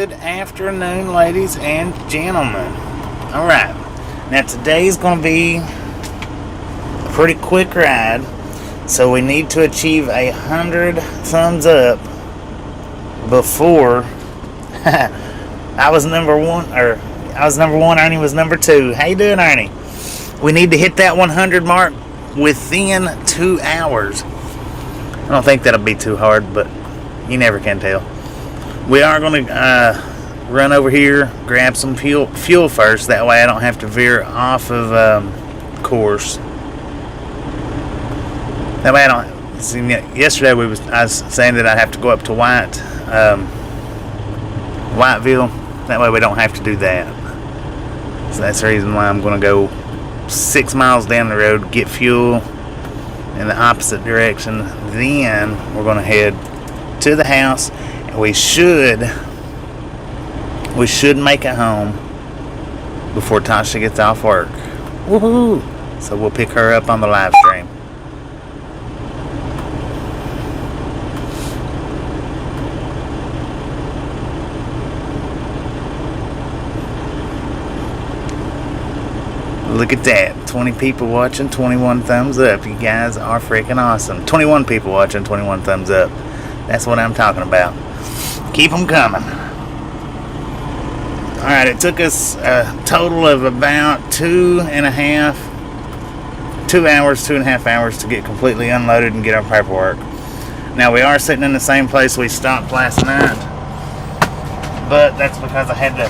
Good afternoon, ladies and gentlemen. Alright, now today's going to be a pretty quick ride, so we need to achieve 100 thumbs up before I was number one, Ernie was number 2. How you doing, Ernie? We need to hit that 100 mark within 2 hours. I don't think that'll be too hard, but you never can tell. We are going to run over here, grab some fuel first. That way I don't have to veer off of course. That way I don't. See, yesterday I was saying that I'd have to go up to Whiteville. That way we don't have to do that. So that's the reason why I'm going to go 6 miles down the road, get fuel in the opposite direction. Then we're going to head to the house. We should make it home before Tasha gets off work. Woohoo! So we'll pick her up on the live stream. Look at that. 20 people watching, 21 thumbs up. You guys are freaking awesome. 21 people watching, 21 thumbs up. That's what I'm talking about. Keep them coming. Alright, it took us a total of about 2.5 hours to get completely unloaded and get our paperwork. Now, we are sitting in the same place we stopped last night, but that's because I had to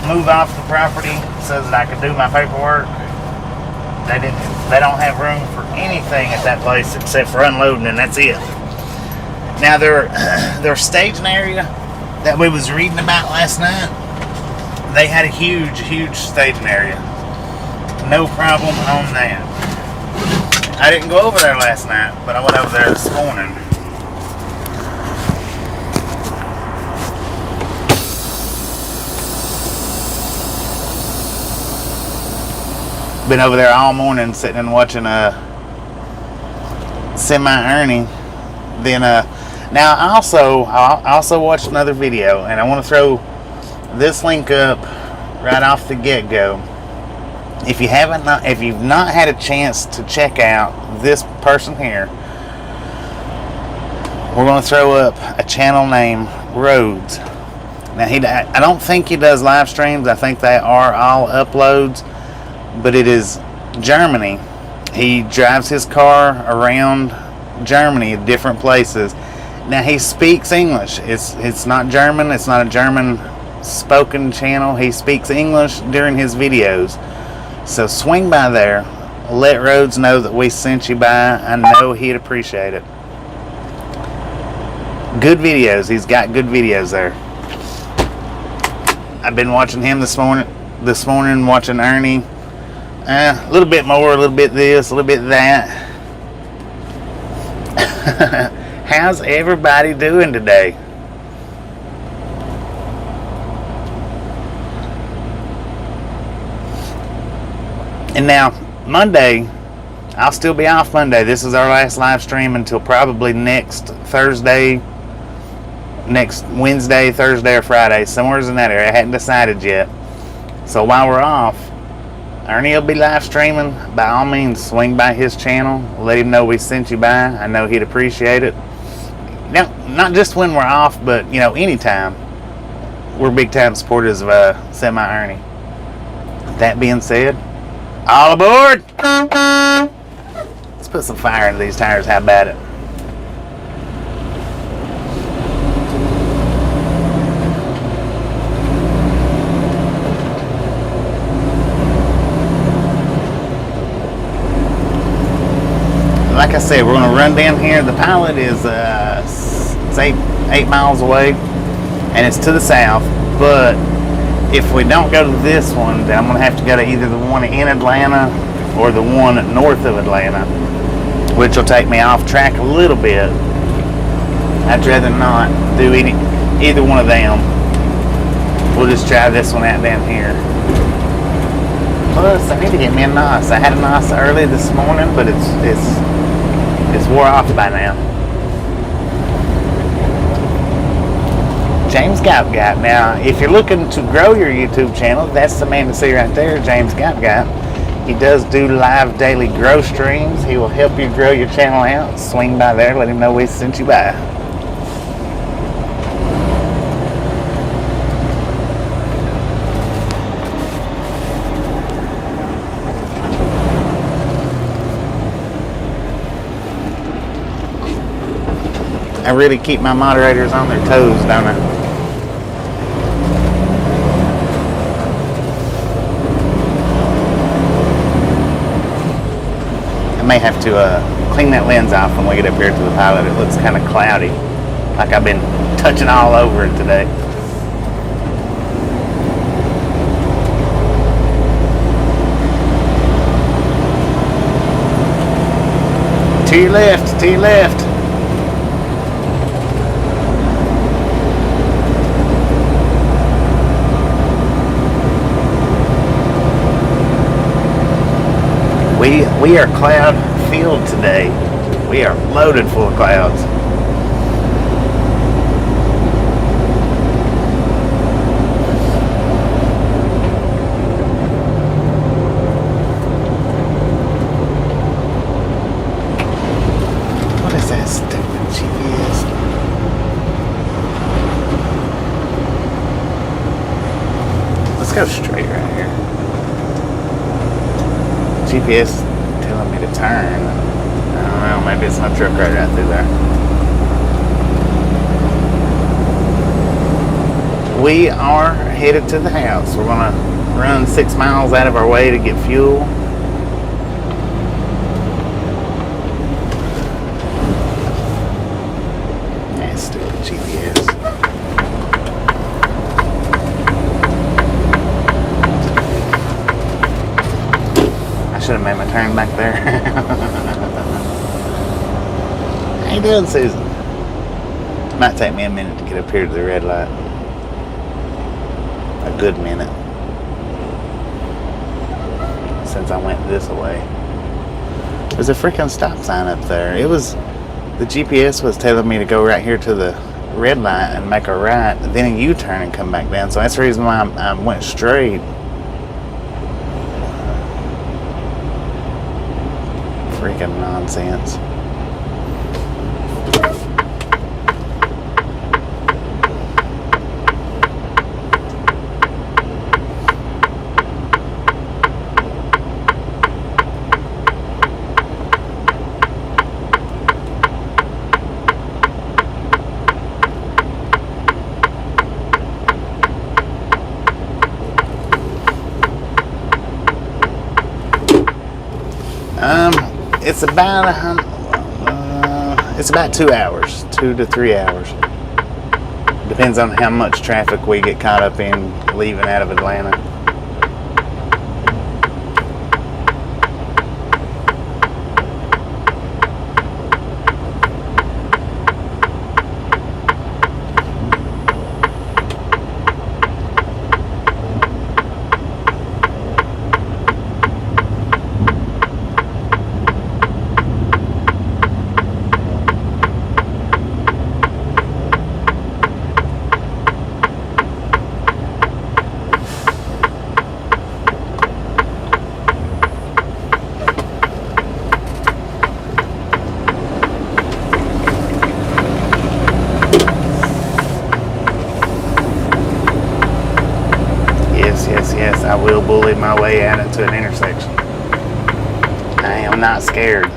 move off the property so that I could do my paperwork. They don't have room for anything at that place except for unloading, and that's it. Now, their staging area that we was reading about last night, they had a huge staging area. No problem on that. I didn't go over there last night, but I went over there this morning. Been over there all morning sitting and watching Semi-Ernie. Then now I also watched another video, and I want to throw this link up right off the get-go. If you've not had a chance to check out this person here, we're going to throw up a channel named Rhodes. Now I don't think he does live streams. I think they are all uploads, but it is Germany. He drives his car around Germany, different places. Now, he speaks English. It's not German. It's not a German spoken channel. He speaks English during his videos. So swing by there. Let Rhodes know that we sent you by. I know he'd appreciate it. Good videos. He's got good videos there. I've been watching him this morning, watching Ernie. A little bit more, a little bit this, a little bit that. How's everybody doing today? And now, Monday, I'll still be off Monday. This is our last live stream until probably next Wednesday, Thursday, or Friday. Somewhere in that area. I hadn't decided yet. So while we're off, Ernie will be live streaming. By all means, swing by his channel. Let him know we sent you by. I know he'd appreciate it. Now, not just when we're off, but, anytime. We're big time supporters of Semi-Ernie. That being said, all aboard! Let's put some fire into these tires. How about it? Like I said, we're going to run down here. The pilot is it's 8 miles away, and it's to the south. But if we don't go to this one, then I'm going to have to go to either the one in Atlanta or the one north of Atlanta, which will take me off track a little bit. I'd rather not do either one of them. We'll just try this one out down here. Plus, I need to get me a NOS. I had a NOS early this morning, but it's wore off by now. James Gap Gap. Now, if you're looking to grow your YouTube channel, that's the man to see right there, James Gap Gap. He does do live daily grow streams. He will help you grow your channel out. Swing by there, let him know we sent you by. I really keep my moderators on their toes, don't I? I may have to clean that lens off when we get up here to the pilot. It looks kind of cloudy, like I've been touching all over it today. To your left, to your left. We are cloud filled today. We are loaded full of clouds. What is that stupid GPS? Let's go straight right here. GPS telling me to turn. I don't know, maybe it's my truck right through there. We are headed to the house. We're gonna run 6 miles out of our way to get fuel. That's stupid GPS. Should have made my turn back there. How you doing, Susan? Might take me a minute to get up here to the red light. A good minute. Since I went this way. There's a freaking stop sign up there. The GPS was telling me to go right here to the red light and make a right, then a U-turn and come back down. So that's the reason why I went straight. Freaking nonsense. It's about 2 hours, 2 to 3 hours. Depends on how much traffic we get caught up in leaving out of Atlanta. Yes, I will bully my way out into an intersection. I am not scared.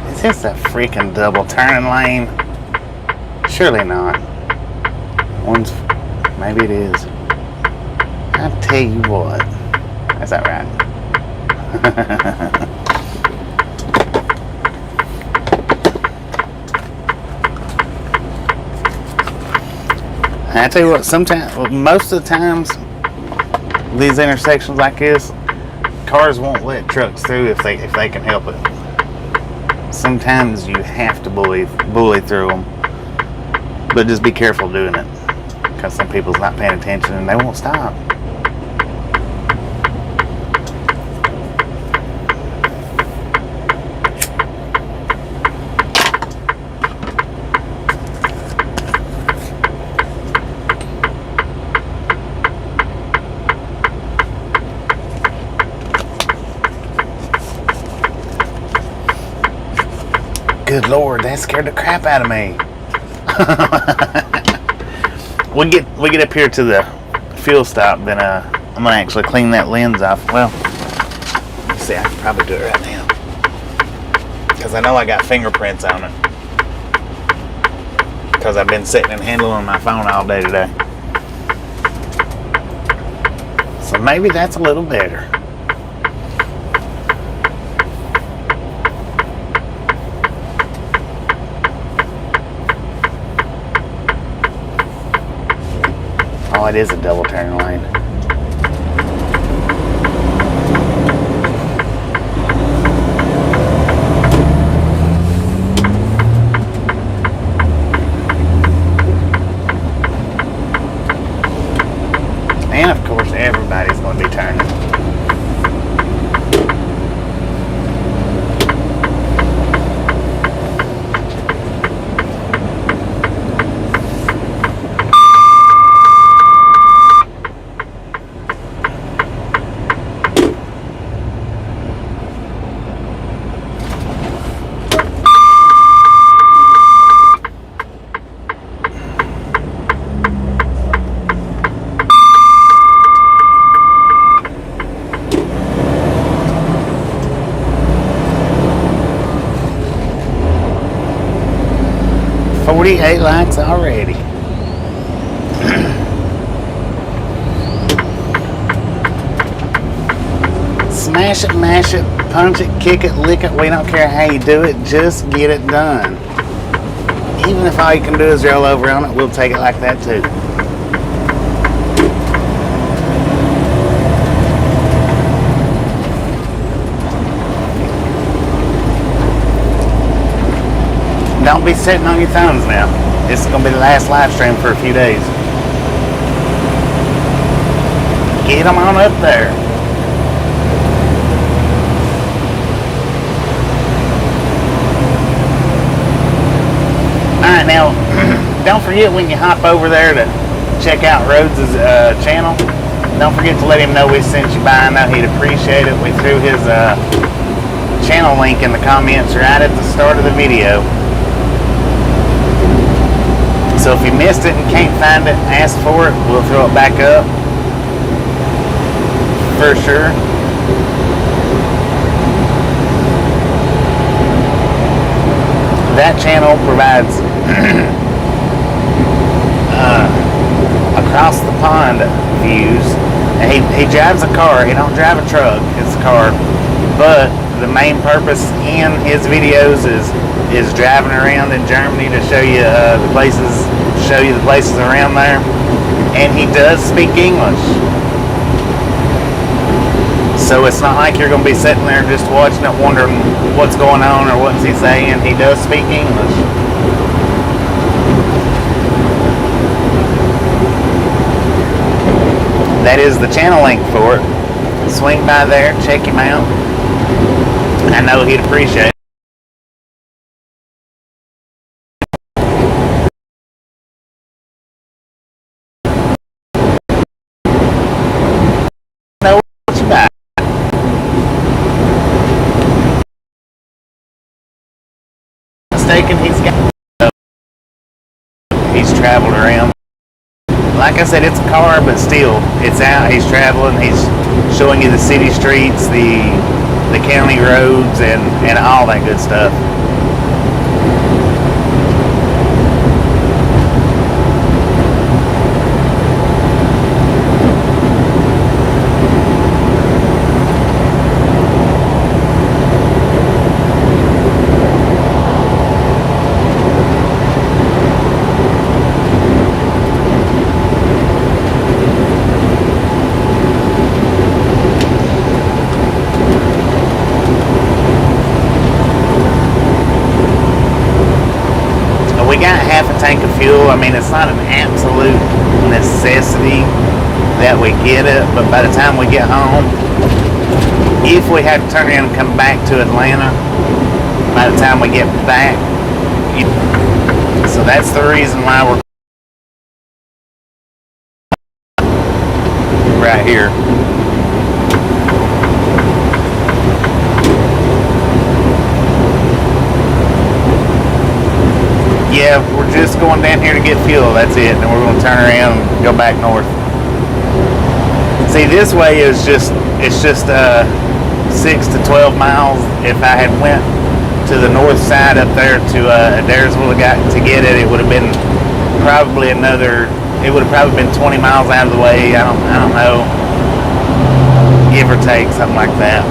Is this a freaking double turning lane? Surely not. Maybe it is. I'll tell you what. Is that right? And I tell you what, sometimes, well, most of the times, these intersections like this, cars won't let trucks through if they can help it. Sometimes you have to bully through them, but just be careful doing it, because some people's not paying attention and they won't stop. Good Lord, that scared the crap out of me. we get up here to the fuel stop, then I'm gonna actually clean that lens off. Well, let's see, I can probably do it right now, because I know I got fingerprints on it, because I've been sitting and handling my phone all day today. So maybe that's a little better. Oh, it is a double turn lane. And of course, everybody's going to be turning. Eight lights already. Smash it, mash it, punch it, kick it, lick it. We don't care how you do it, just get it done. Even if all you can do is roll over on it, we'll take it like that too. Don't be sitting on your thumbs now. This is going to be the last live stream for a few days. Get them on up there. Alright, now, don't forget when you hop over there to check out Rhodes' channel, don't forget to let him know we sent you by. I know he'd appreciate it. We threw his channel link in the comments right at the start of the video. So if you missed it and can't find it, ask for it. We'll throw it back up. For sure. That channel provides across the pond views. And he drives a car. He don't drive a truck. It's a car. But the main purpose in his videos is driving around in Germany to show you the places around there. And he does speak English. So it's not like you're going to be sitting there just watching it wondering what's going on or what's he saying. He does speak English. That is the channel link for it. Swing by there, check him out. I know he'd appreciate it. Know what you buy. Mistaken, he's traveled around. Like I said, it's a car, but still, it's out. He's traveling. He's showing you the city streets, the county roads, and all that good stuff. tank of fuel. I mean, it's not an absolute necessity that we get it, but by the time we get home, if we have to turn around and come back to Atlanta, by the time we get back, so that's the reason why we're right here. Yeah, we're just going down here to get fuel. That's it. And we're going to turn around and go back north. See, this way is just 6 to 12 miles. If I had went to the north side up there to Adairsville to get it, it would have been probably it would have probably been 20 miles out of the way. I don't know, give or take, something like that.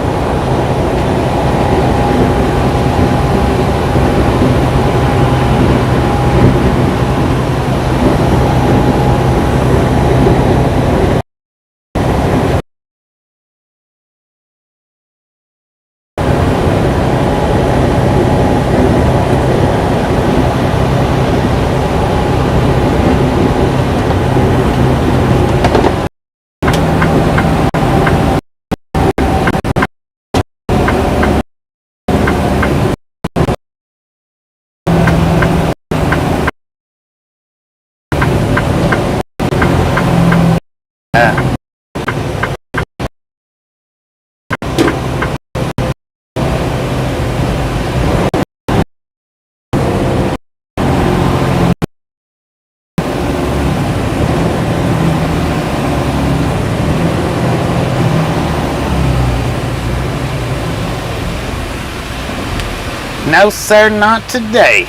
No, sir, not today.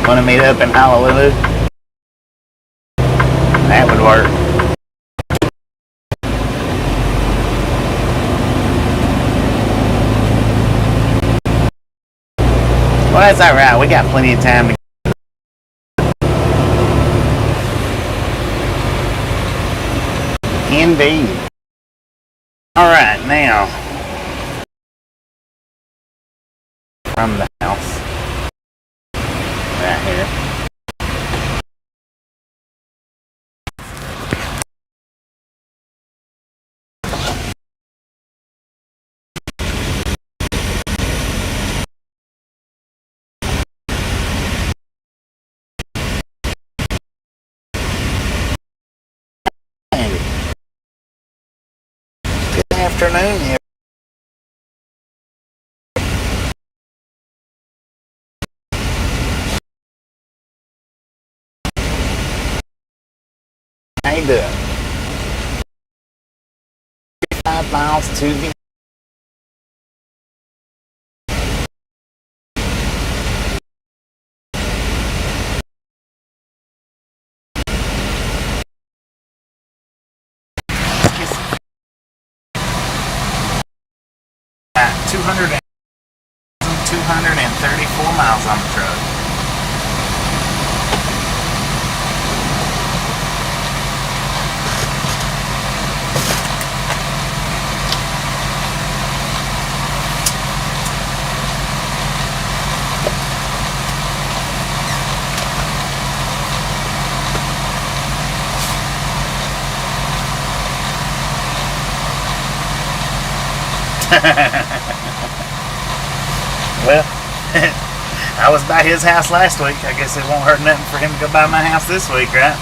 Want to meet up in Honolulu? That would work. Well, that's alright. We got plenty of time to indeed. Alright, now from the house right here. Good afternoon, here. How you doing? 5 miles to the at 234 miles on the truck. Well, I was by his house last week. I guess it won't hurt nothing for him to go by my house this week, right?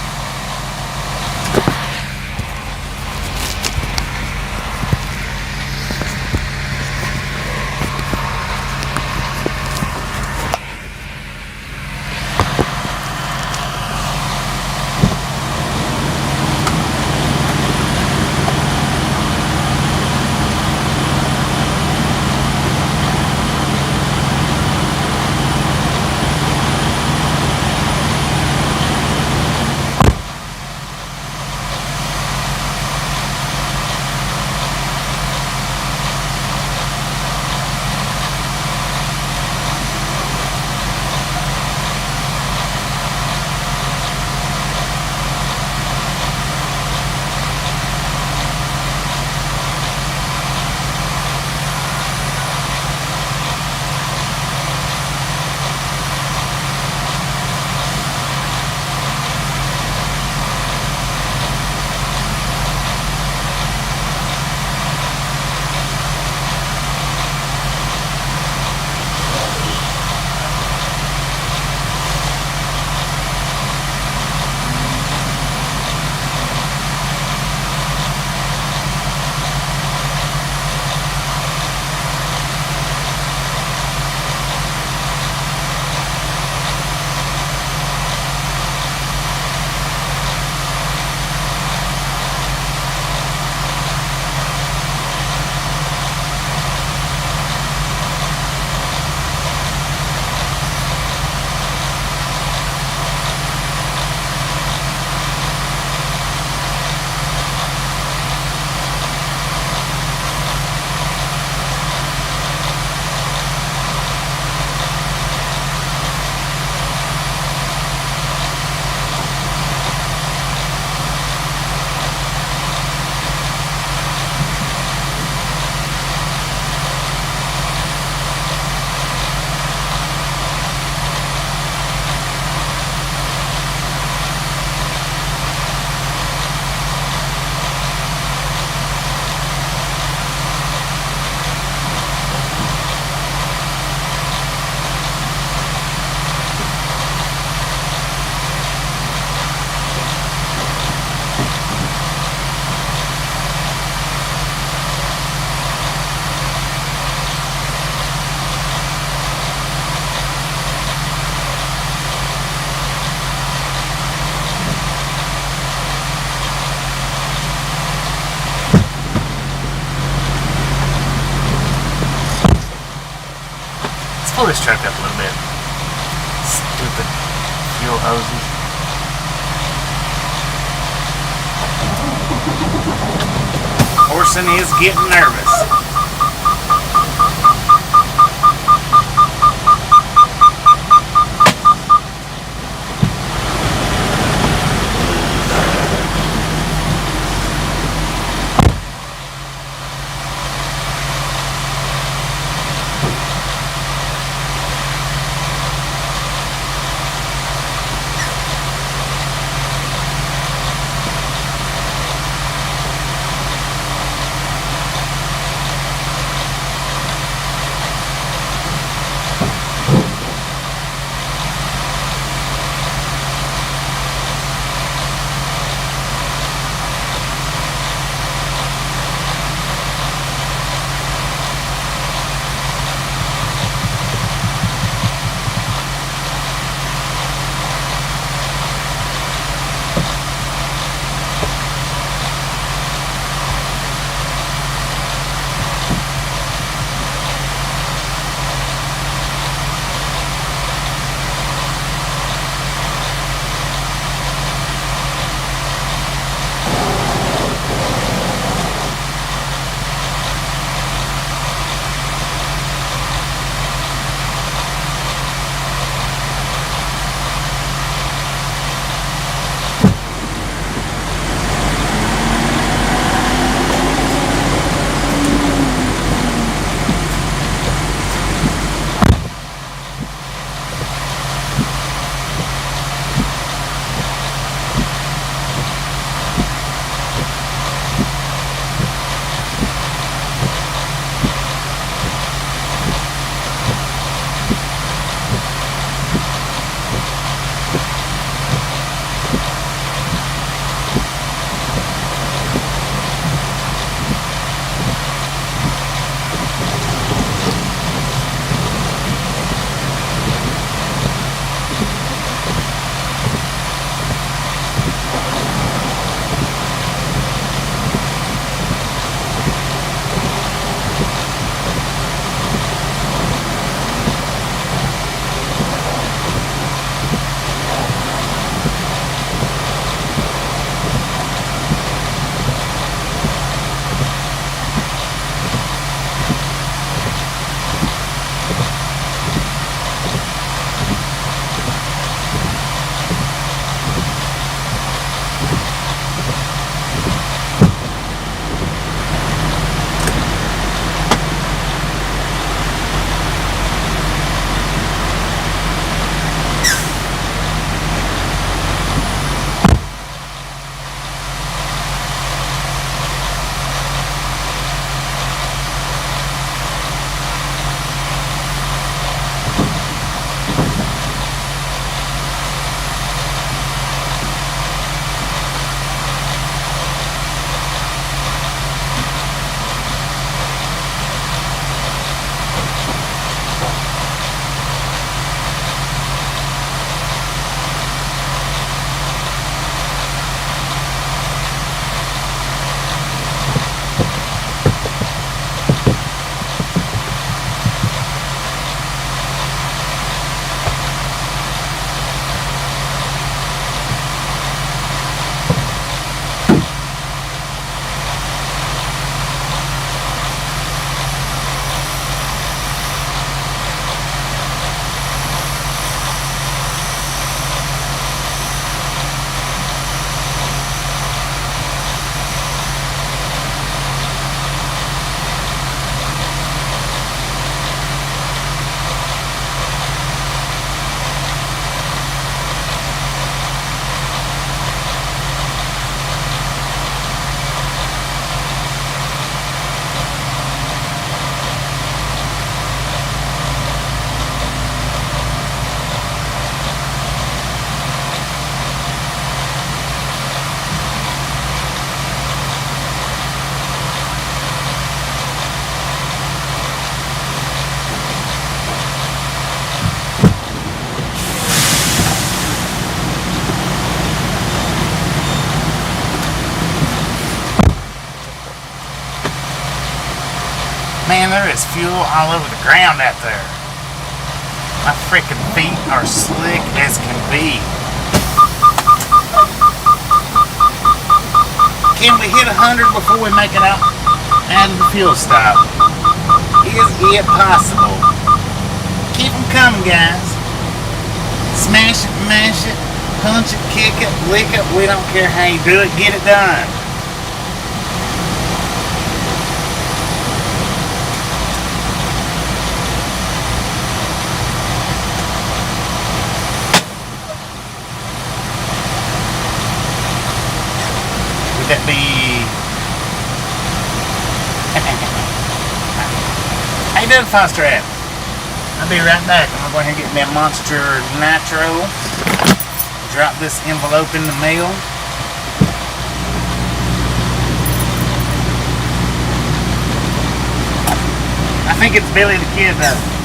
pull this truck up a little bit. Stupid fuel hoses. Orson is getting nervous. Man, there is fuel all over the ground out there. My freaking feet are slick as can be. Can we hit 100 before we make it out of the fuel stop? Is it possible? Keep them coming, guys. Smash it, mash it, punch it, kick it, lick it. We don't care how you do it. Get it done. That be how you doing, Foster at? I'll be right back. I'm gonna go ahead and get me a Monster Nitro. Drop this envelope in the mail. I think it's Billy the Kid though.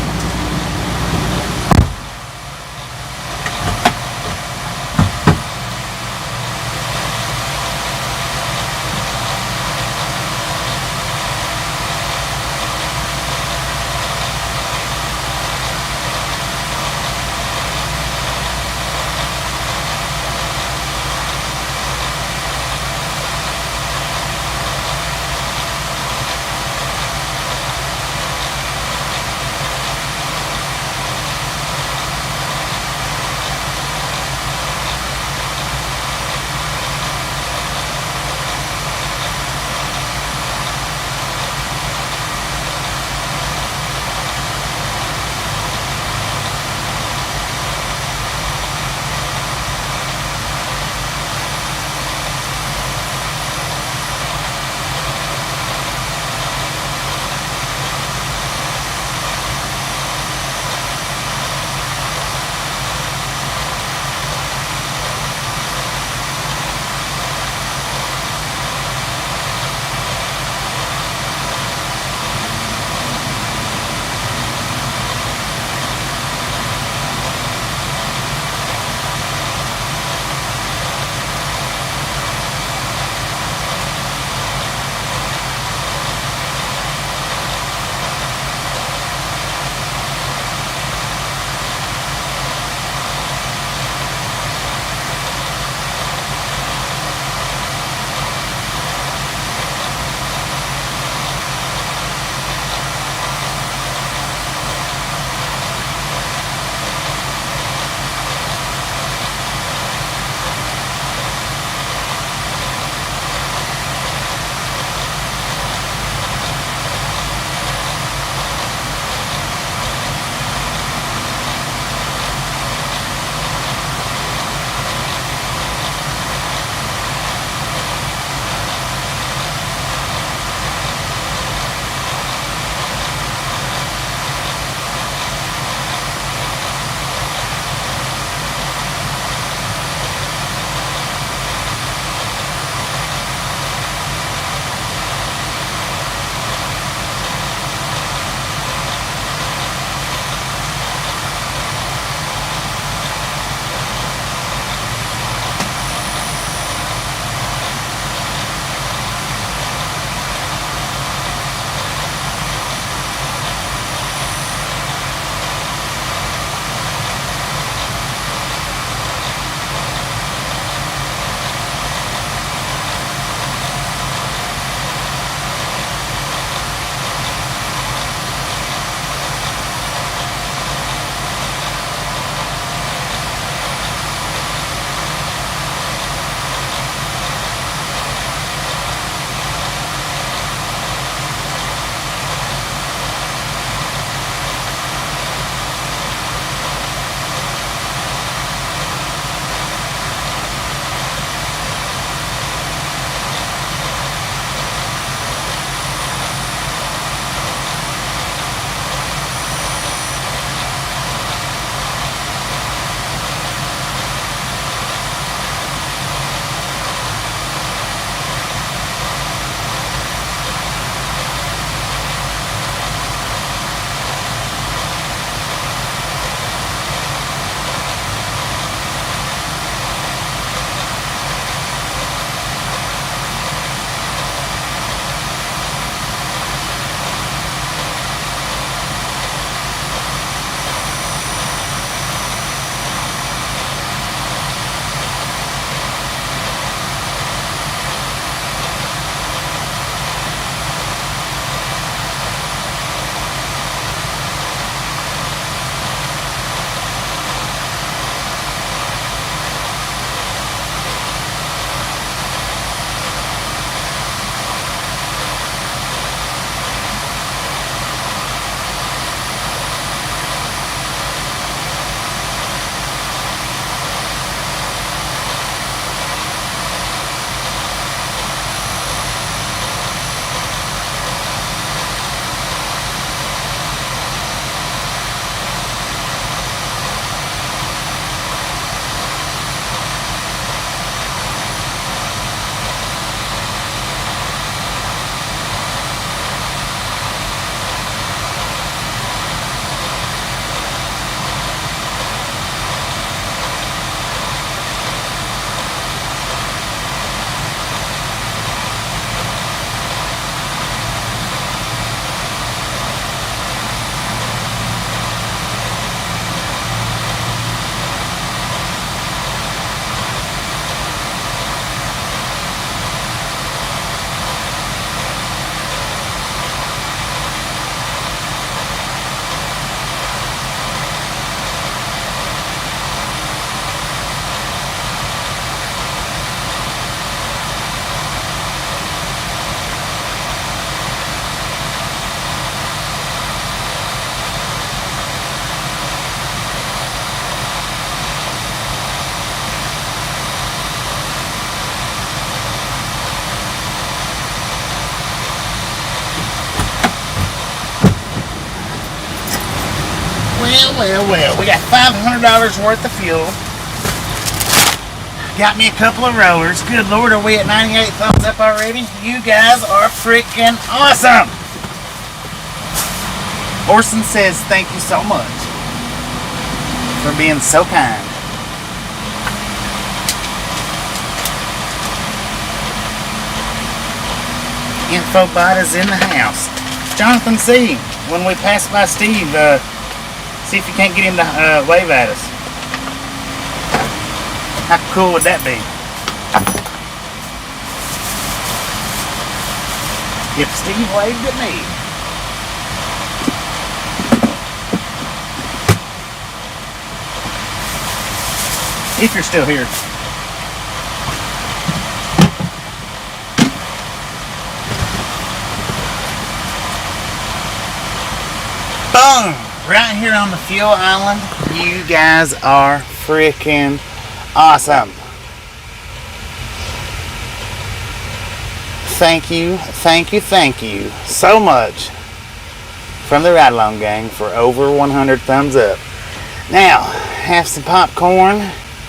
Well, we got $500 worth of fuel. Got me a couple of rollers. Good Lord, are we at 98 thumbs up already? You guys are freaking awesome! Orson says thank you so much for being so kind. Infobot is in the house. Jonathan C., when we pass by Steve, see if you can't get him to wave at us. How cool would that be? If Steve waved at me. If you're still here. Boom! Right here on the fuel island. You guys are freaking awesome. Thank you so much from the Ride Along Gang for over 100 thumbs up. Now, have some popcorn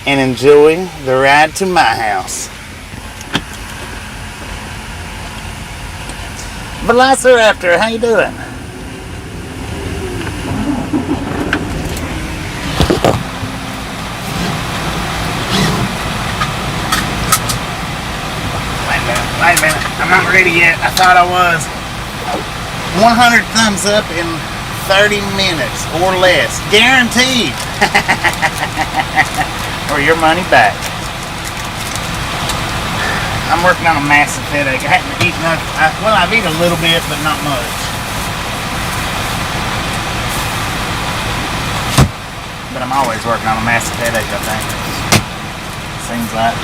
and enjoy the ride to my house. Velociraptor, how you doing? Wait a minute, I'm not ready yet. I thought I was. 100 thumbs up in 30 minutes or less. Guaranteed. Or your money back. I'm working on a massive headache. I haven't eaten much. Well, I've eaten a little bit, but not much. But I'm always working on a massive headache, I think. Seems like.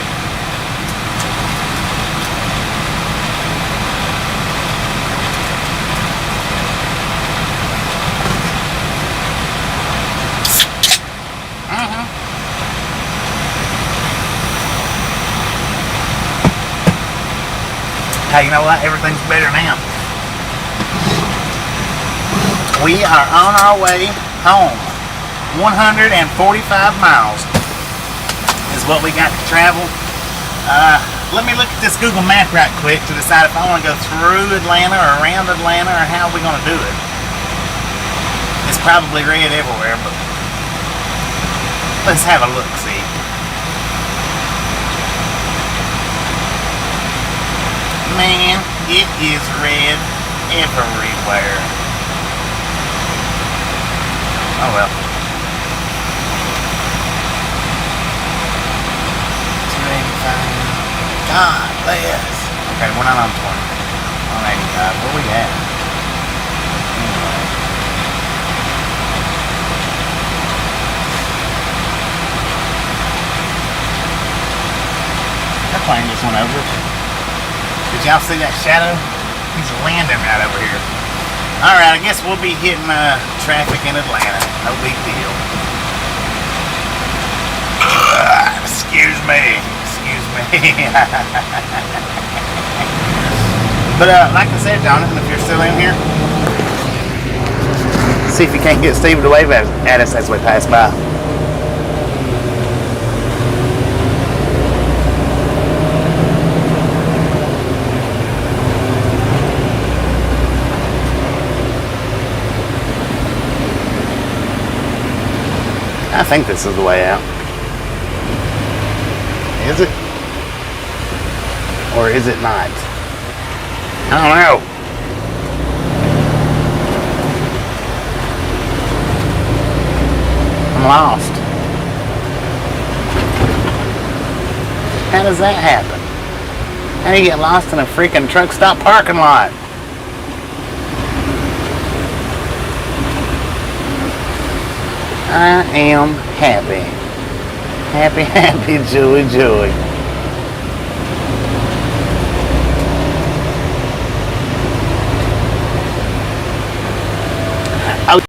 Hey, you know what? Everything's better now. We are on our way home. 145 miles is what we got to travel. Let me look at this Google map right quick to decide if I want to go through Atlanta or around Atlanta or how we're going to do it. It's probably red everywhere, but let's have a look-see. Man, it is red everywhere. Oh well. 285. God bless. Okay, we're not on 20. On 85. Where we at? Anyway. That plane just went over. Did y'all see that shadow? He's landing right over here. Alright, I guess we'll be hitting traffic in Atlanta. No big deal. Excuse me. But like I said, Jonathan, if you're still in here, see if you can't get Steve to wave at us as we pass by. I think this is the way out. Is it? Or is it not? I don't know. I'm lost. How does that happen? How do you get lost in a freaking truck stop parking lot? I am happy. Happy, joy. Oh,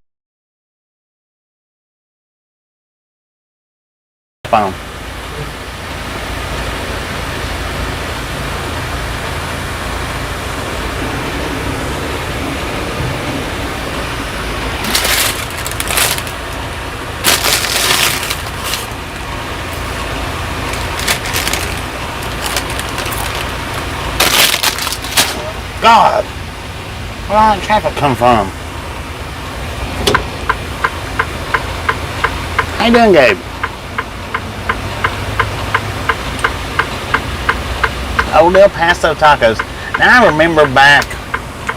phone. God! Where all that traffic come from? How you doing, Gabe? Old El Paso tacos. Now I remember back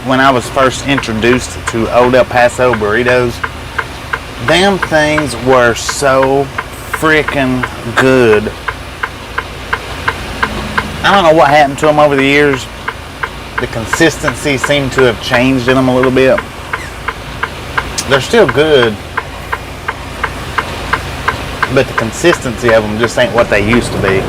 when I was first introduced to Old El Paso burritos, them things were so freaking good. I don't know what happened to them over the years. The consistency seemed to have changed in them a little bit. They're still good, but the consistency of them just ain't what they used to be.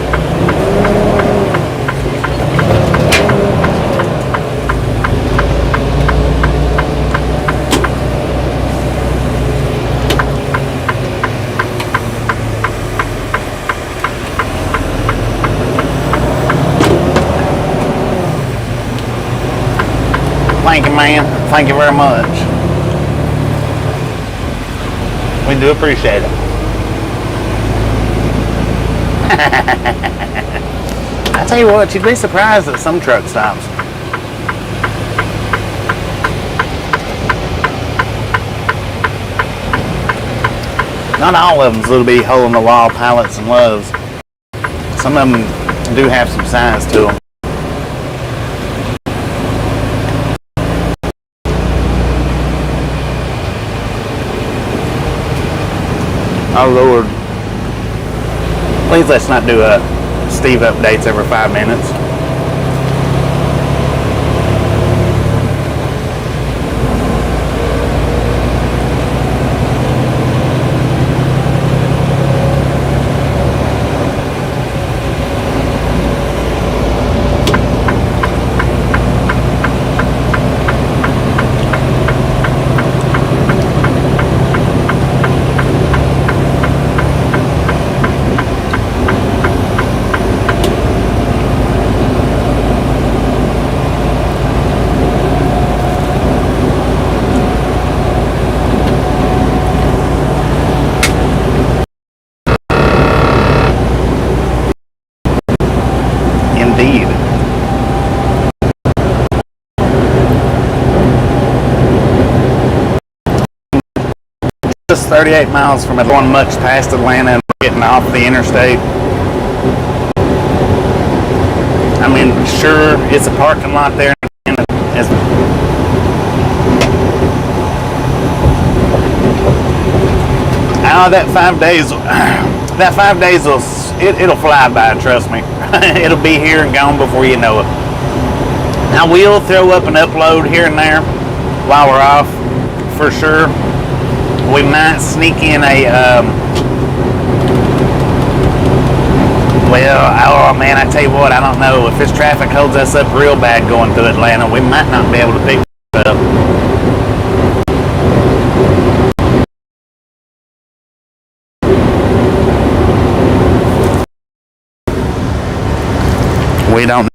Thank you, man. Thank you very much. We do appreciate it. I tell you what, you'd be surprised at some truck stops. Not all of them's little bitty hole-in-the-wall pallets and loves. Some of them do have some size to them. Oh Lord. Please let's not do Steve updates every 5 minutes. Just 38 miles from it, going much past Atlanta and getting off the interstate. I mean, sure, it's a parking lot there. That 5 days, it'll fly by, trust me. It'll be here and gone before you know it. I will throw up an upload here and there while we're off, for sure. We might sneak in a, oh man, I tell you what, I don't know. If this traffic holds us up real bad going through Atlanta, we might not be able to pick it up. We don't.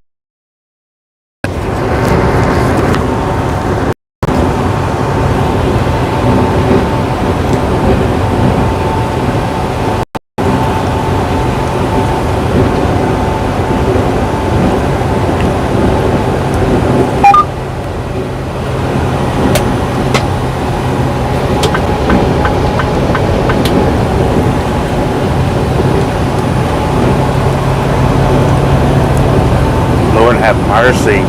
Have mercy.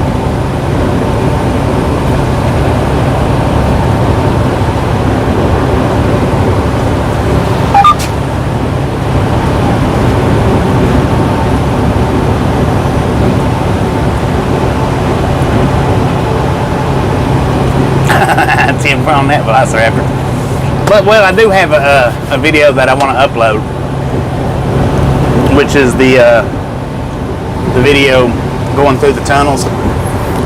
Tim from that Velociraptor. But well, I do have a video that I want to upload, which is the video going through the tunnels.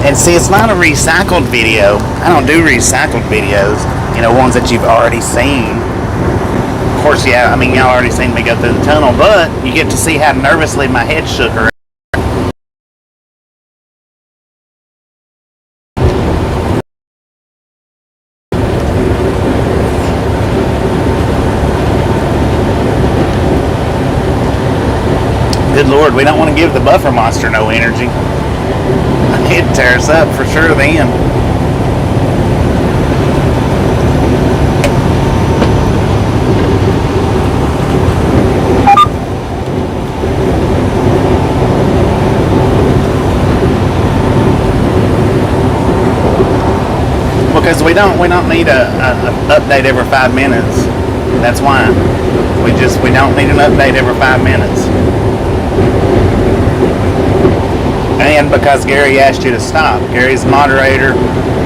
And see, it's not a recycled video. I don't do recycled videos, you know, ones that you've already seen. Of course, yeah, I mean, y'all already seen me go through the tunnel, but you get to see how nervously my head shook around. Good Lord, we don't want to give the buffer monster no energy. It'd tear us up for sure then. Because we don't need a update every 5 minutes. That's why we don't need an update every 5 minutes. And because Gary asked you to stop, Gary's the moderator.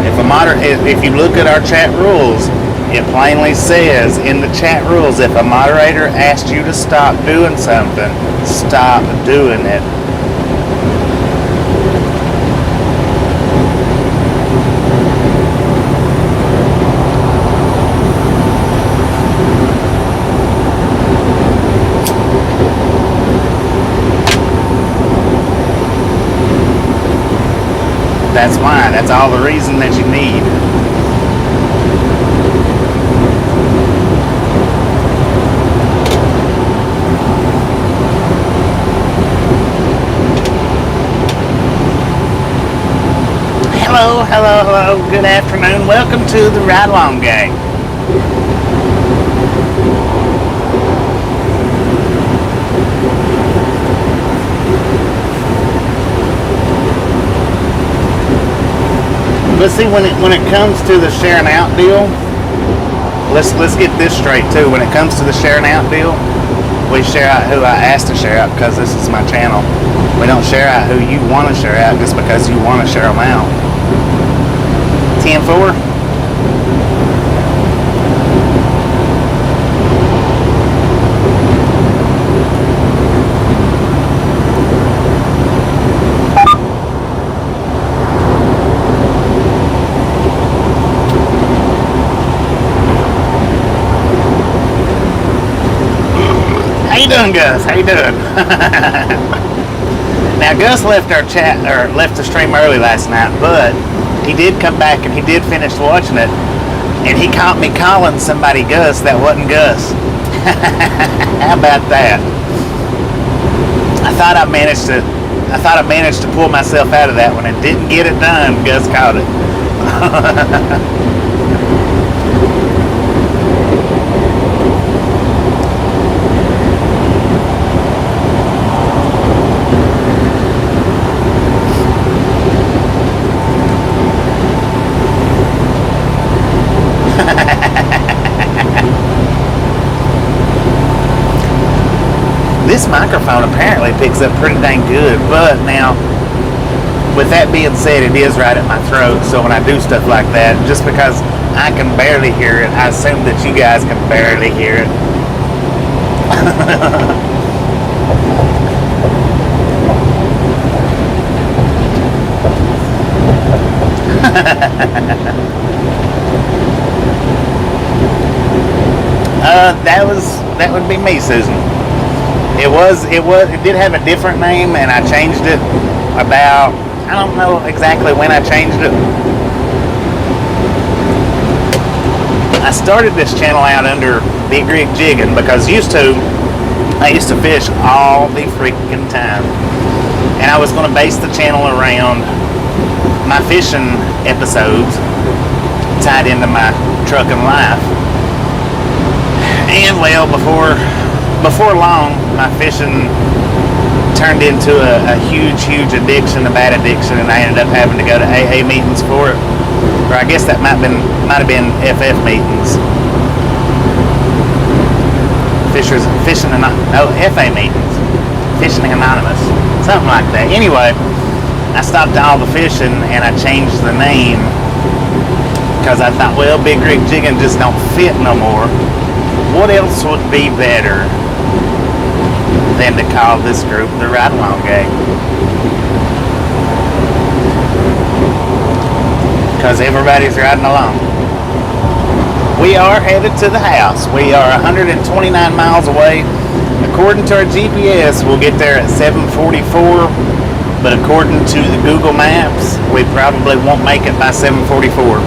If you look at our chat rules, it plainly says in the chat rules, if a moderator asks you to stop doing something, stop doing it. That's why. That's all the reason that you need. Hello. Good afternoon. Welcome to the Ride Along Gang. But see, when it comes to the sharing out deal, let's get this straight too. When it comes to the sharing out deal, we share out who I asked to share out because this is my channel. We don't share out who you want to share out just because you want to share them out. 10-4. How you doing, Gus? How you doing? Now, Gus left our chat or left the stream early last night, but he did come back and he did finish watching it, and he caught me calling somebody Gus that wasn't Gus. How about that? I thought I managed to pull myself out of that when it didn't get it done. Gus caught it. This microphone apparently picks up pretty dang good, but now, with that being said, it is right at my throat, so when I do stuff like that, just because I can barely hear it, I assume that you guys can barely hear it. That would be me, Susan. It did have a different name, and I changed it about, I don't know exactly when I changed it. I started this channel out under Big Rig Jigging because I used to fish all the freaking time. And I was going to base the channel around my fishing episodes tied into my trucking life. And well, before long, my fishing turned into a huge addiction, a bad addiction, and I ended up having to go to AA meetings for it. Or I guess that might have been FF meetings. FA meetings. Fishing Anonymous. Something like that. Anyway, I stopped all the fishing and I changed the name because I thought, well, Big Rig Jigging just don't fit no more. What else would be better than to call this group the Ride Along Gang? Because everybody's riding along. We are headed to the house. We are 129 miles away. According to our GPS, we'll get there at 7:44. But according to the Google Maps, we probably won't make it by 7:44.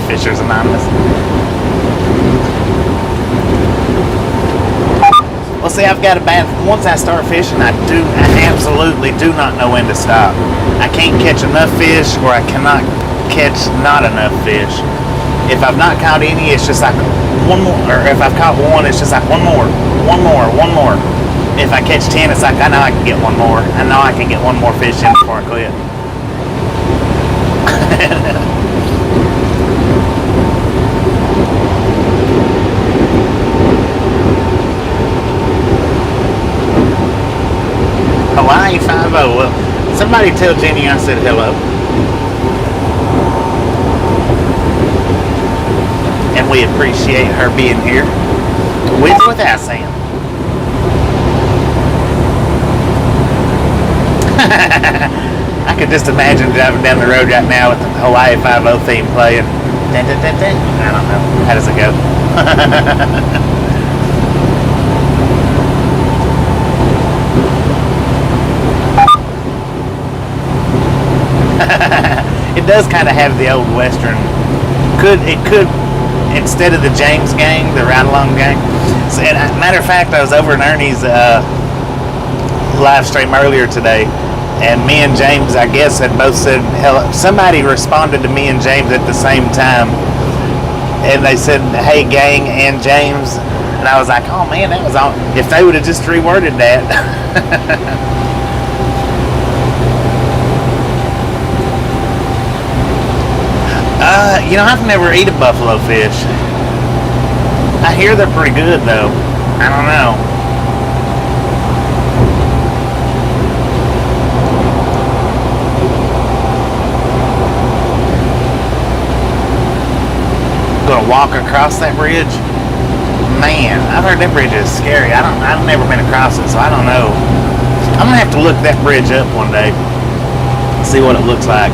Fishers Anonymous. Well, see, I've got a bad. Once I start fishing, I absolutely do not know when to stop. I can't catch enough fish, or I cannot catch not enough fish. If I've not caught any, it's just like one more. Or if I've caught one, it's just like one more. If I catch 10, it's like I know I can get one more. I know I can get one more fish in before I quit. Hawaii 5-0. Well, somebody tell Jenny I said hello. And we appreciate her being here. With or without Sam. I could just imagine driving down the road right now with the Hawaii 5-0 theme playing. Dun, dun, dun, dun. I don't know. How does it go? It does kind of have the old Western. It could, instead of the James gang, the ride along gang. So, and matter of fact, I was over in Ernie's live stream earlier today, and me and James, I guess, had both said hello. Somebody responded to me and James at the same time, and they said, "Hey, gang," and James, and I was like, "Oh man, that was on." If they would have just reworded that. You know, I've never eaten buffalo fish. I hear they're pretty good, though. I don't know. Gonna walk across that bridge? Man, I've heard that bridge is scary. I've never been across it, so I don't know. I'm gonna have to look that bridge up one day. See what it looks like.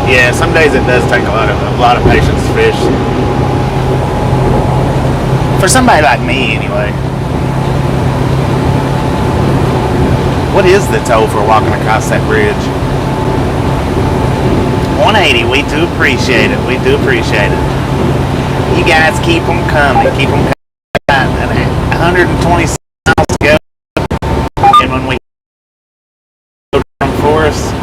Yeah, some days it does take a lot of patience to fish. For somebody like me, anyway. What is the toll for walking across that bridge? 180. We do appreciate it. We do appreciate it. You guys keep them coming. Keep them coming. 120 miles to go. And when we go down Forest,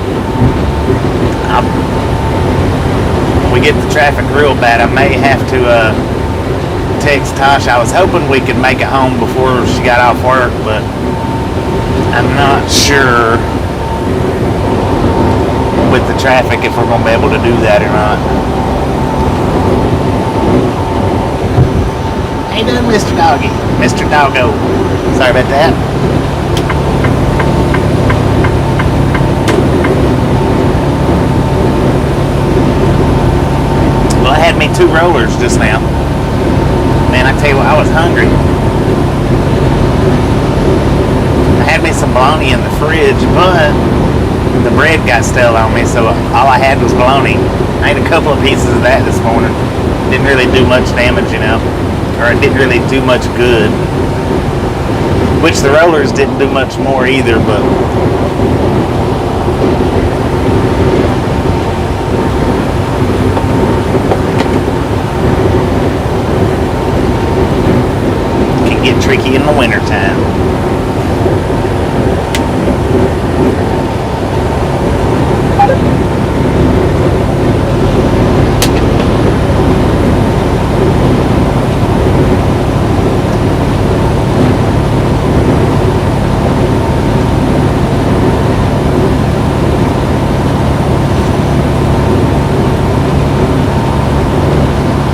we get the traffic real bad, I may have to text Tasha. I was hoping we could make it home before she got off work, but I'm not sure with the traffic if we're going to be able to do that or not. How you doing, Mr. Doggy? Mr. Doggo. Sorry about that. Well, I had me 2 rollers just now. Man, I tell you what, I was hungry. I had me some bologna in the fridge, but the bread got stale on me, so all I had was bologna. I ate a couple of pieces of that this morning. Didn't really do much damage, you know, or it didn't really do much good. Which the rollers didn't do much more either, but get tricky in the wintertime.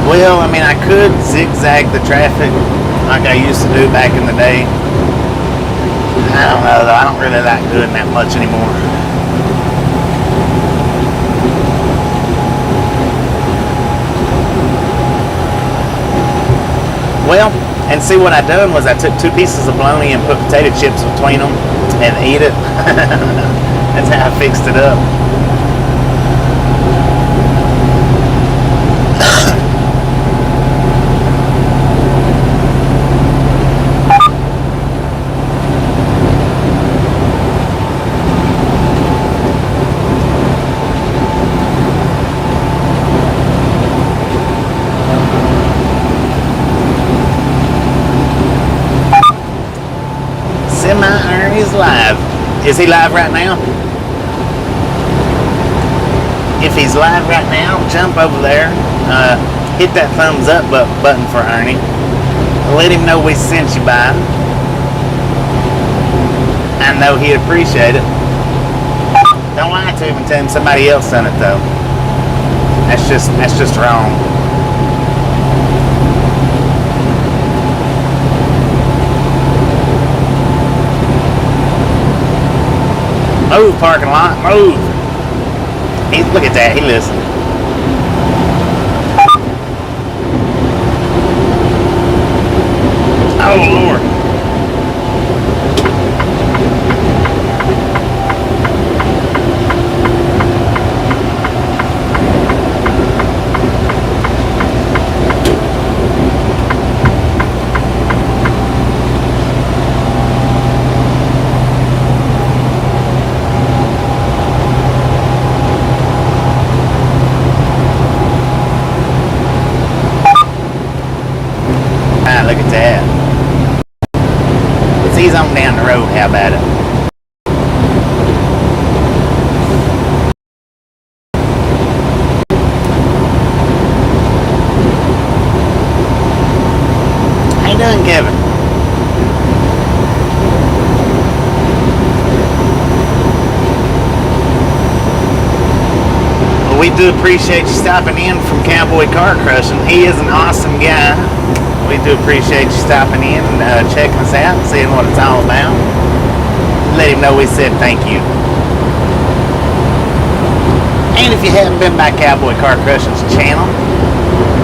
Well, I mean, I could zigzag the traffic like I used to do back in the day. I don't know though, I don't really like doing that much anymore. Well, and see what I done was I took 2 pieces of bologna and put potato chips between them and ate it. That's how I fixed it up. Semi-Ernie's live. Is he live right now? If he's live right now, jump over there. Hit that thumbs up button for Ernie. Let him know we sent you by. I know he'd appreciate it. Don't lie to him and tell him somebody else sent it though. That's just wrong. Move, parking lot, move. Look at that, he listened. Oh, Lord. Look at that. Let's ease on down the road. How about it? How you doing, Kevin? Well, we do appreciate you stopping in from Cowboy Car Crushing. He is an awesome guy. We do appreciate you stopping in and checking us out and seeing what it's all about. Let him know we said thank you. And if you haven't been by Cowboy Car Crushing's channel,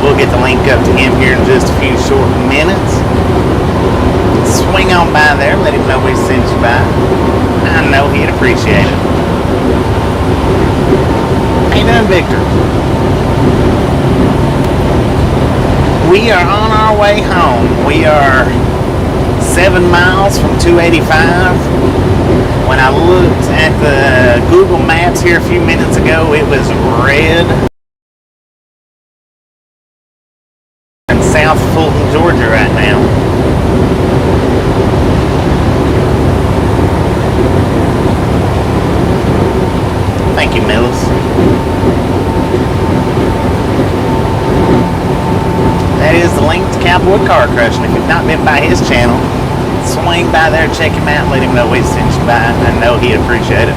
we'll get the link up to him here in just a few short minutes. Swing on by there, let him know we sent you by. I know he'd appreciate it. How you doing, Victor? We are on our way home. We are 7 miles from 285. When I looked at the Google Maps here a few minutes ago, it was red. In South Fulton, Georgia right now. Thank you, Millis. That is the link to Cowboy Car Crushing. If you've not been by his channel, swing by there, check him out, let him know we sent you by. I know he'd appreciate it.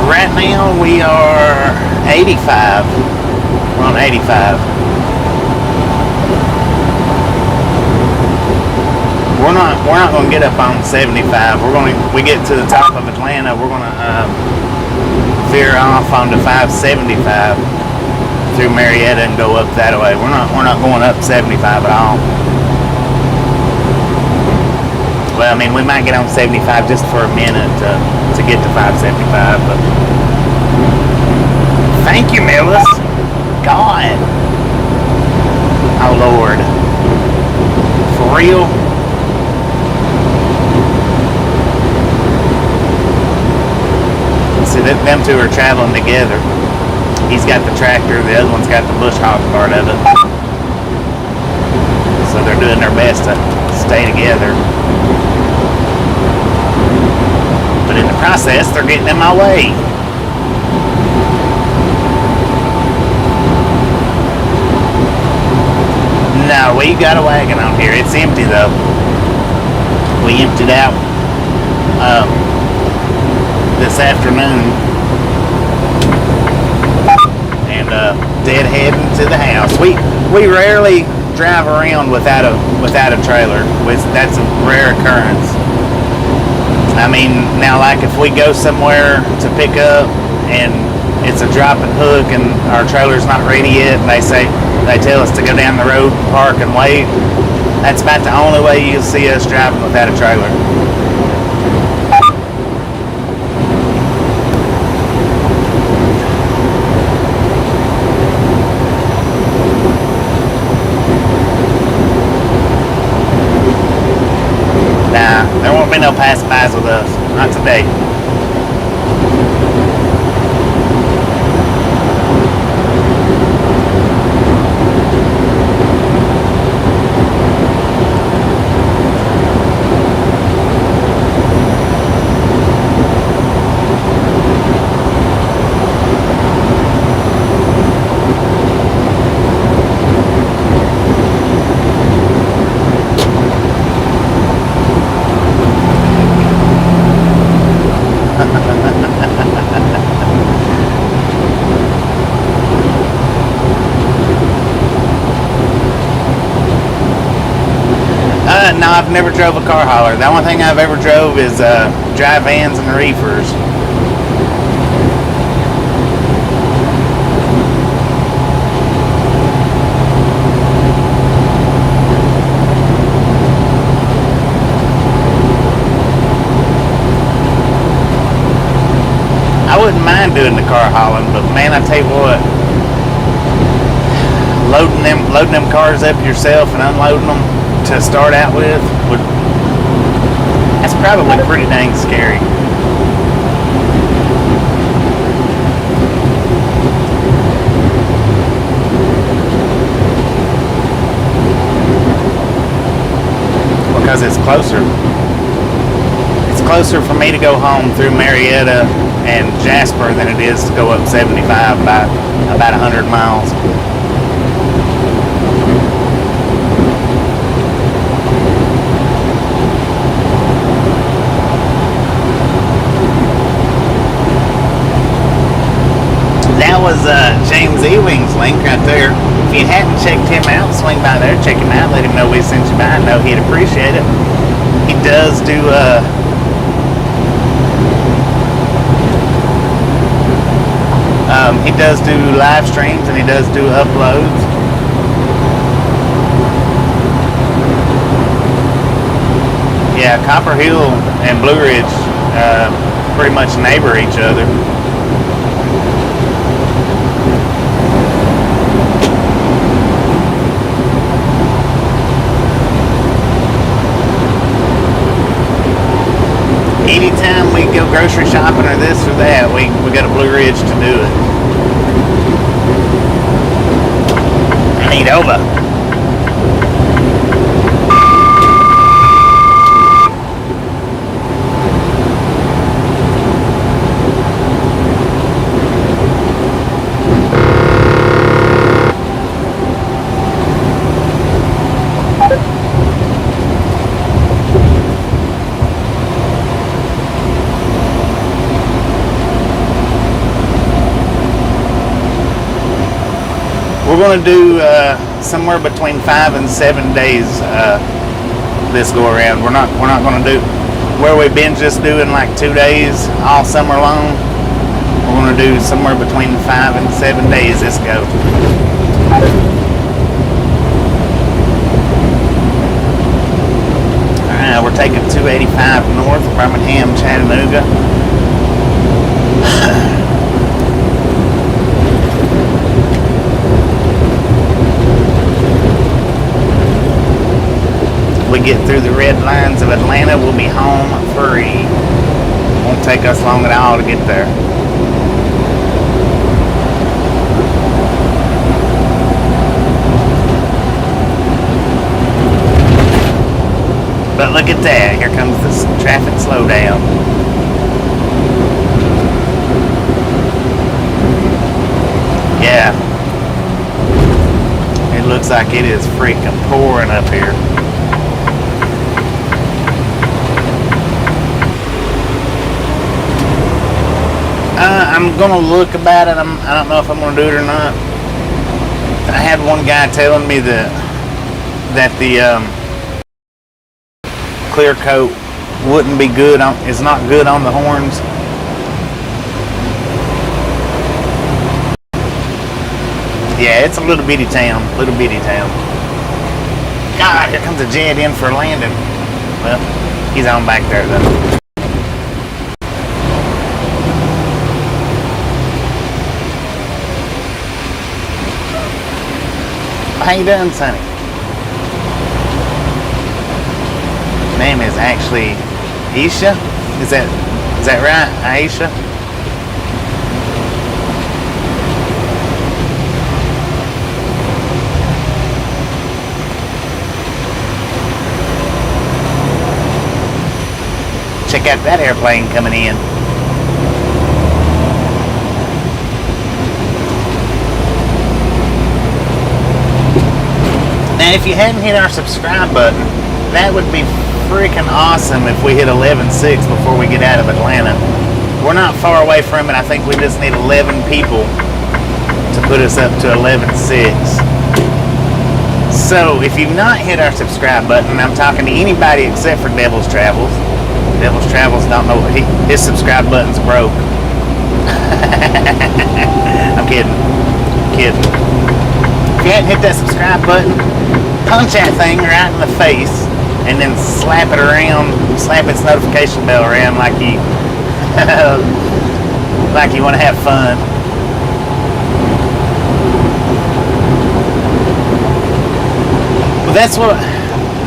Right now we are 85. We're on 85. We're not going to get up on 75. We get to the top of Atlanta. We're going to veer off onto 575 through Marietta and go up that way. We're not going up 75 at all. Well, I mean, we might get on 75 just for a minute to get to 575. But thank you, Millis. God. Oh Lord. For real. See, them two are traveling together. He's got the tractor, the other one's got the bush hog part of it. So they're doing their best to stay together. But in the process, they're getting in my way. No, we got a wagon on here. It's empty though. We emptied out this afternoon and heading to the house. We rarely drive around without a trailer. That's a rare occurrence. I mean, now like if we go somewhere to pick up and it's a drop and hook and our trailer's not ready yet and they tell us to go down the road, park and wait, that's about the only way you'll see us driving without a trailer. Nah, there won't be no pass-bys with us. Not today. I've never drove a car hauler. The only thing I've ever drove is dry vans and reefers. I wouldn't mind doing the car hauling, but man, I tell you what, loading them cars up yourself and unloading them to start out with, that's probably pretty dang scary. Because it's closer. It's closer for me to go home through Marietta and Jasper than it is to go up 75 by about 100 miles. That was James Ewing's link right there. If you hadn't checked him out, swing by there, check him out, let him know we sent you by. I know he'd appreciate it. He does do live streams and he does do uploads. Yeah, Copperhill and Blue Ridge pretty much neighbor each other. Anytime we go grocery shopping or this or that, we got a Blue Ridge to do it. I need over. We're going to do somewhere between 5 and 7 days this go around. We're not going to do where we've been just doing like 2 days all summer long. We're going to do somewhere between 5 and 7 days this go. Alright, we're taking 285 north, Birmingham, Chattanooga. We get through the red lines of Atlanta, we'll be home free. Won't take us long at all to get there. But look at that, here comes this traffic slowdown. Yeah. It looks like it is freaking pouring up here. I'm gonna look about it. I don't know if I'm gonna do it or not. I had one guy telling me that the clear coat wouldn't be good on. It's not good on the horns. Yeah, it's a little bitty town. God, here comes a jet in for a landing. Well, he's on back there though. How you doing, Sonny? Name is actually Aisha. Is that right, Aisha? Check out that airplane coming in. Now, if you hadn't hit our subscribe button, that would be freaking awesome if we hit 11.6 before we get out of Atlanta. We're not far away from it. I think we just need 11 people to put us up to 11.6. So, if you've not hit our subscribe button, I'm talking to anybody except for Devil's Travels. Devil's Travels don't know his subscribe button's broke. I'm kidding. If you hadn't hit that subscribe button, punch that thing right in the face and then slap it around, slap its notification bell around like you like you want to have fun. Well,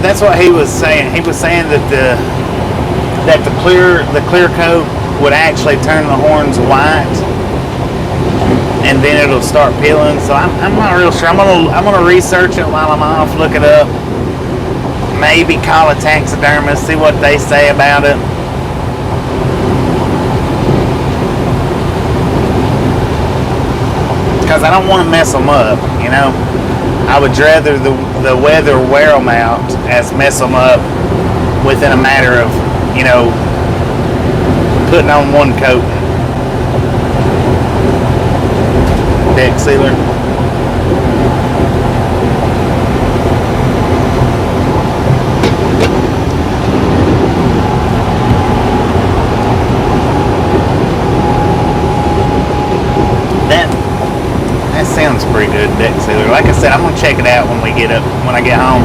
that's what he was saying. He was saying that the clear coat would actually turn the horns white, and then it'll start peeling. So I'm not real sure. I'm gonna research it while I'm off, look it up. Maybe call a taxidermist, see what they say about it. Because I don't want to mess them up, you know. I would rather the weather wear them out as mess them up within a matter of, you know, putting on one coat. Deck sealer. That sounds pretty good, deck sealer. Like I said, I'm gonna check it out when I get home.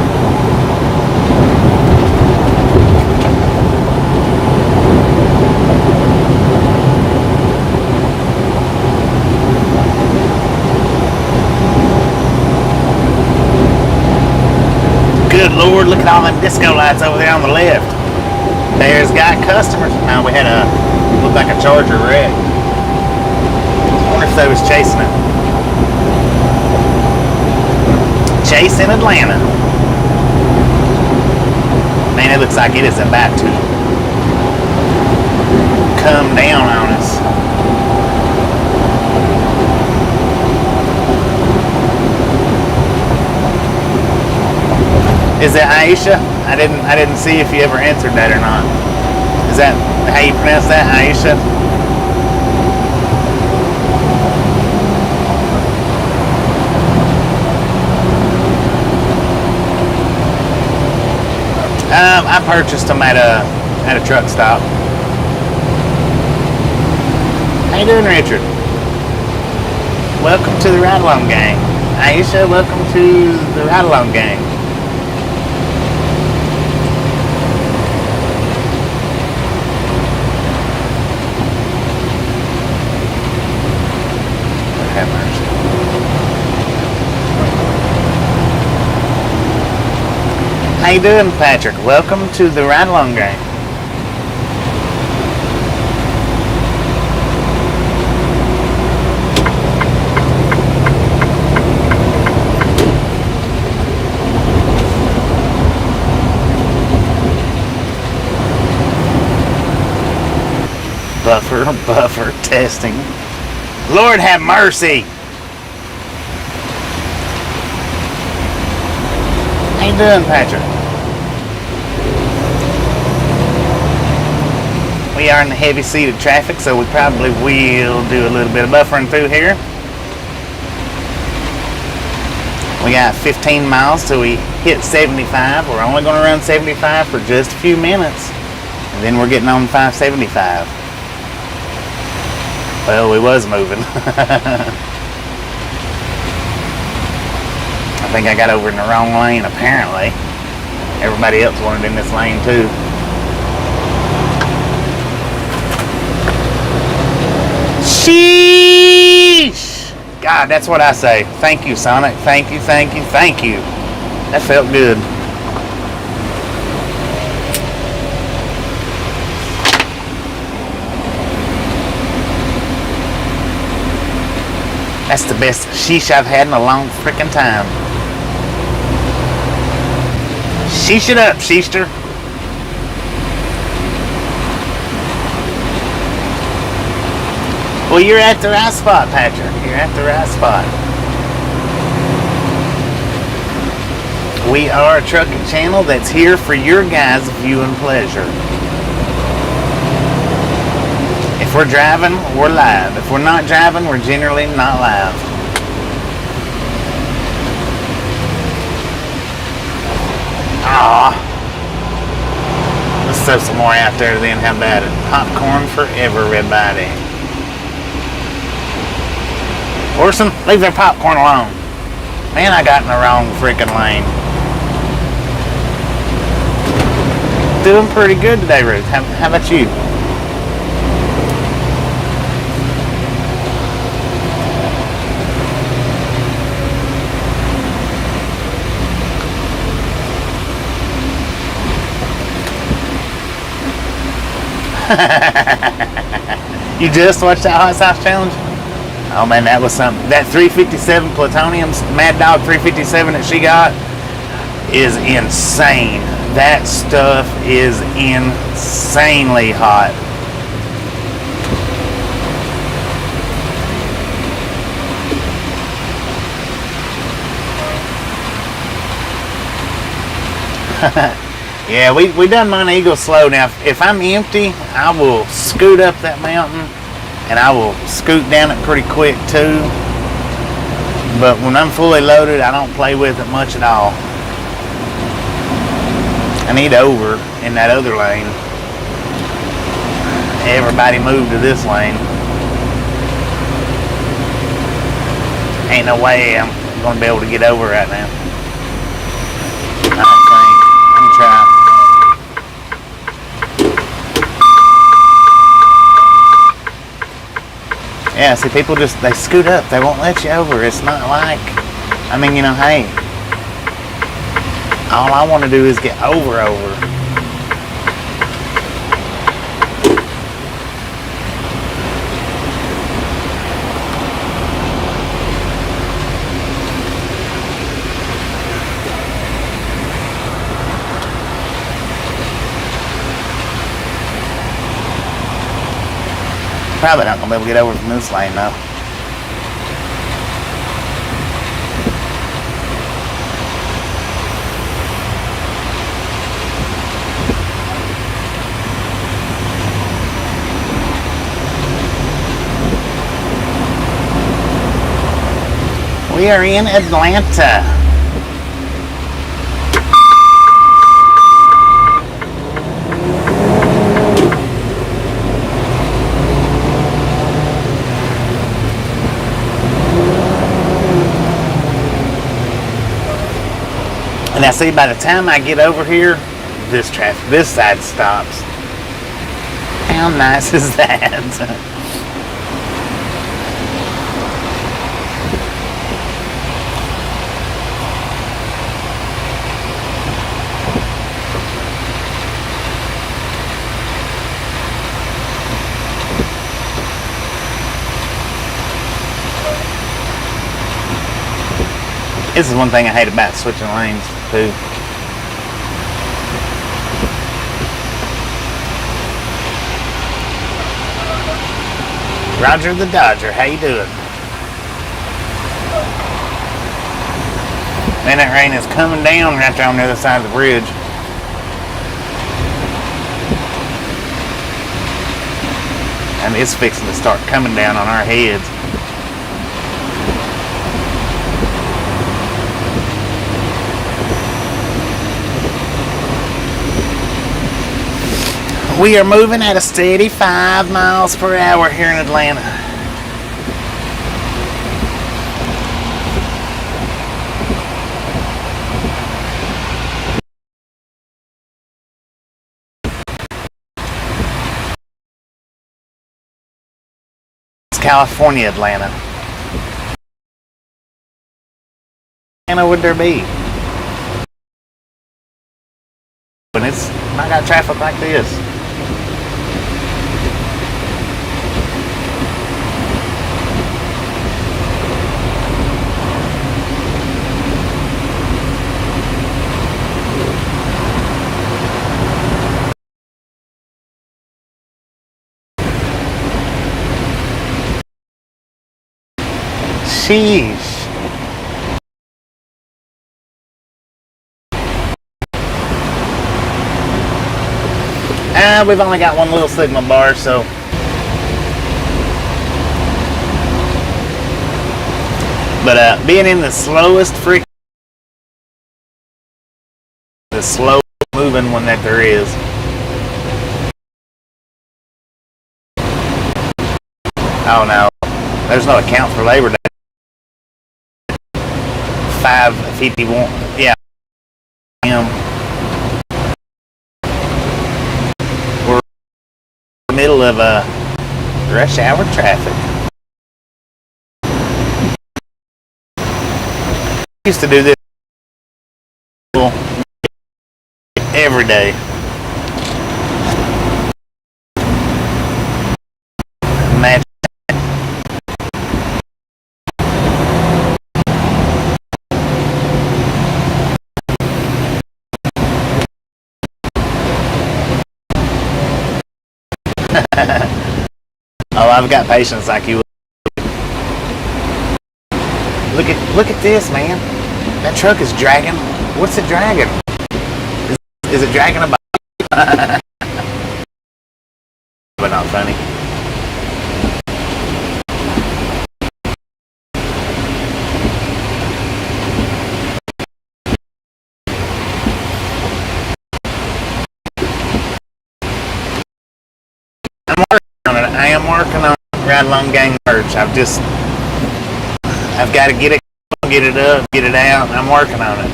Good Lord, look at all them disco lights over there on the left. There's got customers. Now we had looked like a Charger wreck. I wonder if they was chasing it. Chase in Atlanta. Man, it looks like it is about to come down on us. Is it Aisha? I didn't see if you ever answered that or not. Is that how you pronounce that, Aisha? I purchased them at a truck stop. How you doing, Richard? Welcome to the Ride Along Gang. Aisha, welcome to the Ride Along Gang. Have mercy. How you doing, Patrick? Welcome to the Ride Along Gang. Buffer testing. Lord have mercy. How you doing, Patrick? We are in the heavy seated traffic, so we probably will do a little bit of buffering through here. We got 15 miles till we hit 75. We're only going to run 75 for just a few minutes, and then we're getting on 575. Well, we was moving. I think I got over in the wrong lane, apparently. Everybody else wanted in this lane, too. Sheesh! God, that's what I say. Thank you, Sonic. Thank you, thank you, thank you. That felt good. That's the best sheesh I've had in a long freaking time. Sheesh it up, sheester. Well, you're at the right spot, Patrick. You're at the right spot. We are a trucking channel that's here for your guys' viewing pleasure. If we're driving, we're live. If we're not driving, we're generally not live. Ah, let's throw some more out there then. How about it? Popcorn for everybody. Orson, leave their popcorn alone. Man, I got in the wrong freaking lane. Doing pretty good today, Ruth. How about you? You just watched that Hot Sauce Challenge? Oh man, that was something. That 357 Plutonium's Mad Dog 357 that she got is insane. That stuff is insanely hot. Yeah, we done Mount Eagle slow. Now, if I'm empty, I will scoot up that mountain, and I will scoot down it pretty quick too. But when I'm fully loaded, I don't play with it much at all. I need over in that other lane. Everybody move to this lane. Ain't no way I'm gonna be able to get over right now. I don't think. Let me try. Yeah, see, people just, they scoot up. They won't let you over. It's not like, I mean, you know, hey, all I want to do is get over. Probably not gonna be able to get over from this lane though. We are in Atlanta. And I see by the time I get over here, this side stops. How nice is that? This is one thing I hate about switching lanes too. Roger the Dodger, how you doing? Man, that rain is coming down right there on the other side of the bridge. And it's fixing to start coming down on our heads. We are moving at a steady 5 miles per hour here in Atlanta. It's California, Atlanta. Atlanta would there be? When it's not got traffic like this. Sheesh. We've only got one little signal bar, so but being in the slowest slow moving one that there is. Oh no, there's no account for Labor Day. 5:51. Yeah. We're in the middle of rush hour traffic. I used to do this every day. Imagine. Oh, I've got patience like you. Look at this, man. That truck is dragging. What's it dragging? Is it dragging a bike? But not funny. I'm working on it. I am working on Ride Along Gang merch. I've got to get it up, get it out. I'm working on it.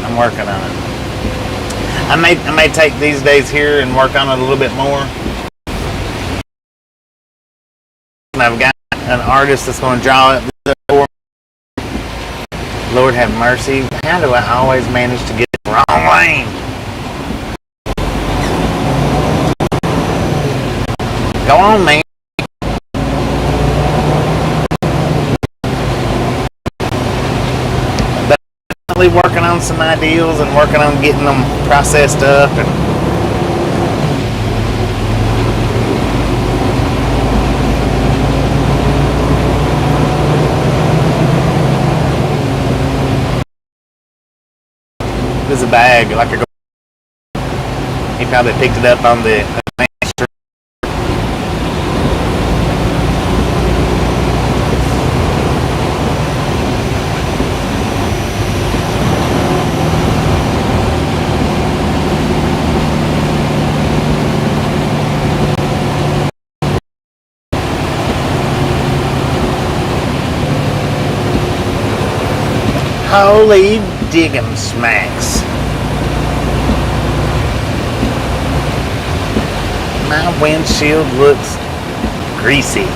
I may take these days here and work on it a little bit more. And I've got an artist that's going to draw it for me. Lord have mercy. How do I always manage to get the wrong lane? Go on, man. Working on some ideals and working on getting them processed up. And there's a bag like he probably picked it up on the street. Holy diggum smacks. My windshield looks greasy.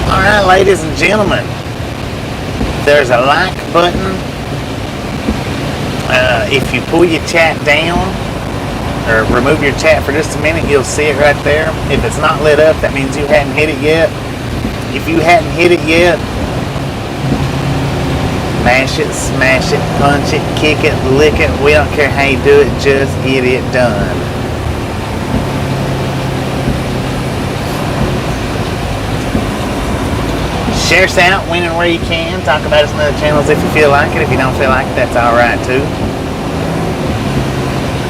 Alright, ladies and gentlemen, there's a like button. If you pull your chat down, or remove your chat for just a minute, you'll see it right there. If it's not lit up, that means you hadn't hit it yet. If you hadn't hit it yet, mash it, smash it, punch it, kick it, lick it. We don't care how you do it, just get it done. Share us out when and where you can. Talk about us on other channels if you feel like it. If you don't feel like it, that's alright too.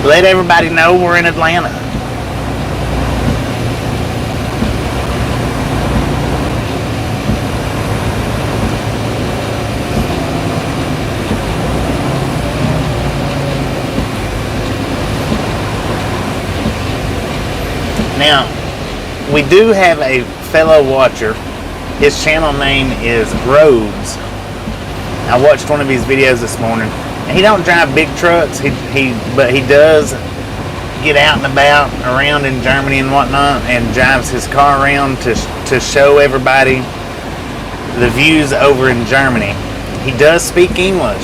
Let everybody know we're in Atlanta. Now, we do have a fellow watcher. His channel name is Rhodes. I watched one of his videos this morning. He don't drive big trucks, but he does get out and about around in Germany and whatnot, and drives his car around to show everybody the views over in Germany. He does speak English,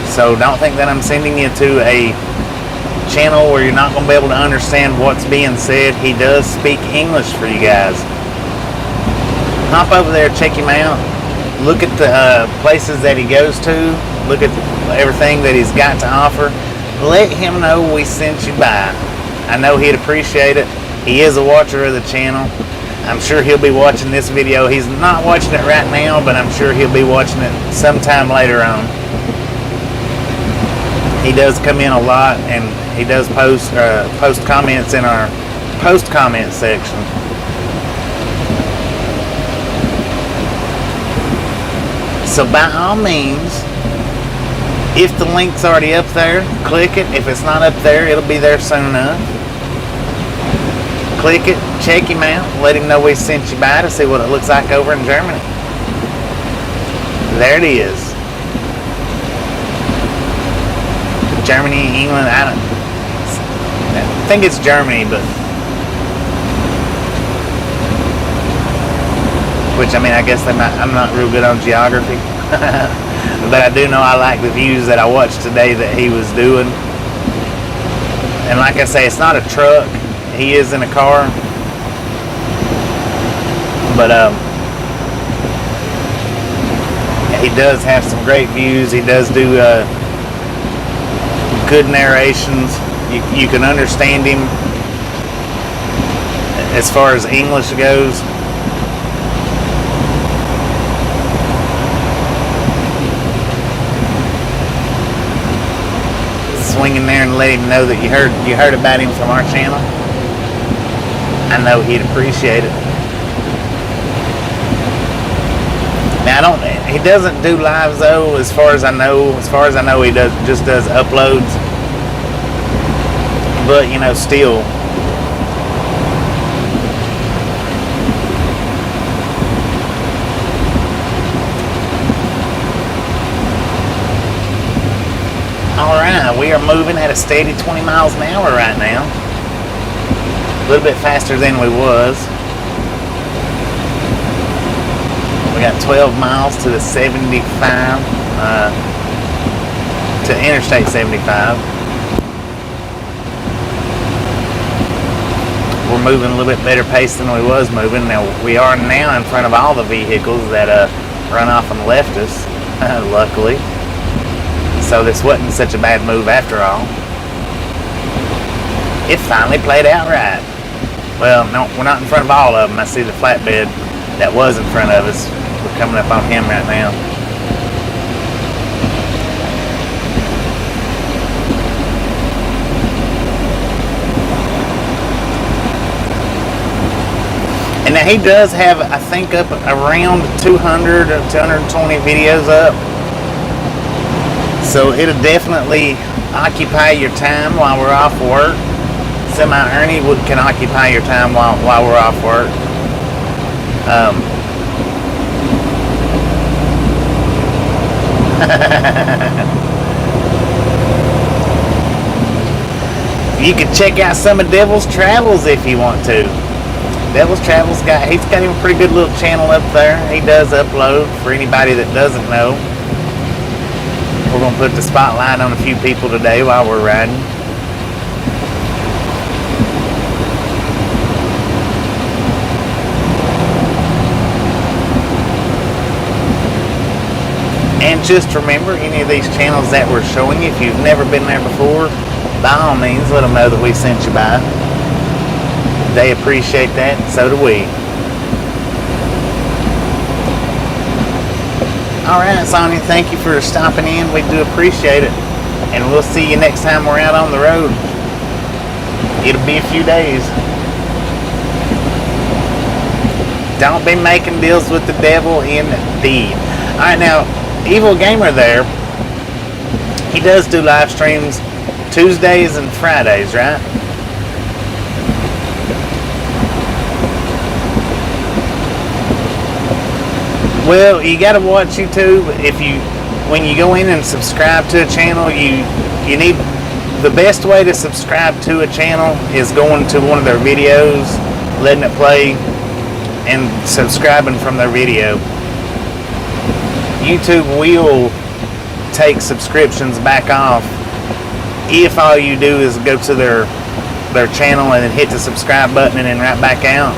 so don't think that I'm sending you to a channel where you're not going to be able to understand what's being said. He does speak English for you guys. Hop over there, check him out, look at the places that he goes to, look at everything that he's got to offer. Let him know we sent you by. I know he'd appreciate it. He is a watcher of the channel. I'm sure he'll be watching this video. He's not watching it right now, but I'm sure he'll be watching it sometime later on. He does come in a lot, and he does post comments in our post comment section. So by all means, if the link's already up there, click it. If it's not up there, it'll be there soon enough. Click it, check him out, let him know we sent you by to see what it looks like over in Germany. There it is. Germany, England, I think it's Germany, but which, I mean, I guess I'm not real good on geography. But I do know I like the views that I watched today that he was doing. And like I say, it's not a truck. He is in a car. But he does have some great views. He does do good narrations. You can understand him as far as English goes. Swing in there and let him know that you heard about him from our channel. I know he'd appreciate it. Now he doesn't do lives though, as far as I know. As far as I know, he just does uploads. But you know, still. Alright, we are moving at a steady 20 miles an hour right now. A little bit faster than we was. We got 12 miles to the 75, to Interstate 75. We're moving a little bit better pace than we was moving. Now, we are now in front of all the vehicles that run off and left us, luckily. So this wasn't such a bad move after all. It finally played out right. Well, no, we're not in front of all of them. I see the flatbed that was in front of us. We're coming up on him right now. And now he does have, I think, up around 200 or 220 videos up. So it'll definitely occupy your time while we're off work. Semi-Ernie can occupy your time while we're off work. You can check out some of Devil's Travels if you want to. Devil's Travels he's got him a pretty good little channel up there. He does upload for anybody that doesn't know. We're going to put the spotlight on a few people today while we're riding. And just remember, any of these channels that we're showing you, if you've never been there before, by all means, let them know that we sent you by. They appreciate that, and so do we. Alright, Sonia, thank you for stopping in. We do appreciate it. And we'll see you next time we're out on the road. It'll be a few days. Don't be making deals with the devil indeed. Alright, now, Evil Gamer there, he does do live streams Tuesdays and Fridays, right? Well, you gotta watch YouTube. When you go in and subscribe to a channel, you need, the best way to subscribe to a channel is going to one of their videos, letting it play, and subscribing from their video. YouTube will take subscriptions back off if all you do is go to their channel and then hit the subscribe button and then right back out.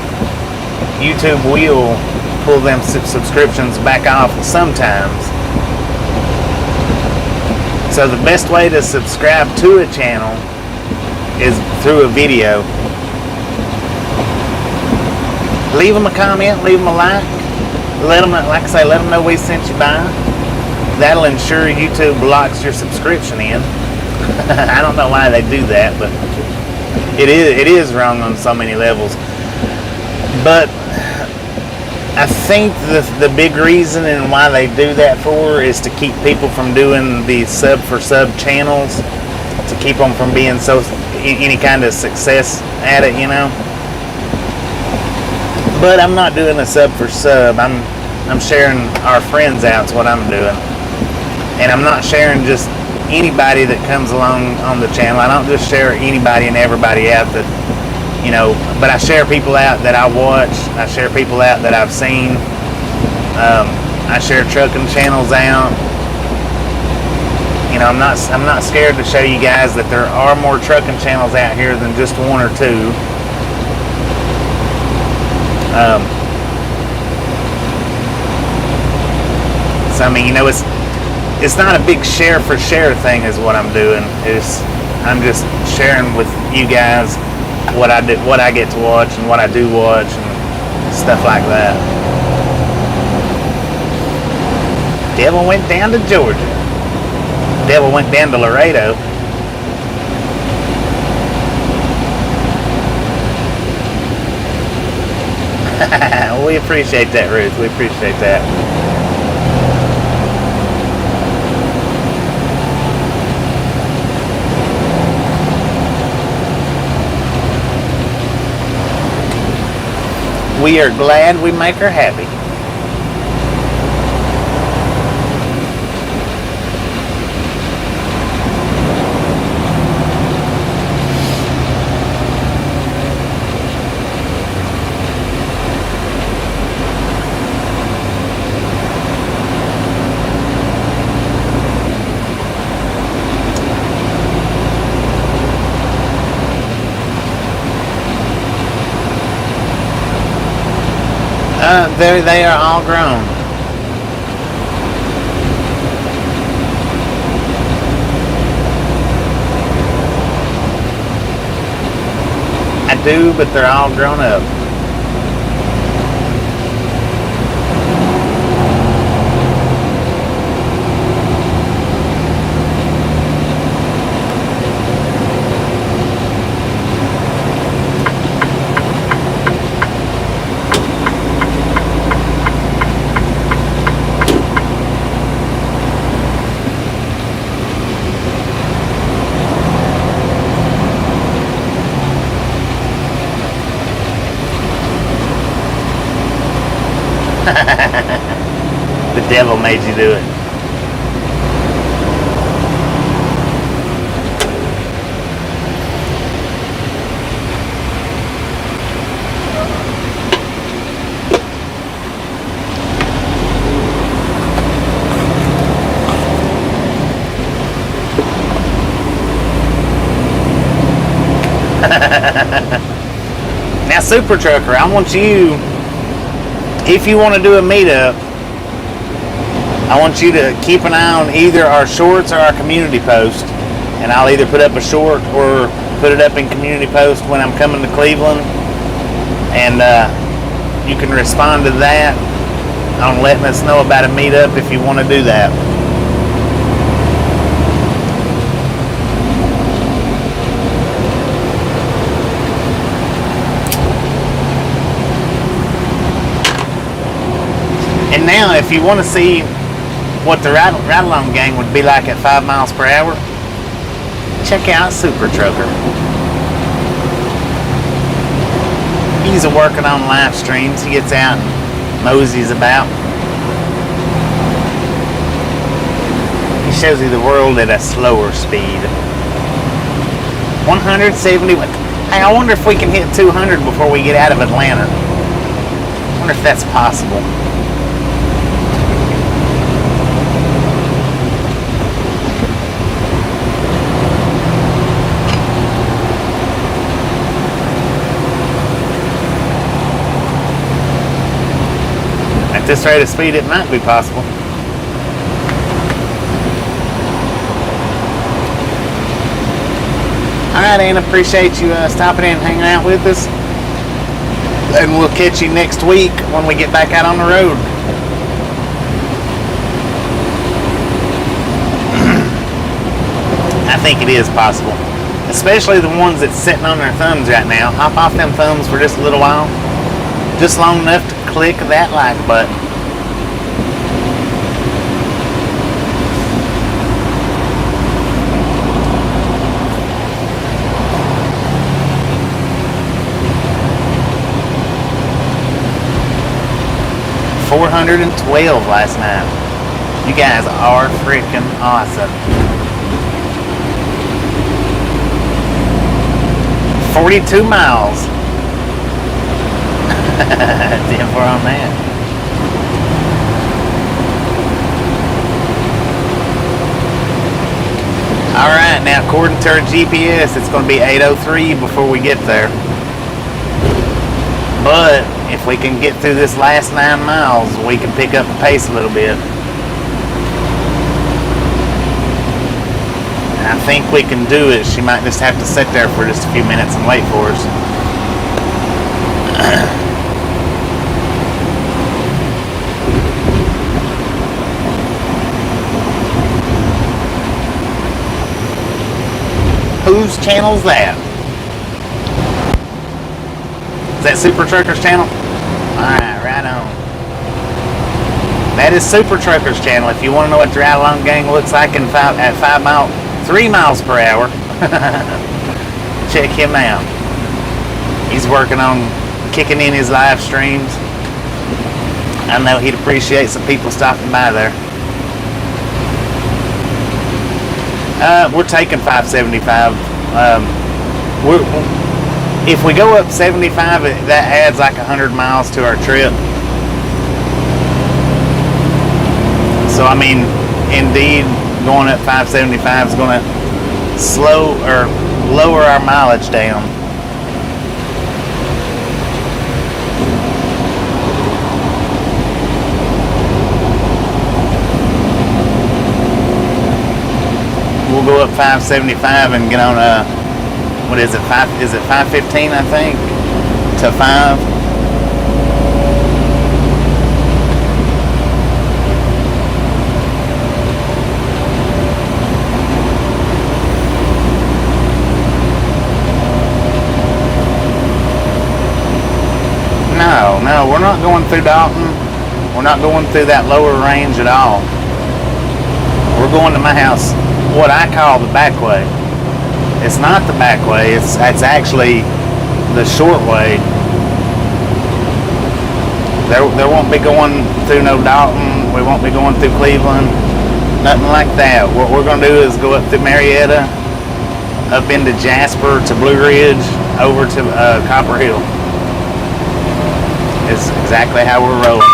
YouTube will pull them subscriptions back off sometimes. So the best way to subscribe to a channel is through a video. Leave them a comment, leave them a like. Let them, like I say, let them know we sent you by. That'll ensure YouTube locks your subscription in. I don't know why they do that, but it is wrong on so many levels. But I think the big reason and why they do that for is to keep people from doing the sub for sub channels, to keep them from being so any kind of success at it, you know. But I'm not doing a sub for sub. I'm sharing our friends out. Is what I'm doing, and I'm not sharing just anybody that comes along on the channel. I don't just share anybody and everybody out that, you know, but I share people out that I watch. I share people out that I've seen. I share trucking channels out. You know, I'm not scared to show you guys that there are more trucking channels out here than just one or two. So I mean, you know, it's not a big share for share thing is what I'm doing. I'm just sharing with you guys what I get to watch and what I do watch and stuff like that. Devil went down to Georgia. Devil went down to Laredo. We appreciate that, Ruth. We appreciate that. We are glad we make her happy. They are all grown. I do, but they're all grown up. The devil made you do it. Now, Super Trucker, I want you, if you want to do a meetup, I want you to keep an eye on either our shorts or our community post, and I'll either put up a short or put it up in community post when I'm coming to Cleveland, and you can respond to that on letting us know about a meetup if you want to do that. And now, if you want to see what the ride-along gang would be like at 5 miles per hour, check out Super Trucker. He's working on live streams. He gets out and moseys about. He shows you the world at a slower speed. 170. Hey, I wonder if we can hit 200 before we get out of Atlanta. I wonder if that's possible. At this rate of speed, it might be possible. Alright, Ann, appreciate you stopping in and hanging out with us. And we'll catch you next week when we get back out on the road. I think it is possible. Especially the ones that's sitting on their thumbs right now. Hop off them thumbs for just a little while. Just long enough to click that like button. $412 last night. You guys are freaking awesome. 42 miles. 10-4 on that. Alright, now according to our GPS, it's going to be 8:03 before we get there. But if we can get through this last 9 miles, we can pick up the pace a little bit. And I think we can do it. She might just have to sit there for just a few minutes and wait for us. Whose channel's that? Is that Super Trucker's channel? Alright, right on. That is Super Trucker's channel. If you want to know what the ride along gang looks like at 3 miles per hour, check him out. He's working on kicking in his live streams. I know he'd appreciate some people stopping by there. We're taking 575. If we go up 75, that adds like 100 miles to our trip. So I mean, indeed, going up 575 is going to slow or lower our mileage down. We'll go up 575 and get on what is it, 515 I think to 5. No, we're not going through Dalton. We're not going through that lower range at all. We're going to my house, what I call the back way. It's not the back way, it's actually the short way. There won't be going through no Dalton, we won't be going through Cleveland, nothing like that. What we're going to do is go up through Marietta, up into Jasper to Blue Ridge, over to Copperhill. It's exactly how we're rolling.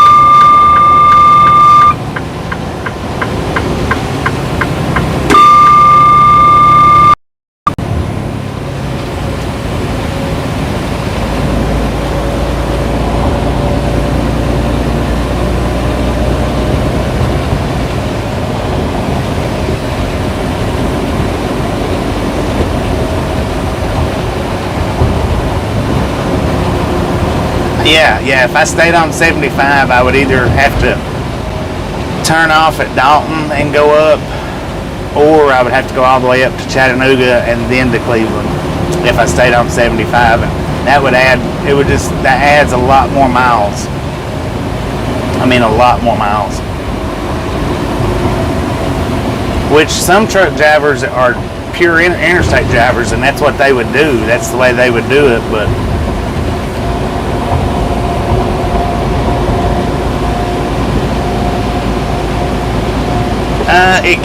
Yeah, if I stayed on 75, I would either have to turn off at Dalton and go up, or I would have to go all the way up to Chattanooga and then to Cleveland if I stayed on 75. And that would add, that adds a lot more miles. I mean, a lot more miles. Which some truck drivers are pure interstate drivers, and that's what they would do. That's the way they would do it, but it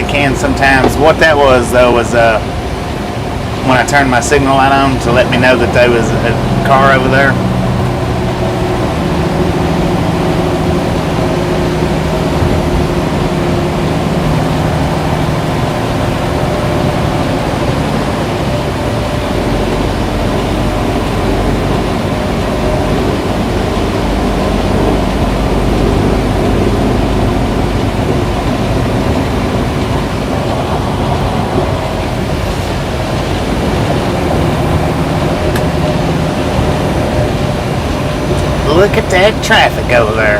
can sometimes. What that was though was when I turned my signal light on to let me know that there was a car over there. Look at that traffic over there.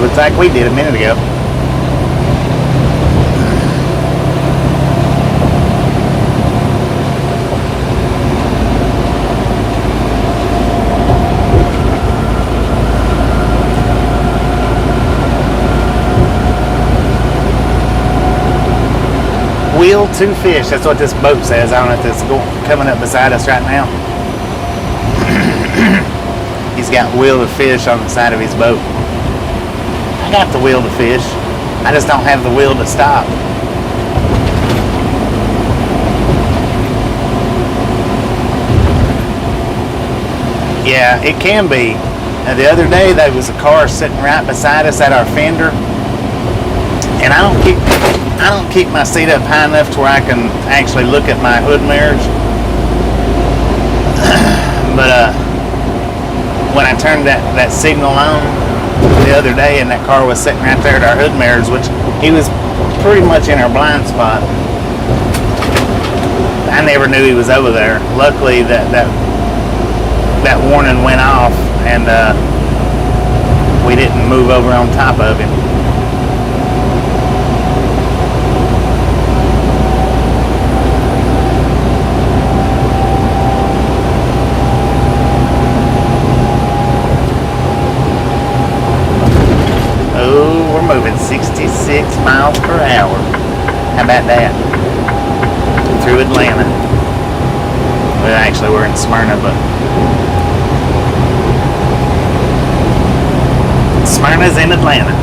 Looks like we did a minute ago. will to fish. That's what this boat says on it that's coming up beside us right now. He's got will to fish on the side of his boat. I got the will to fish. I just don't have the will to stop. Yeah, it can be. Now, the other day there was a car sitting right beside us at our fender, and I don't keep my seat up high enough to where I can actually look at my hood mirrors. But when I turned that signal on the other day, and that car was sitting right there at our hood mirrors, which he was pretty much in our blind spot. I never knew he was over there. Luckily, that warning went off, and we didn't move over on top of him. Oh, we're moving 66 miles per hour. How about that? Through Atlanta. Well, actually, we're in Smyrna, but Smyrna's in Atlanta.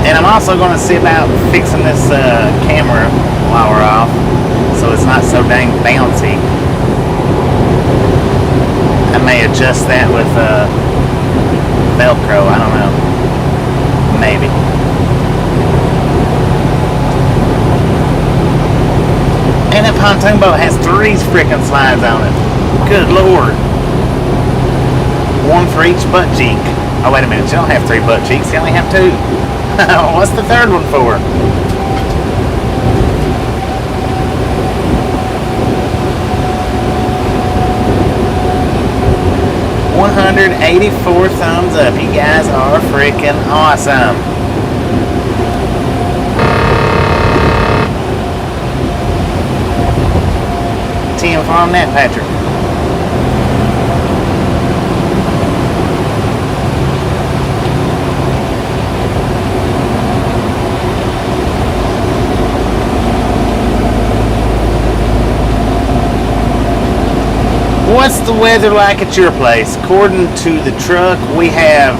And I'm also going to see about fixing this camera while we're off, so it's not so dang bouncy. I may adjust that with Velcro, I don't know. Maybe. And that pontoon boat has 3 freaking slides on it. Good Lord. 1 for each butt cheek. Oh, wait a minute. You don't have 3 butt cheeks. You only have 2. What's the 3rd one for? $184 thumbs up. You guys are freaking awesome. Farm that, Patrick. What's the weather like at your place? According to the truck, we have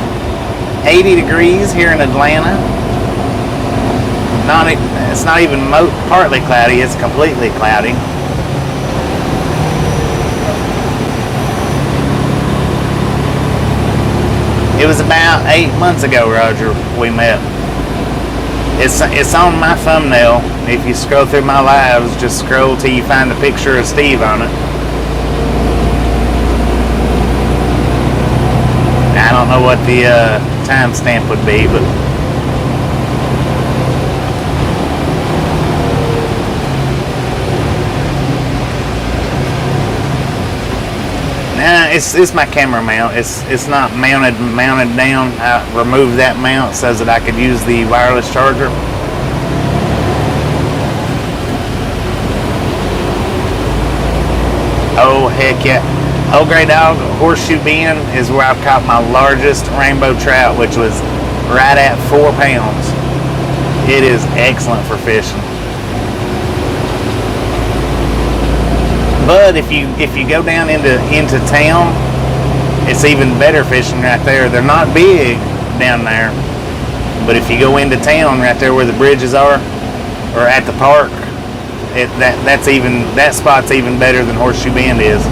80 degrees here in Atlanta. It's not even partly cloudy, it's completely cloudy. It was about 8 months ago, Roger, we met. It's on my thumbnail. If you scroll through my lives, just scroll till you find a picture of Steve on it. I don't know what the timestamp would be, but it's my camera mount. It's not mounted down. I removed that mount so that I could use the wireless charger. Oh heck yeah! Old Gray Dog Horseshoe Bend is where I've caught my largest rainbow trout, which was right at 4 pounds. It is excellent for fishing. But if you go down into town, it's even better fishing right there. They're not big down there, but if you go into town right there where the bridges are, or at the park, that spot's even better than Horseshoe Bend is.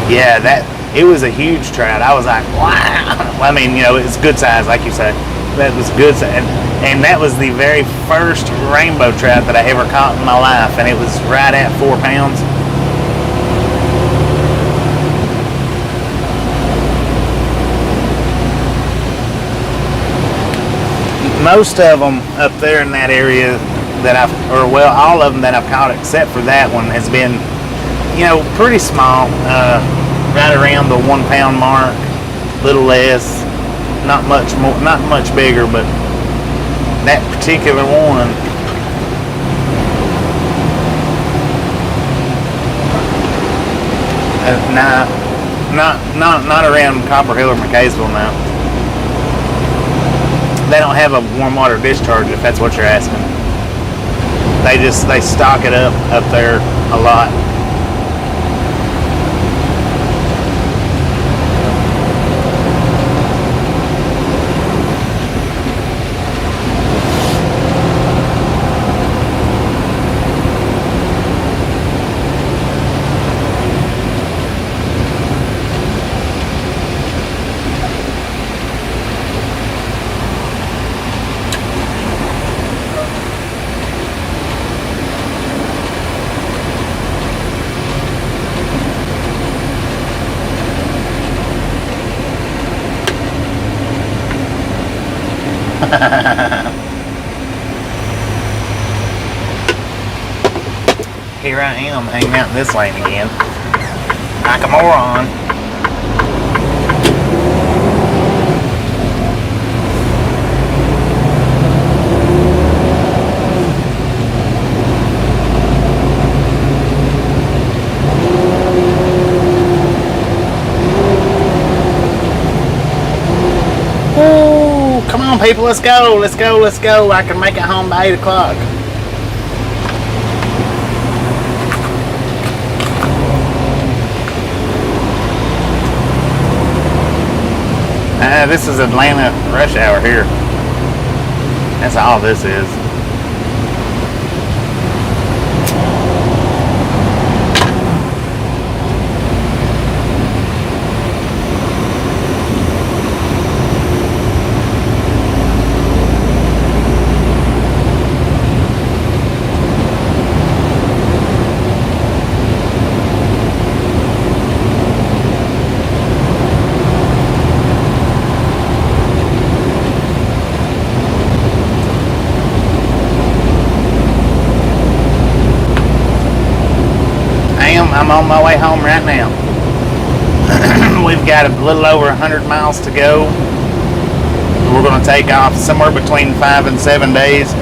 Yeah, it was a huge trout. I was like, wow. I mean, it's good size, like you said. That was good size. And that was the very first rainbow trout that I ever caught in my life, and it was right at 4 pounds. Most of them up there in that area all of them that I've caught except for that one has been, pretty small. right around the 1 pound mark, little less, not much more, not much bigger, but that particular one, not around Copperhill or McCaysville now. They don't have a warm water discharge, if that's what you're asking. They stock it up there a lot. Here I am hanging out in this lane again, like a moron. Come on, people, let's go. I can make it home by 8 o'clock. This is Atlanta rush hour here. That's all this is. I'm on my way home right now. We've got a little over 100 miles to go. We're going to take off somewhere between 5 and 7 days.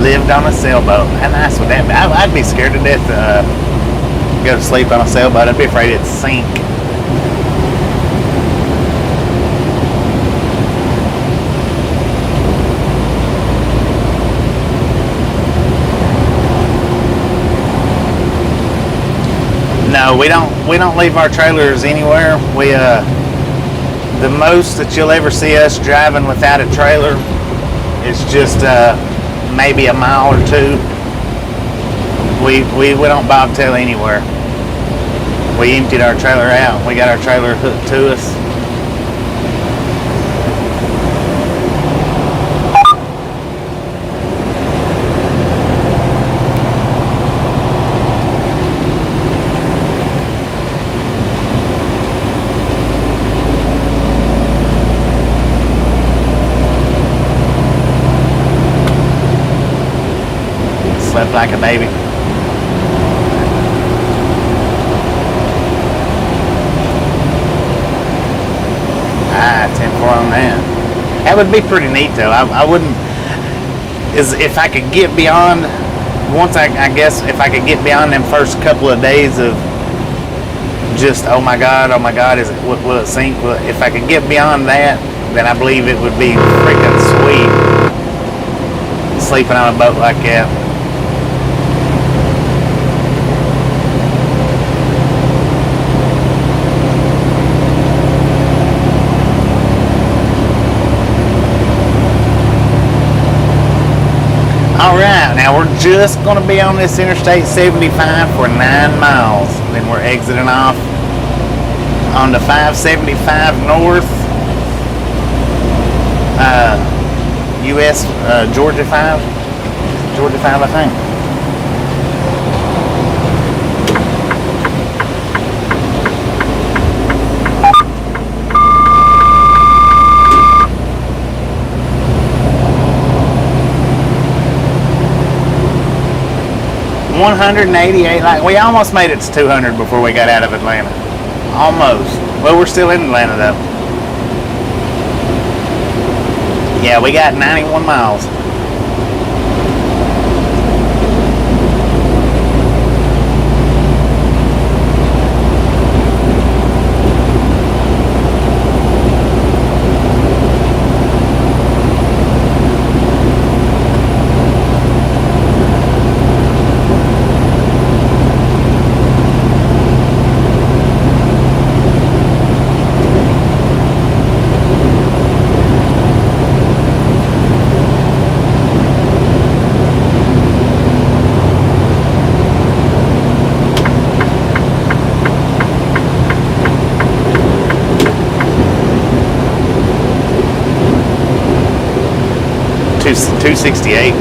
Lived on a sailboat. How nice would that be? I'd be scared to death to go to sleep on a sailboat. I'd be afraid it'd sink. No, we don't leave our trailers anywhere. The most that you'll ever see us driving without a trailer is just maybe a mile or two. We don't bobtail anywhere. We emptied our trailer out. We got our trailer hooked to us. Slept like a baby. 10-4 on that. That would be pretty neat though. I wouldn't, if I could get beyond, once I guess if I could get beyond them first couple of days of just oh my god, will it sink? If I could get beyond that, then I believe it would be freaking sweet sleeping on a boat like that. Alright, now we're just going to be on this Interstate 75 for 9 miles. Then we're exiting off on the 575 north, US, Georgia 5, I think. 188. Like, we almost made it to 200 before we got out of Atlanta. Almost. Well, we're still in Atlanta though. Yeah, we got 91 miles. $268.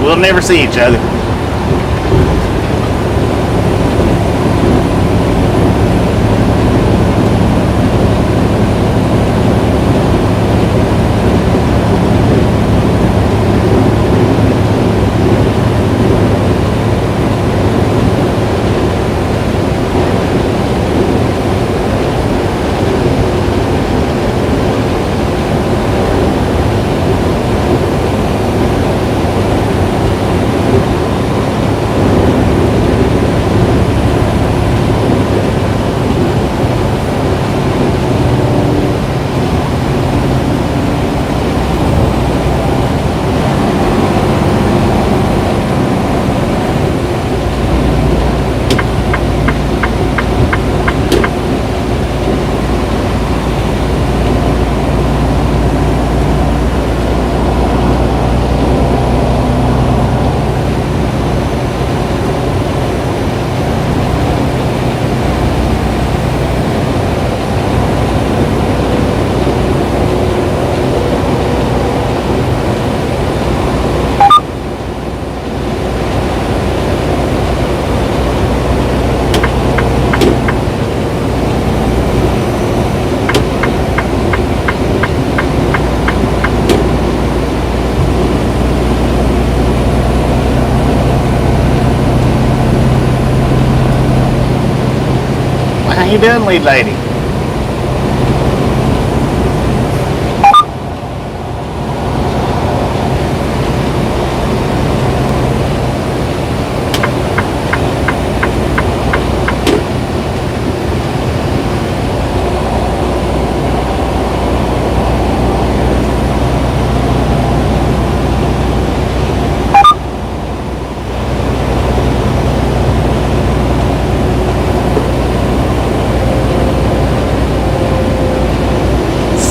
We'll never see each other. How you doing, lead lady?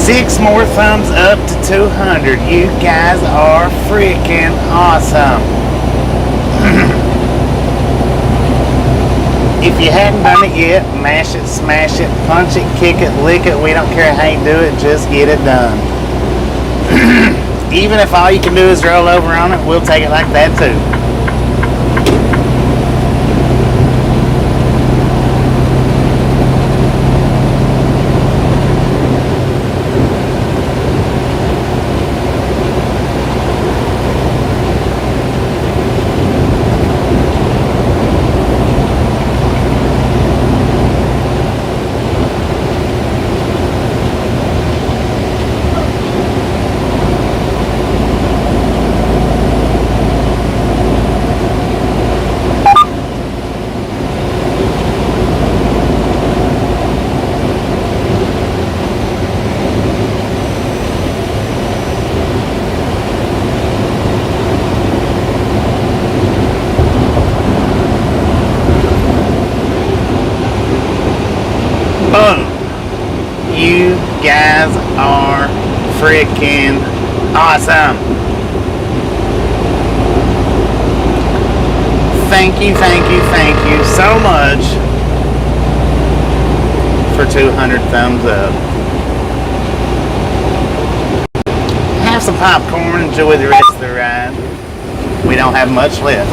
Six more thumbs up to 200. You guys are freaking awesome. If you hadn't done it yet, mash it, smash it, punch it, kick it, lick it. We don't care how you do it, just get it done. Even if all you can do is roll over on it, we'll take it like that too. You guys are freaking awesome. Thank you so much for 200 thumbs up. Have some popcorn, enjoy the rest of the ride. We don't have much left.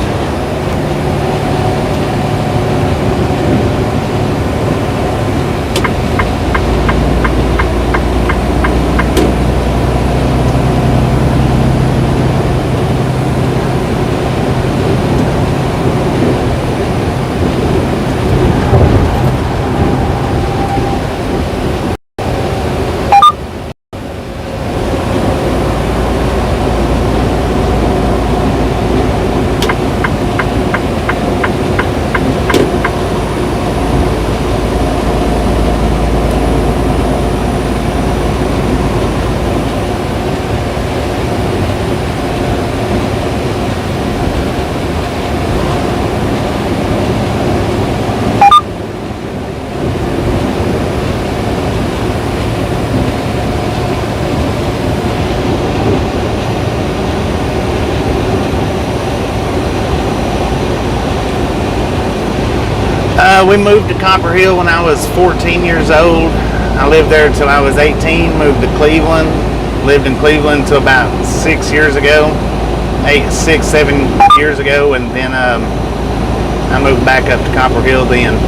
We moved to Copperhill when I was 14 years old. I lived there until I was 18, moved to Cleveland. Lived in Cleveland until about 6 years ago. 7 years ago, and then I moved back up to Copperhill then.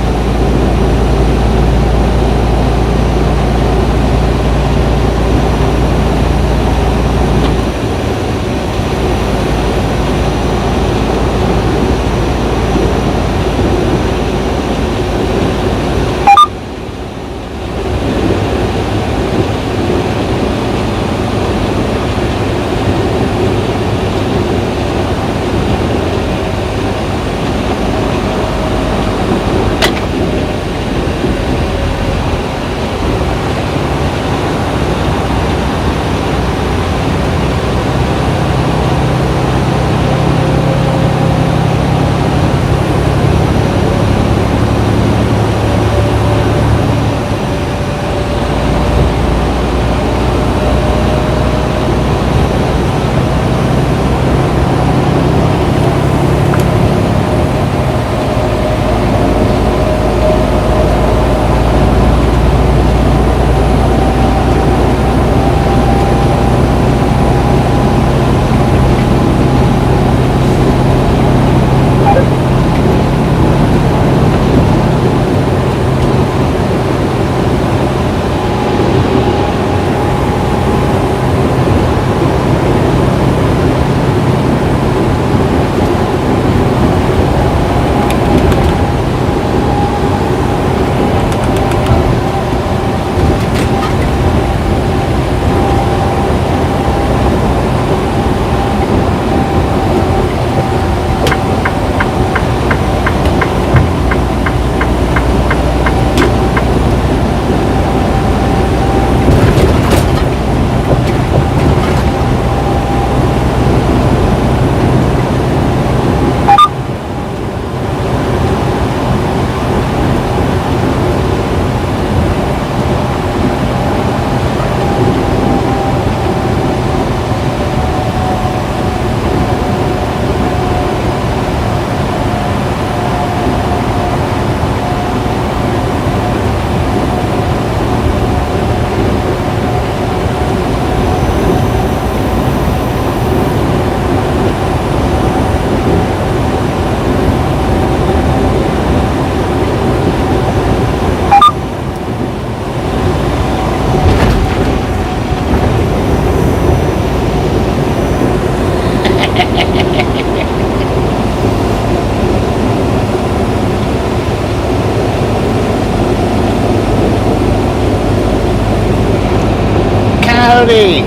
Howdy!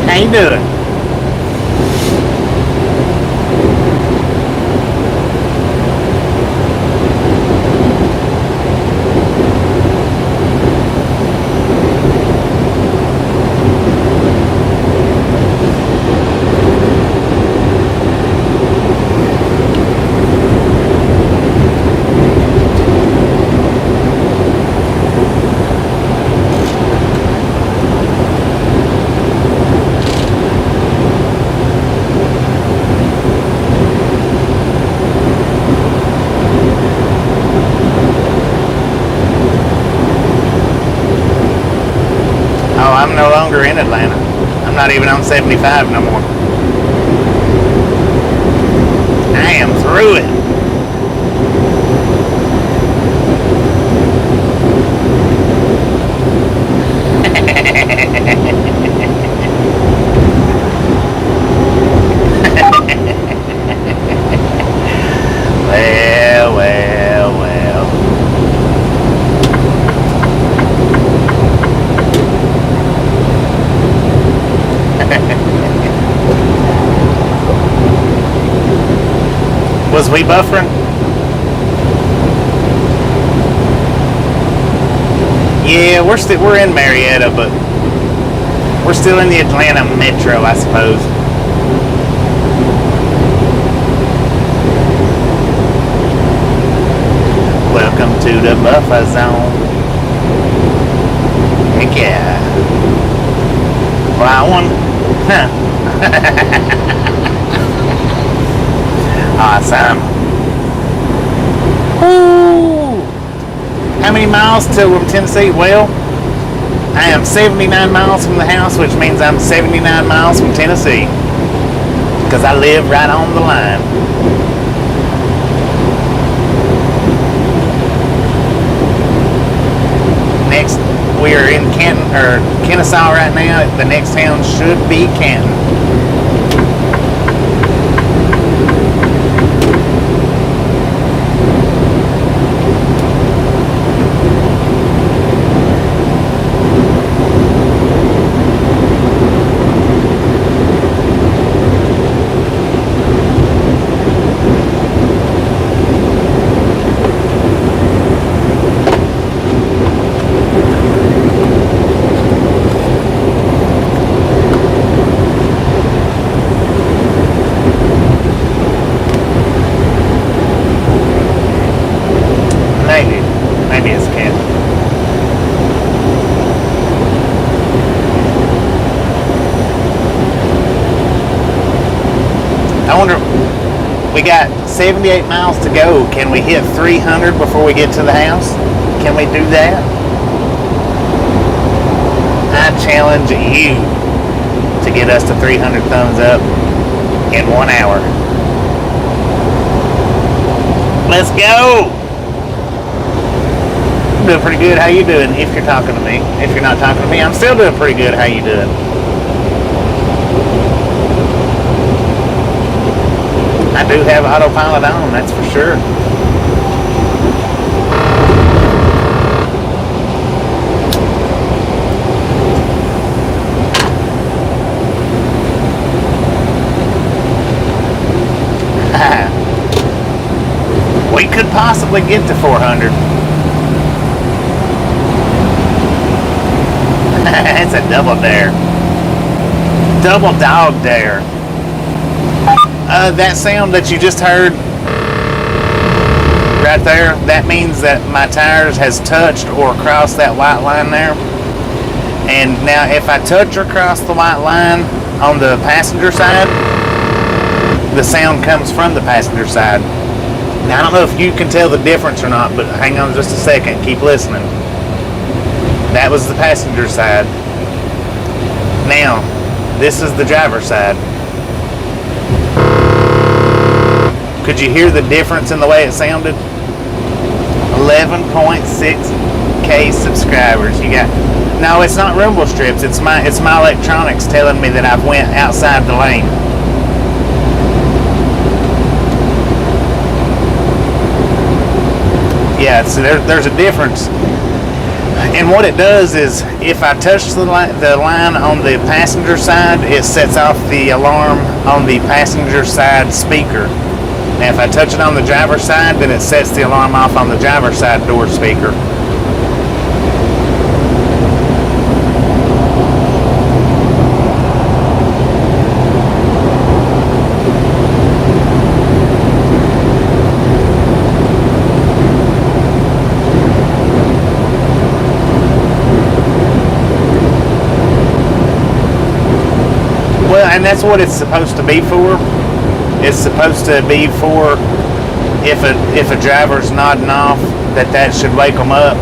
How you doing? I'm no longer in Atlanta. I'm not even on 75 no more. I am through it. Well. Was we buffering? Yeah, we're in Marietta, but We're still in the Atlanta metro, I suppose. Welcome to the buffer zone. Heck yeah. Wild one. Awesome. Woo! How many miles to Tennessee? Well, I am 79 miles from the house, which means I'm 79 miles from Tennessee. Because I live right on the line. Next, we are in Kennesaw right now. The next town should be Canton. Maybe it's Canton. I wonder, we got 78 miles to go. Can we hit 300 before we get to the house? Can we do that? I challenge you to get us to 300 thumbs up in 1 hour. Let's go! I'm doing pretty good. How you doing? If you're talking to me. If you're not talking to me, I'm still doing pretty good. How you doing? I do have autopilot on, that's for sure. We could possibly get to 400. It's a double dare. Double dog dare. That sound that you just heard right there, that means that my tires has touched or crossed that white line there. And now if I touch or cross the white line on the passenger side, the sound comes from the passenger side. Now I don't know if you can tell the difference or not, but hang on just a second, keep listening. That was the passenger side. Now, this is the driver's side. Could you hear the difference in the way it sounded? 11.6K subscribers. You got. No, it's not rumble strips. It's my electronics telling me that I've went outside the lane. Yeah, so there's a difference. And what it does is, if I touch the line on the passenger side, it sets off the alarm on the passenger side speaker. Now, if I touch it on the driver's side, then it sets the alarm off on the driver's side door speaker. And that's what it's supposed to be for. It's supposed to be for if a driver's nodding off, that should wake them up.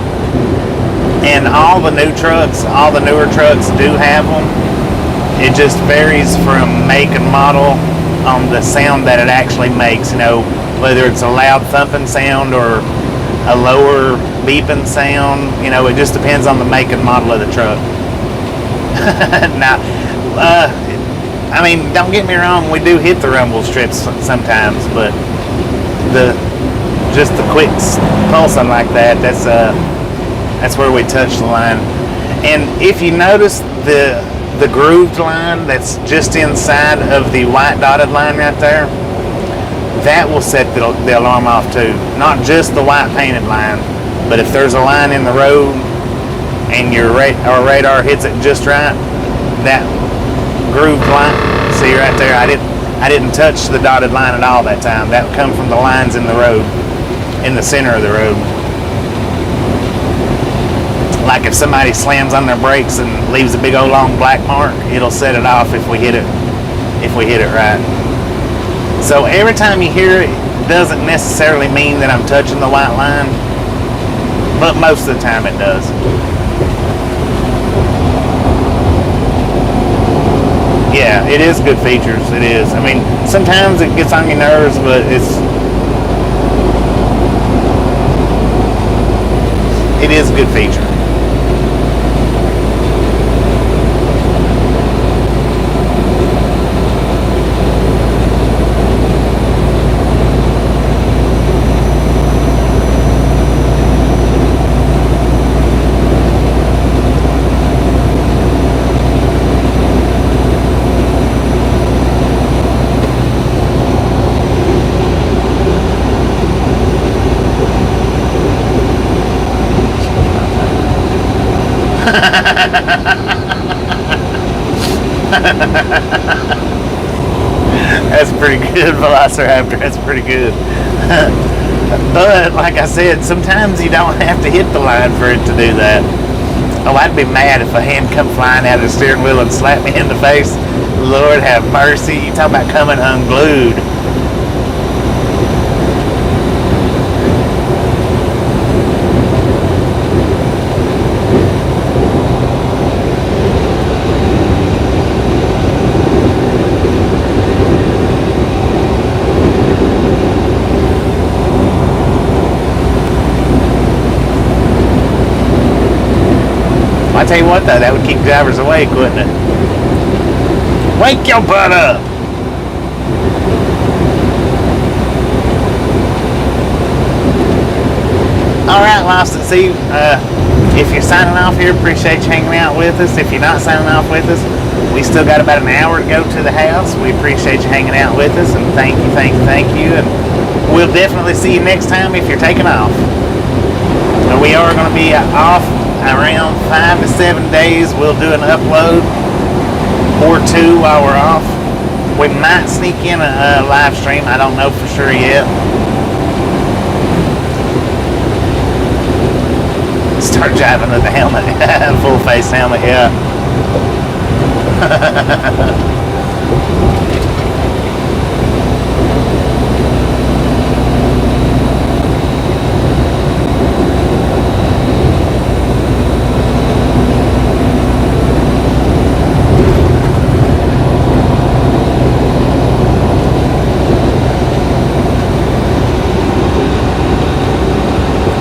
And all the newer trucks do have them. It just varies from make and model on the sound that it actually makes. You know, whether it's a loud thumping sound or a lower beeping sound. You know, it just depends on the make and model of the truck. Now, I mean, don't get me wrong, we do hit the rumble strips sometimes, but just the quick pulsing like that, that's where we touch the line. And if you notice the grooved line that's just inside of the white dotted line right there, that will set the alarm off too. Not just the white painted line, but if there's a line in the road and your radar hits it just right, that groove line. See right there, I didn't touch the dotted line at all that time. That would come from the lines in the road, in the center of the road. Like if somebody slams on their brakes and leaves a big old long black mark, it'll set it off if we hit it right. So every time you hear it, doesn't necessarily mean that I'm touching the white line, but most of the time it does. Yeah, it is good features. It is. I mean, sometimes it gets on your nerves, but it is a good feature. That's pretty good, Velociraptor. That's pretty good. But like I said, sometimes you don't have to hit the line for it to do that. Oh, I'd be mad if a hand come flying out of the steering wheel and slap me in the face. Lord have mercy. You talk about coming unglued. I tell you what though, that would keep drivers awake, wouldn't it? Wake your butt up! Alright, Lost at Sea, if you're signing off here, appreciate you hanging out with us. If you're not signing off with us, we still got about an hour to go to the house. We appreciate you hanging out with us, and thank you, and we'll definitely see you next time if you're taking off. And we are going to be off around 5 to 7 days. We'll do an upload or two while we're off. We might sneak in a live stream. I don't know for sure yet. Start driving with the helmet. Full face helmet, yeah.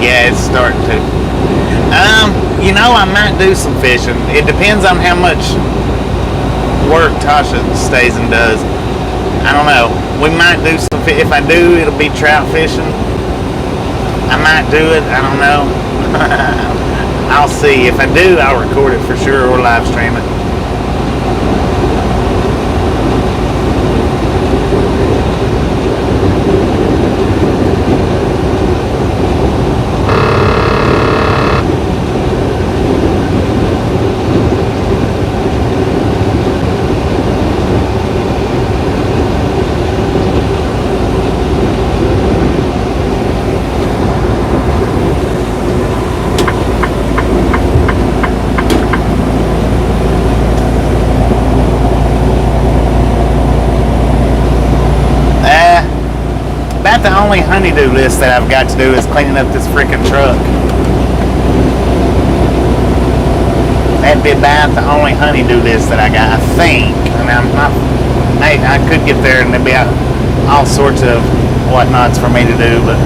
Yeah, it's starting to. You know, I might do some fishing. It depends on how much work Tasha stays and does. I don't know. We might do some. If I do, it'll be trout fishing. I might do it. I don't know. I'll see. If I do, I'll record it for sure or live stream it. The only honeydew list that I've got to do is cleaning up this freaking truck. That'd be about the only honeydew list that I got, I think. I mean, I'm not. Hey, I could get there and there'd be all sorts of whatnots for me to do, but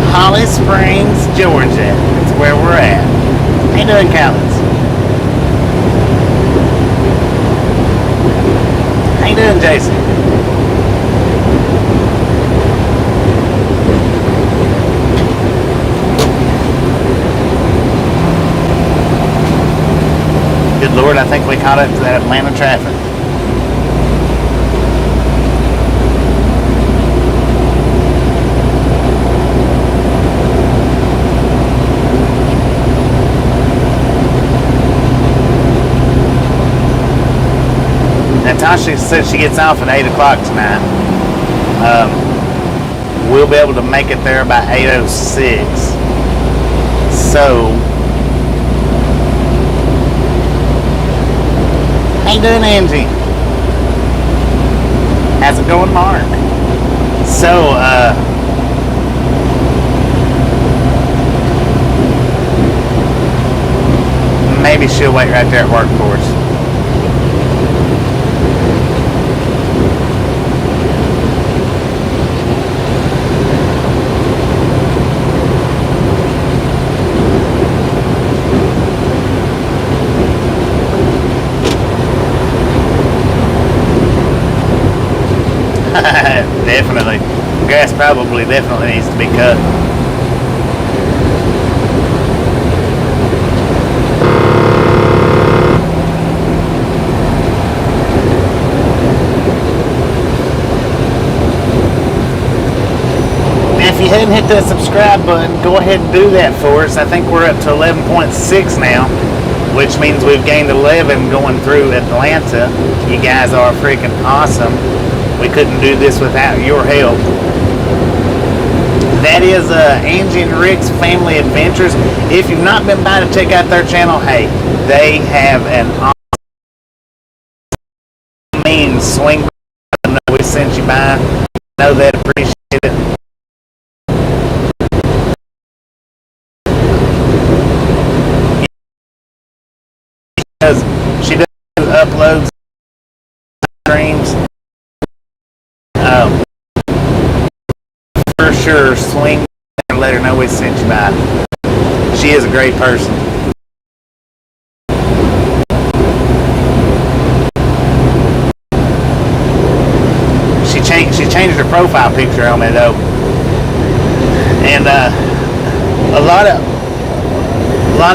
Holly Springs, Georgia. That's where we're at. How you doing, Callens? How you doing, Jason? Good Lord, I think we caught up to that Atlanta traffic. Tasha said she gets off at 8 o'clock tonight. We'll be able to make it there by 8:06. So, how you doing, Angie? How's it going, Mark? So, maybe she'll wait right there at work for us. Definitely. Grass probably definitely needs to be cut. Now, if you hadn't hit that subscribe button, go ahead and do that for us. I think we're up to 11.6 now, which means we've gained 11 going through Atlanta. You guys are freaking awesome. We couldn't do this without your help. That is Angie and Rick's Family Adventures. If you've not been by to check out their channel, hey, they have an awesome swing by. We sent you by. Know that, appreciate it. Because she does uploads streams. For sure, swing and let her know we sent you by. She is a great person. She changed her profile picture on me though, and a lot of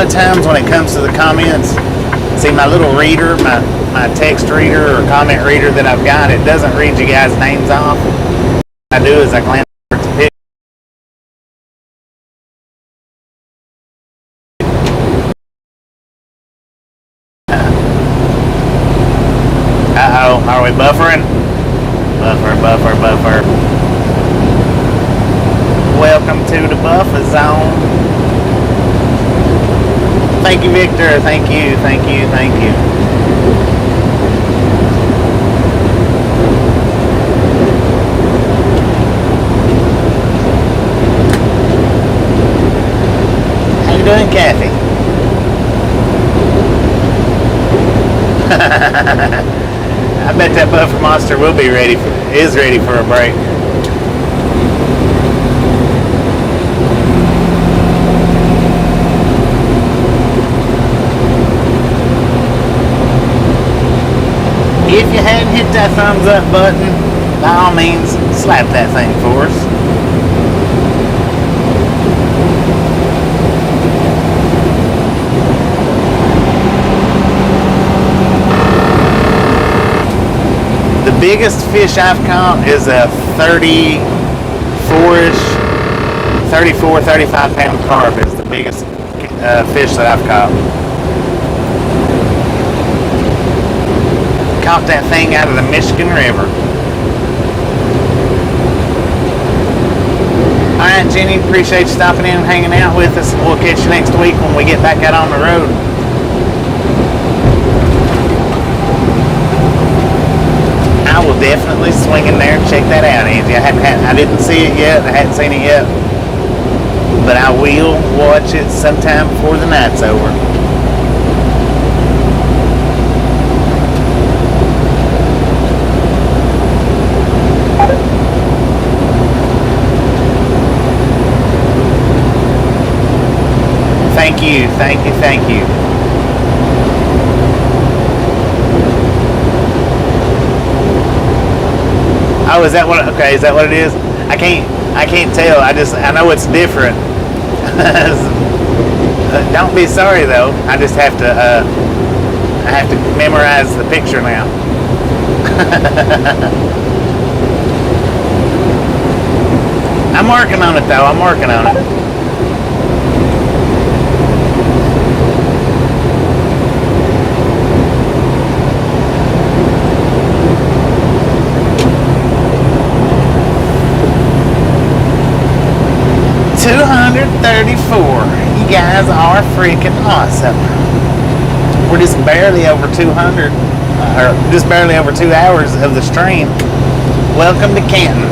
times when it comes to the comments, see my little reader, my text reader or comment reader that I've got, it doesn't read you guys' names off. What I do is I glance over at the picture. Uh-oh, are we buffering? Buffer. Welcome to the buffer zone. Thank you, Victor. Thank you. How you doing, Kathy? I bet that buffer monster will be ready for a break. If you hadn't hit that thumbs up button, by all means, slap that thing for us. The biggest fish I've caught is a 35 pound carp is the biggest fish that I've caught. Caught that thing out of the Michigan River. Alright, Jenny, appreciate you stopping in and hanging out with us. We'll catch you next week when we get back out on the road. I will definitely swing in there and check that out, Angie. I didn't see it yet. I hadn't seen it yet. But I will watch it sometime before the night's over. Thank you. Oh, is that what it is? I can't tell. I know it's different. Don't be sorry though. I just have to memorize the picture now. I'm working on it though. I'm working on it. You guys are freaking awesome. We're just barely over 200, or just barely over 2 hours of the stream. Welcome to Canton.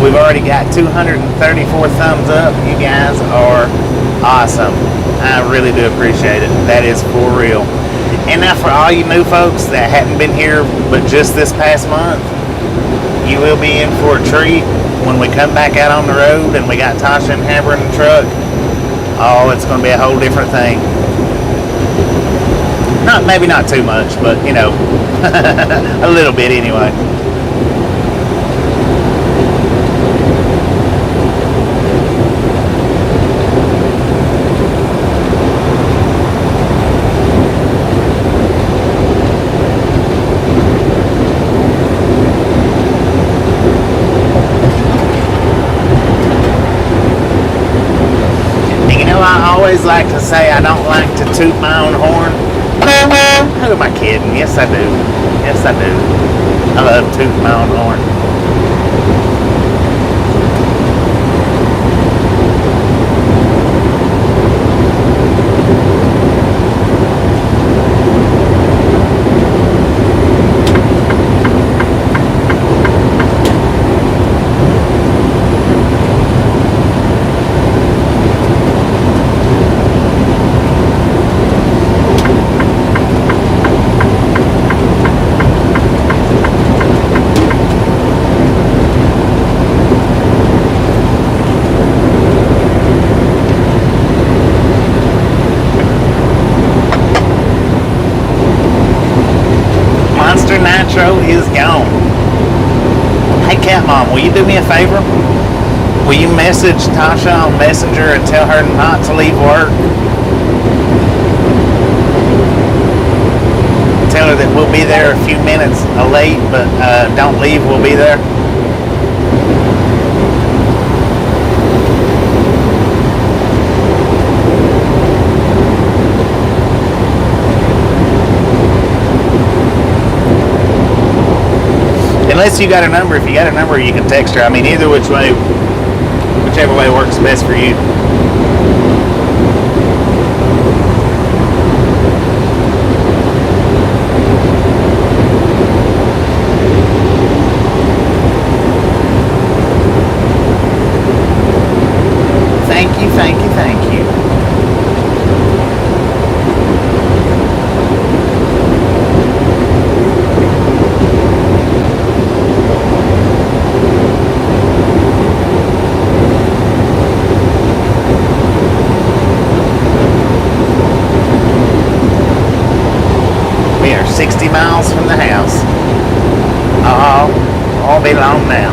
We've already got 234 thumbs up. You guys are awesome. I really do appreciate it. That is for real. And now for all you new folks that hadn't been here but just this past month, you will be in for a treat when we come back out on the road and we got Tasha and Haber in the truck. Oh, it's going to be a whole different thing. Maybe not too much, but you know, a little bit anyway. I always like to say I don't like to toot my own horn. Who am I kidding? Yes, I do. Yes, I do. I love tooting my own horn. Nitro is gone. Hey Cat Mom, will you do me a favor? Will you message Tasha on Messenger and tell her not to leave work? Tell her that we'll be there a few minutes late, but don't leave, we'll be there. Unless you got a number. If you got a number, you can text her. I mean, either which way, whichever way works best for you. Thank you, thank you, thank you. We are 60 miles from the house. All be long now.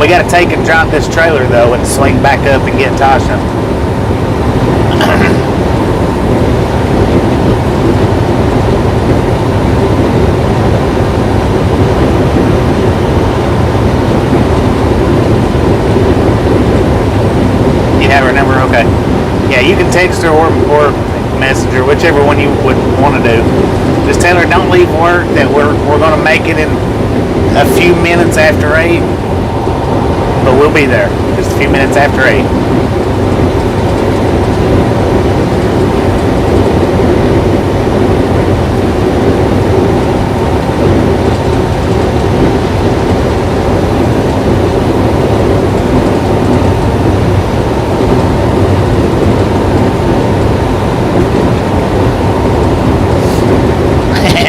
We got to take and drop this trailer though and swing back up and get Tasha. You have her number? Okay. Yeah, you can text her or message her, whichever one you would want to do. Just tell her don't leave work, that we're going to make it in a few minutes after 8. But we'll be there just a few minutes after 8.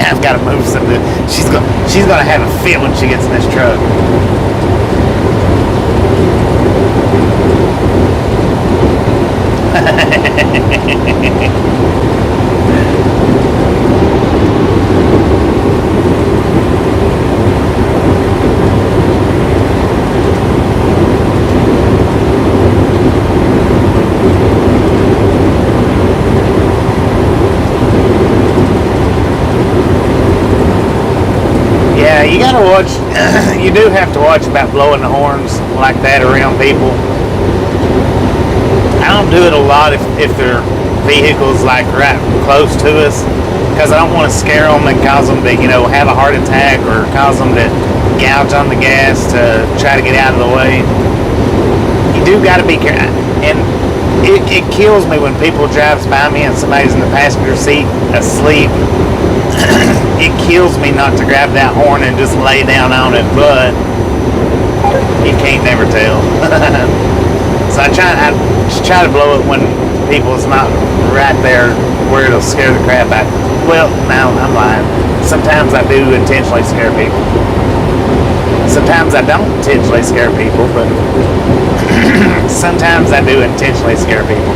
I've got to move some. She's gonna have a fit when she gets in this truck. Yeah, you gotta watch. You do have to watch about blowing the horns like that around people. I don't do it a lot if their vehicles like right close to us, because I don't want to scare them and cause them to, have a heart attack or cause them to gouge on the gas to try to get out of the way. You do got to be careful. And it kills me when people drives by me and somebody's in the passenger seat asleep. It kills me not to grab that horn and just lay down on it, but you can't never tell. So I just try to blow it when people's not right there where it'll scare the crap out. Well, no, I'm lying. Sometimes I do intentionally scare people. Sometimes I don't intentionally scare people, but sometimes I do intentionally scare people.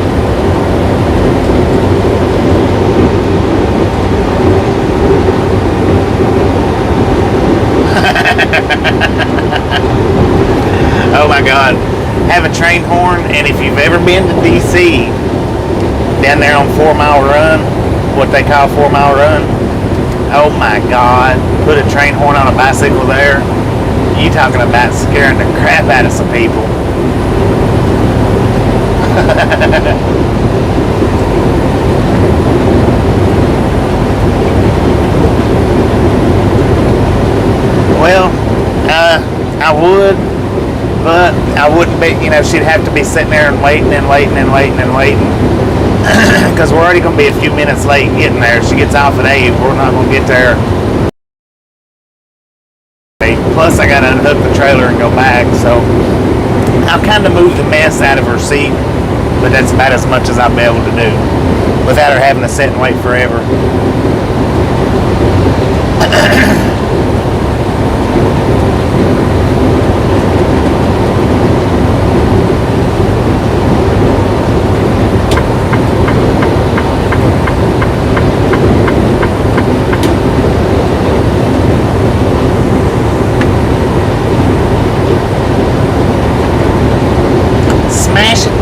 Oh my God. Have a train horn, and if you've ever been to DC, down there on 4 Mile Run, what they call 4 Mile Run, oh my God, put a train horn on a bicycle there. You talking about scaring the crap out of some people. Well, I would, but I wouldn't be, she'd have to be sitting there and waiting and waiting and waiting and waiting. Because we're already going to be a few minutes late getting there. She gets off at 8. We're not going to get there. Plus, I got to unhook the trailer and go back. So, I'll kind of move the mess out of her seat. But that's about as much as I'll be able to do without her having to sit and wait forever.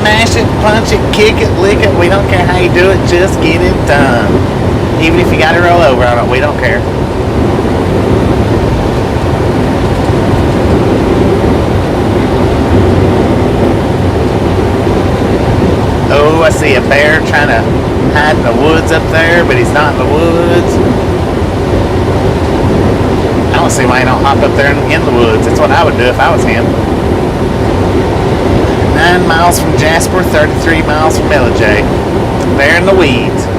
Mash it, punch it, kick it, lick it. We don't care how you do it, just get it done. Even if you got to roll over on it, we don't care. Oh, I see a bear trying to hide in the woods up there, but he's not in the woods. I don't see why he don't hop up there in the woods. That's what I would do if I was him. 9 miles from Jasper, 33 miles from LJ. They're in the weeds.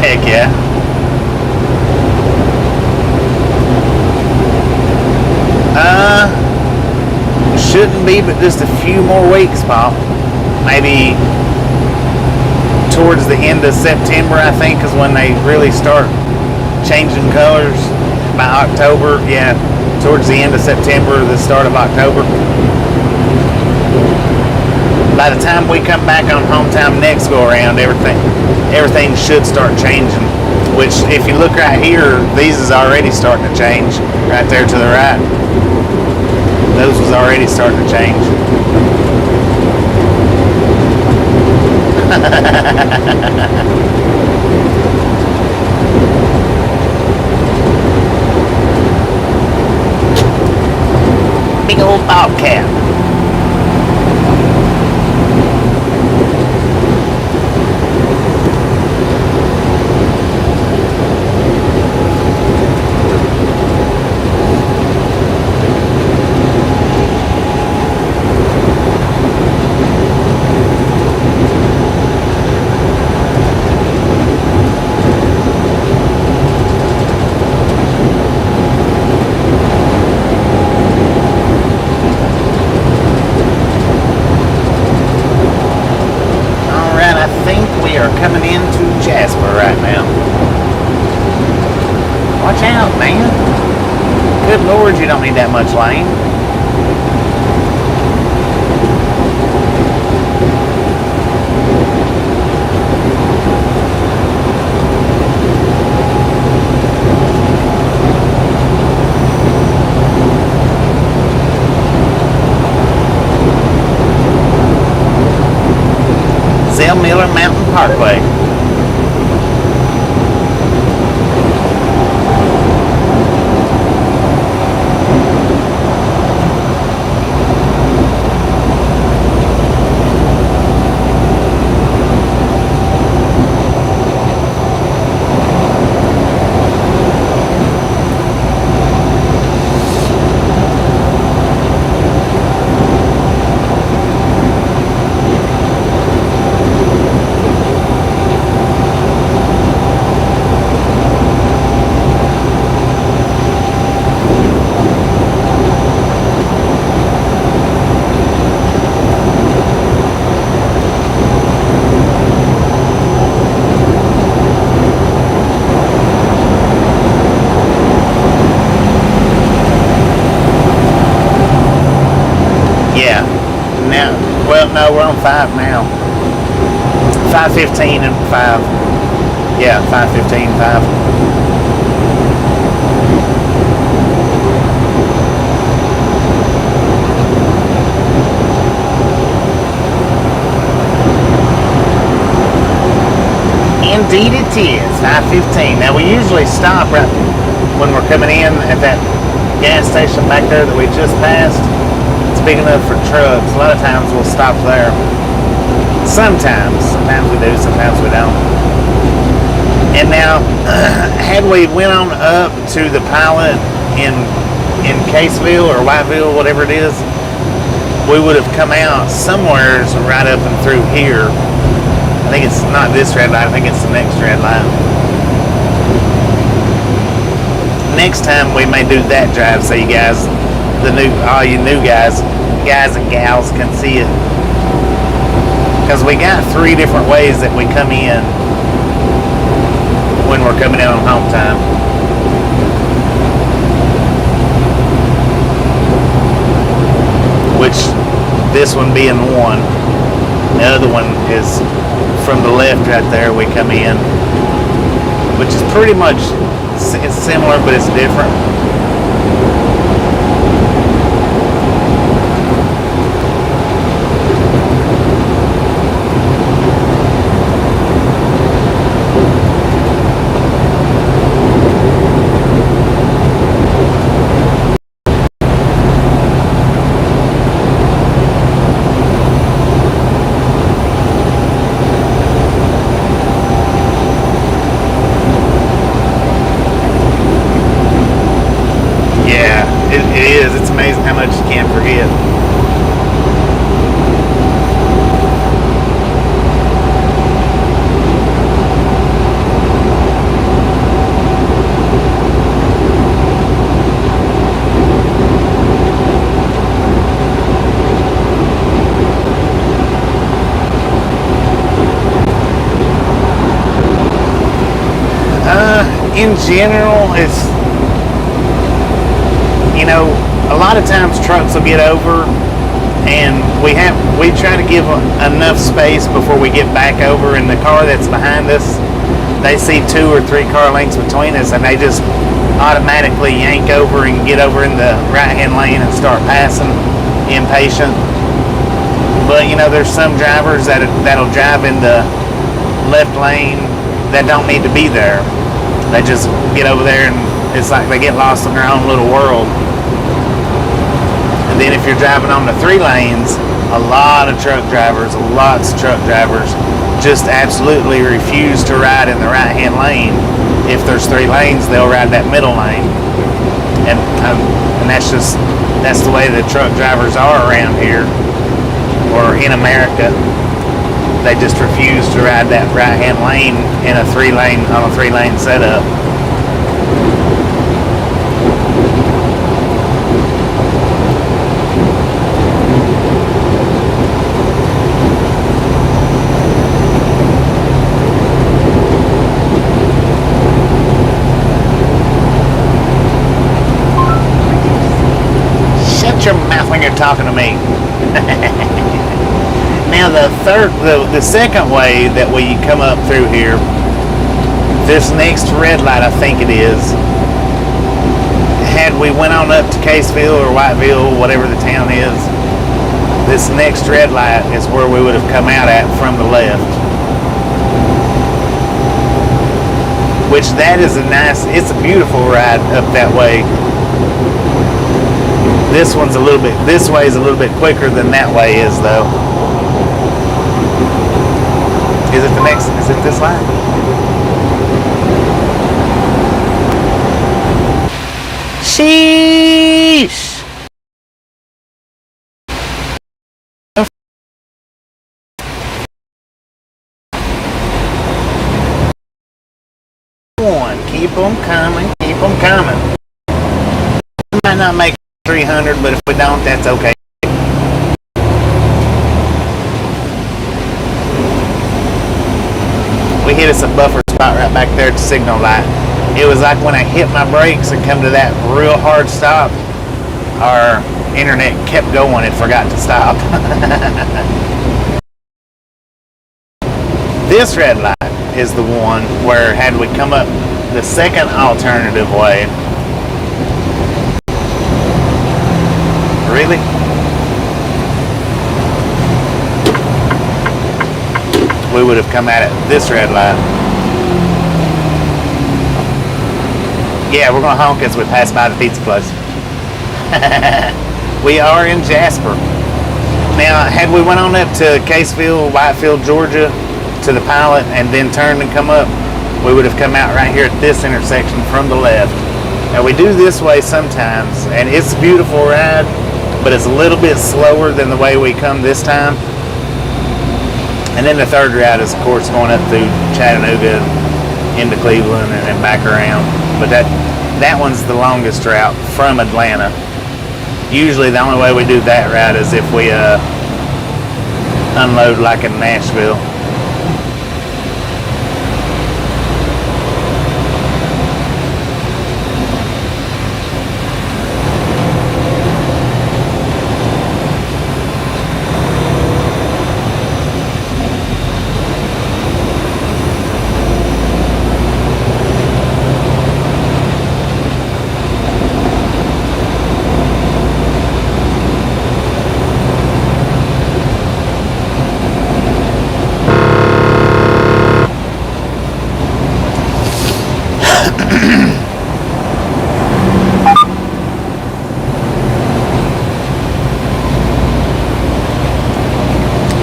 Heck yeah. Shouldn't be, but just a few more weeks, Pop. Maybe towards the end of September, I think, is when they really start changing colors. By October, yeah, towards the end of September, the start of October. By the time we come back on hometown next go around, everything should start changing. Which, if you look right here, these is already starting to change. Right there to the right, those was already starting to change. Big old bobcat. that much lane. Zell Miller Mountain Parkway. No, we're on 5 now. 5:15 and 5. Yeah, 5:15, 5. Indeed it is, 5:15. Now we usually stop right when we're coming in at that gas station back there that we just passed. Big enough for trucks. A lot of times we'll stop there. Sometimes we do, sometimes we don't. And now, had we went on up to the pilot in Caseville or Whiteville, whatever it is, we would have come out somewhere right up and through here. I think it's not this red light. I think it's the next red light. Next time we may do that drive so you guys, all you new guys and gals can see it, because we got 3 different ways that we come in when we're coming in on home time. Which this one being one, the other one is from the left right there. We come in, which is pretty much, it's similar but it's different. It's amazing how much you can't forget. In general, it's, a lot of times trucks will get over, and we try to give enough space before we get back over, and the car that's behind us, they see 2 or 3 car lengths between us, and they just automatically yank over and get over in the right-hand lane and start passing, impatient. But there's some drivers that'll drive in the left lane that don't need to be there. They just get over there, and it's like they get lost in their own little world. And then if you're driving on the 3 lanes, lots of truck drivers just absolutely refuse to ride in the right-hand lane. If there's 3 lanes, they'll ride that middle lane. And that's the way the truck drivers are around here, or in America. They just refuse to ride that right-hand lane in a 3-lane setup. talking to me. Now the second way that we come up through here, this next red light, I think it is, had we went on up to Caseville or Whiteville, whatever the town is, this next red light is where we would have come out at from the left. Which that is it's a beautiful ride up that way. This way is a little bit quicker than that way is though. Is it this light? Sheesh! Keep them coming, keep them coming. We might not make 300, but if we don't, that's okay. We hit us a buffer spot right back there at the signal light. It was like when I hit my brakes and come to that real hard stop, our internet kept going and forgot to stop. This red light is the one where had we come up the second alternative way, really? We would have come at it this red light. Yeah, we're gonna honk as we pass by the pizza place. We are in Jasper. Now, had we went on up to Caseville, Whitefield, Georgia, to the pilot, and then turned and come up, we would have come out right here at this intersection from the left. Now, we do this way sometimes, and it's a beautiful ride, but it's a little bit slower than the way we come this time. And then the third route is, of course, going up through Chattanooga into Cleveland and then back around. But that one's the longest route from Atlanta. Usually the only way we do that route is if we unload like in Nashville.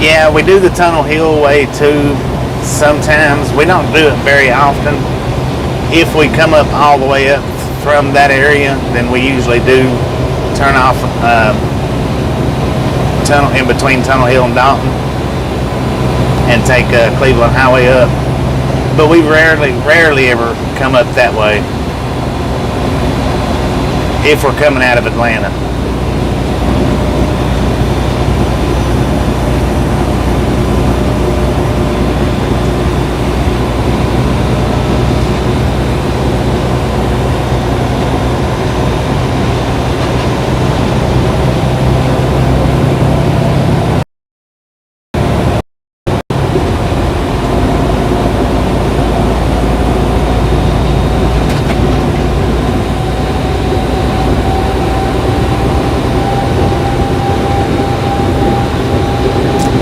Yeah, we do the Tunnel Hill way too sometimes. We don't do it very often. If we come up all the way up from that area, then we usually do turn off tunnel in between Tunnel Hill and Dalton and take Cleveland Highway up. But we rarely ever come up that way if we're coming out of Atlanta.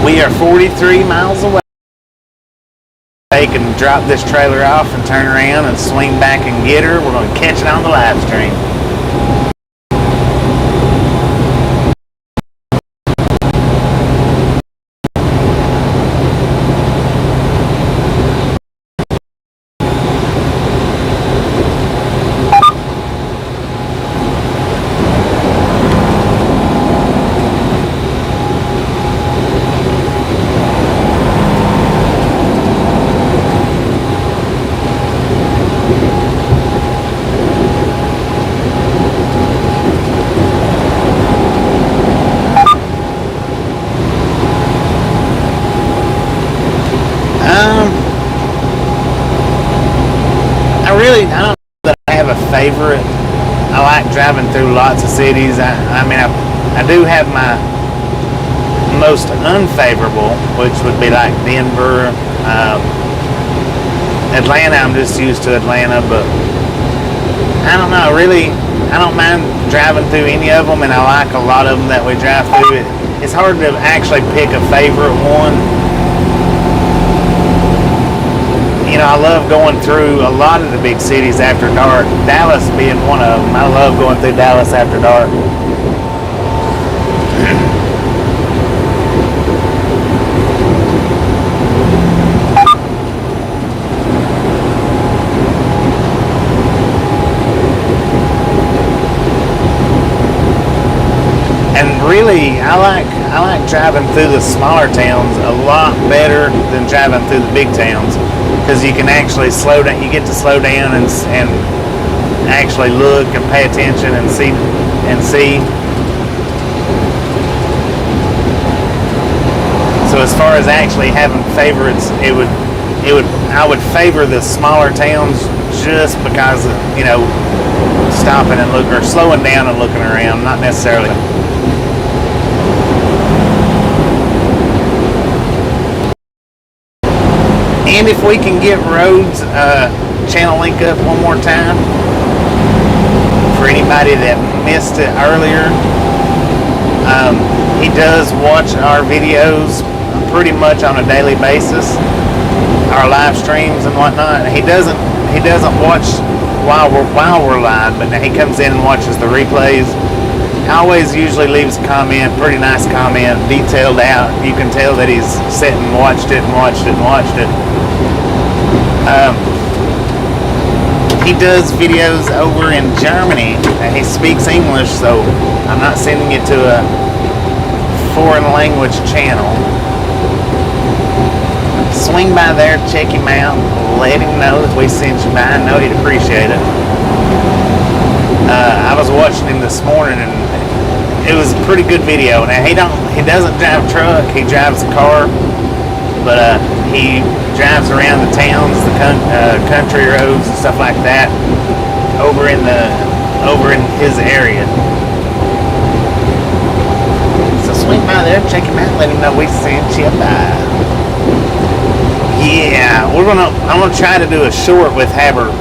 We are 43 miles away. They can drop this trailer off and turn around and swing back and get her. We're going to catch it on the live stream. I don't know that I have a favorite. I like driving through lots of cities. I mean, I do have my most unfavorable, which would be like Denver, Atlanta. I'm just used to Atlanta, but I don't know, really, I don't mind driving through any of them, and I like a lot of them that we drive through. It's hard to actually pick a favorite one. You know, I love going through a lot of the big cities after dark, Dallas being one of them. I love going through Dallas after dark. Really, I like driving through the smaller towns a lot better than driving through the big towns, because you can actually slow down. You get to slow down and actually look and pay attention and see. So as far as actually having favorites, I would favor the smaller towns just because of, you know, stopping and look, or slowing down and looking around, not necessarily. And if we can get Rhodes channel link up one more time for anybody that missed it earlier. He does watch our videos pretty much on a daily basis, our live streams and whatnot. He doesn't watch while we're live, but now he comes in and watches the replays. Always usually leaves a comment, pretty nice comment, detailed out. You can tell that he's sat and watched it and watched it and watched it. He does videos over in Germany, and he speaks English, so I'm not sending you to a foreign language channel. Swing by there, check him out, let him know that we sent you by. I know he'd appreciate it. I was watching him this morning, and it was a pretty good video. Now he doesn't drive a truck, he drives a car, but he drives around the towns, the country roads and stuff like that, over in his area. So swing by there, check him out, let him know we sent you by. Yeah, I'm gonna try to do a short with Haber,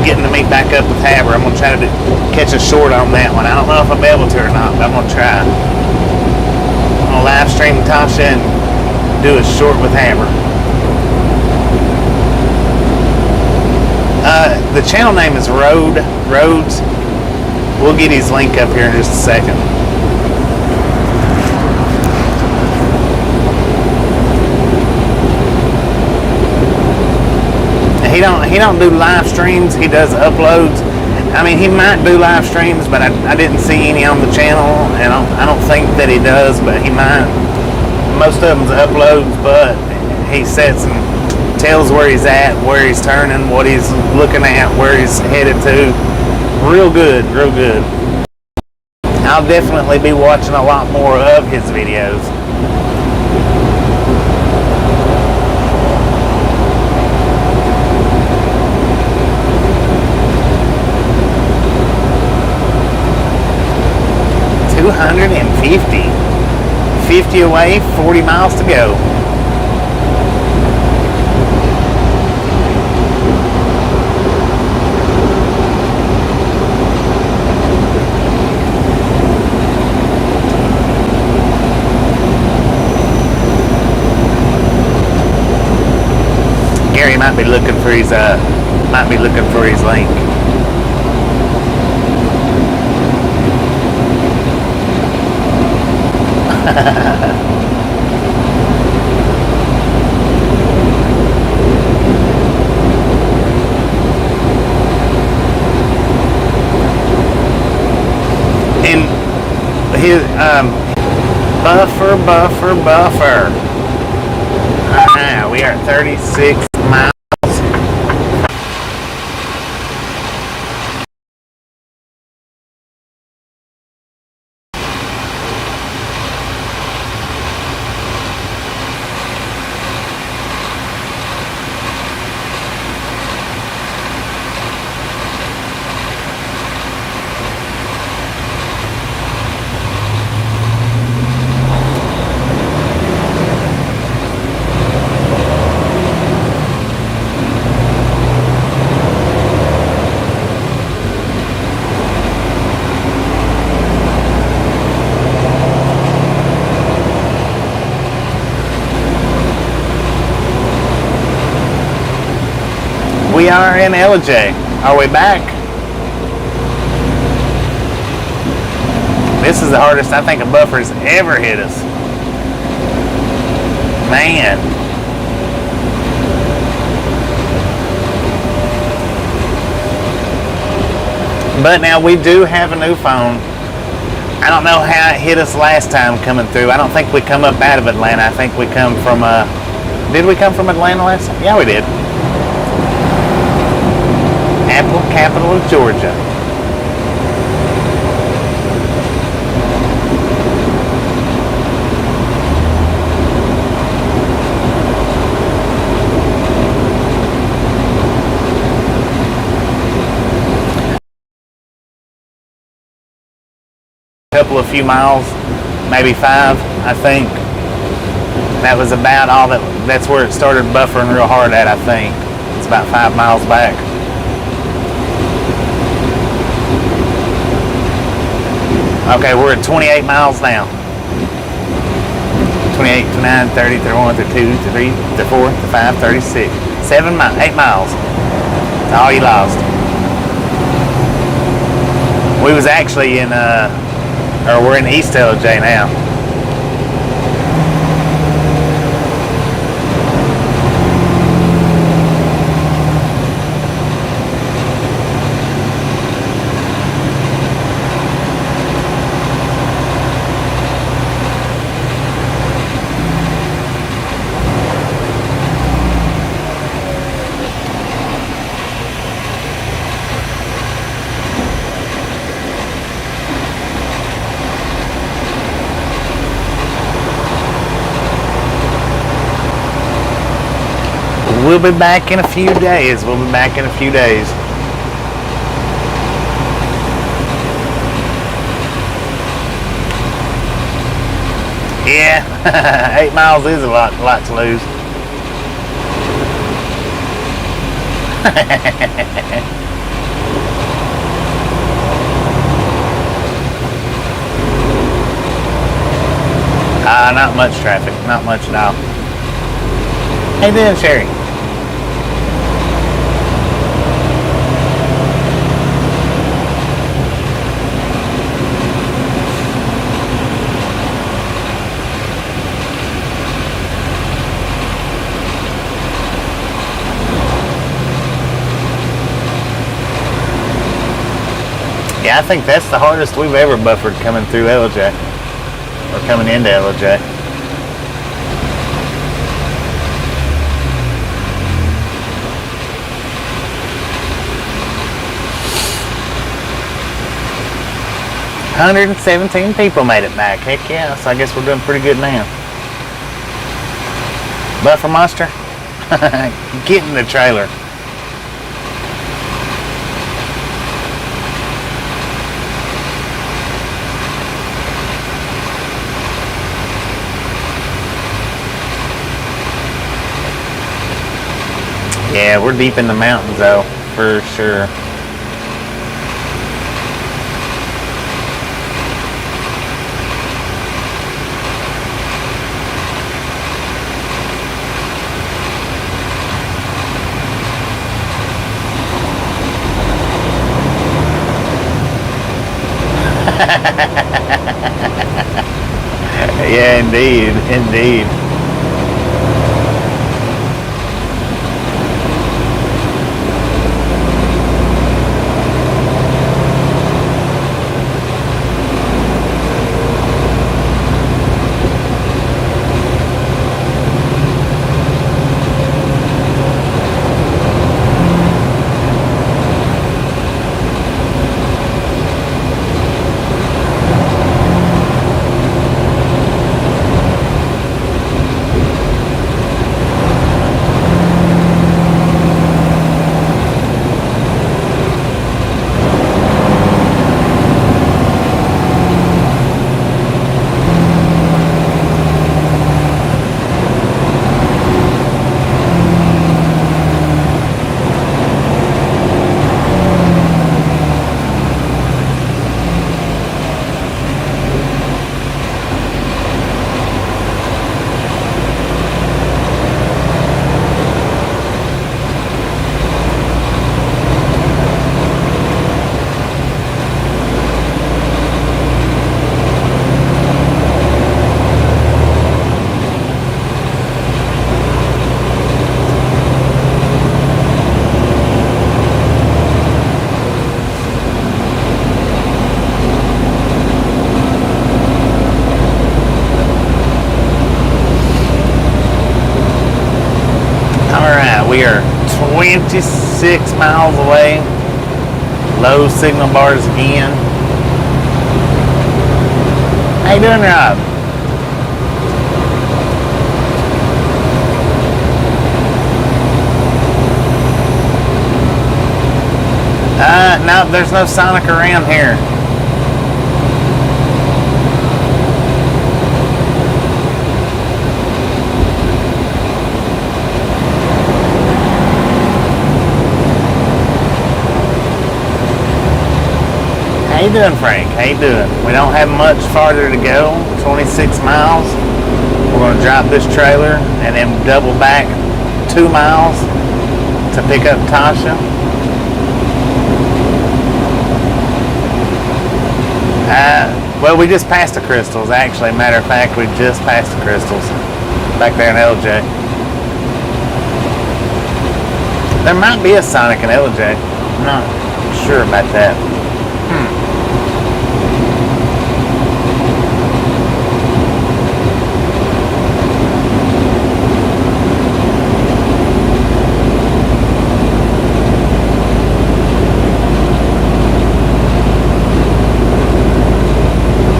getting to meet back up with Haber. I'm gonna try to catch a short on that one. I don't know if I'll be able to or not, but I'm gonna try. I'm gonna live stream Tasha and do a short with Haber. The channel name is Rhodes. We'll get his link up here in just a second. He don't do live streams. He does uploads. I mean, he might do live streams, but I didn't see any on the channel, and I don't think that he does, but he might. Most of them's uploads, but he sets and tells where he's at, where he's turning, what he's looking at, where he's headed to. Real good, real good. I'll definitely be watching a lot more of his videos. $250. 50 away, 40 miles to go. Gary might be looking for his link. And his buffer. We are at 36 miles. are in LJ. Are we back? This is the hardest I think a buffer's ever hit us. Man. But now we do have a new phone. I don't know how it hit us last time coming through. I don't think we come up out of Atlanta. I think we come from, did we come from Atlanta last time? Yeah, we did. Apple capital of Georgia. Couple of few miles, maybe 5, I think. That was about all that's where it started buffering real hard at, I think. It's about 5 miles back. Okay, we're at 28 miles now. 28, 29, 30, 31, 32, 33, 34, 35, 36. 8 miles. That's all you lost. We was actually in we're in East LJ now. We'll be back in a few days. Yeah, 8 miles is a lot to lose. Not much traffic, not much at all. How you doing, Sherry? Yeah, I think that's the hardest we've ever buffered coming through LJ. Or coming into LJ. $117 people made it back. Heck yeah, so I guess we're doing pretty good now. Buffer monster, get in the trailer. Yeah, we're deep in the mountains though, for sure. Yeah, indeed. 26 miles away. Low signal bars again. How you doing, Rob? No, there's no Sonic around here. How you doing, Frank? How you doing? We don't have much farther to go. 26 miles. We're going to drop this trailer and then double back 2 miles to pick up Tasha. Well, we just passed the Crystals. Actually, matter of fact, we just passed the Crystals back there in LJ. There might be a Sonic in LJ. I'm not sure about that.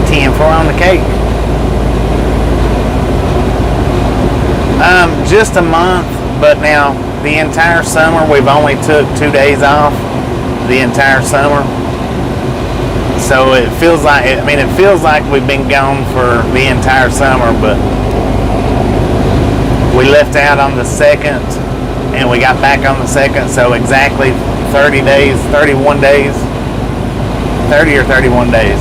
10-4 on the cake. Just a month, but now the entire summer we've only took 2 days off the entire summer. So it feels like, it feels like we've been gone for the entire summer, but we left out on the 2nd and we got back on the 2nd, so exactly 30 days, 31 days, 30 or 31 days.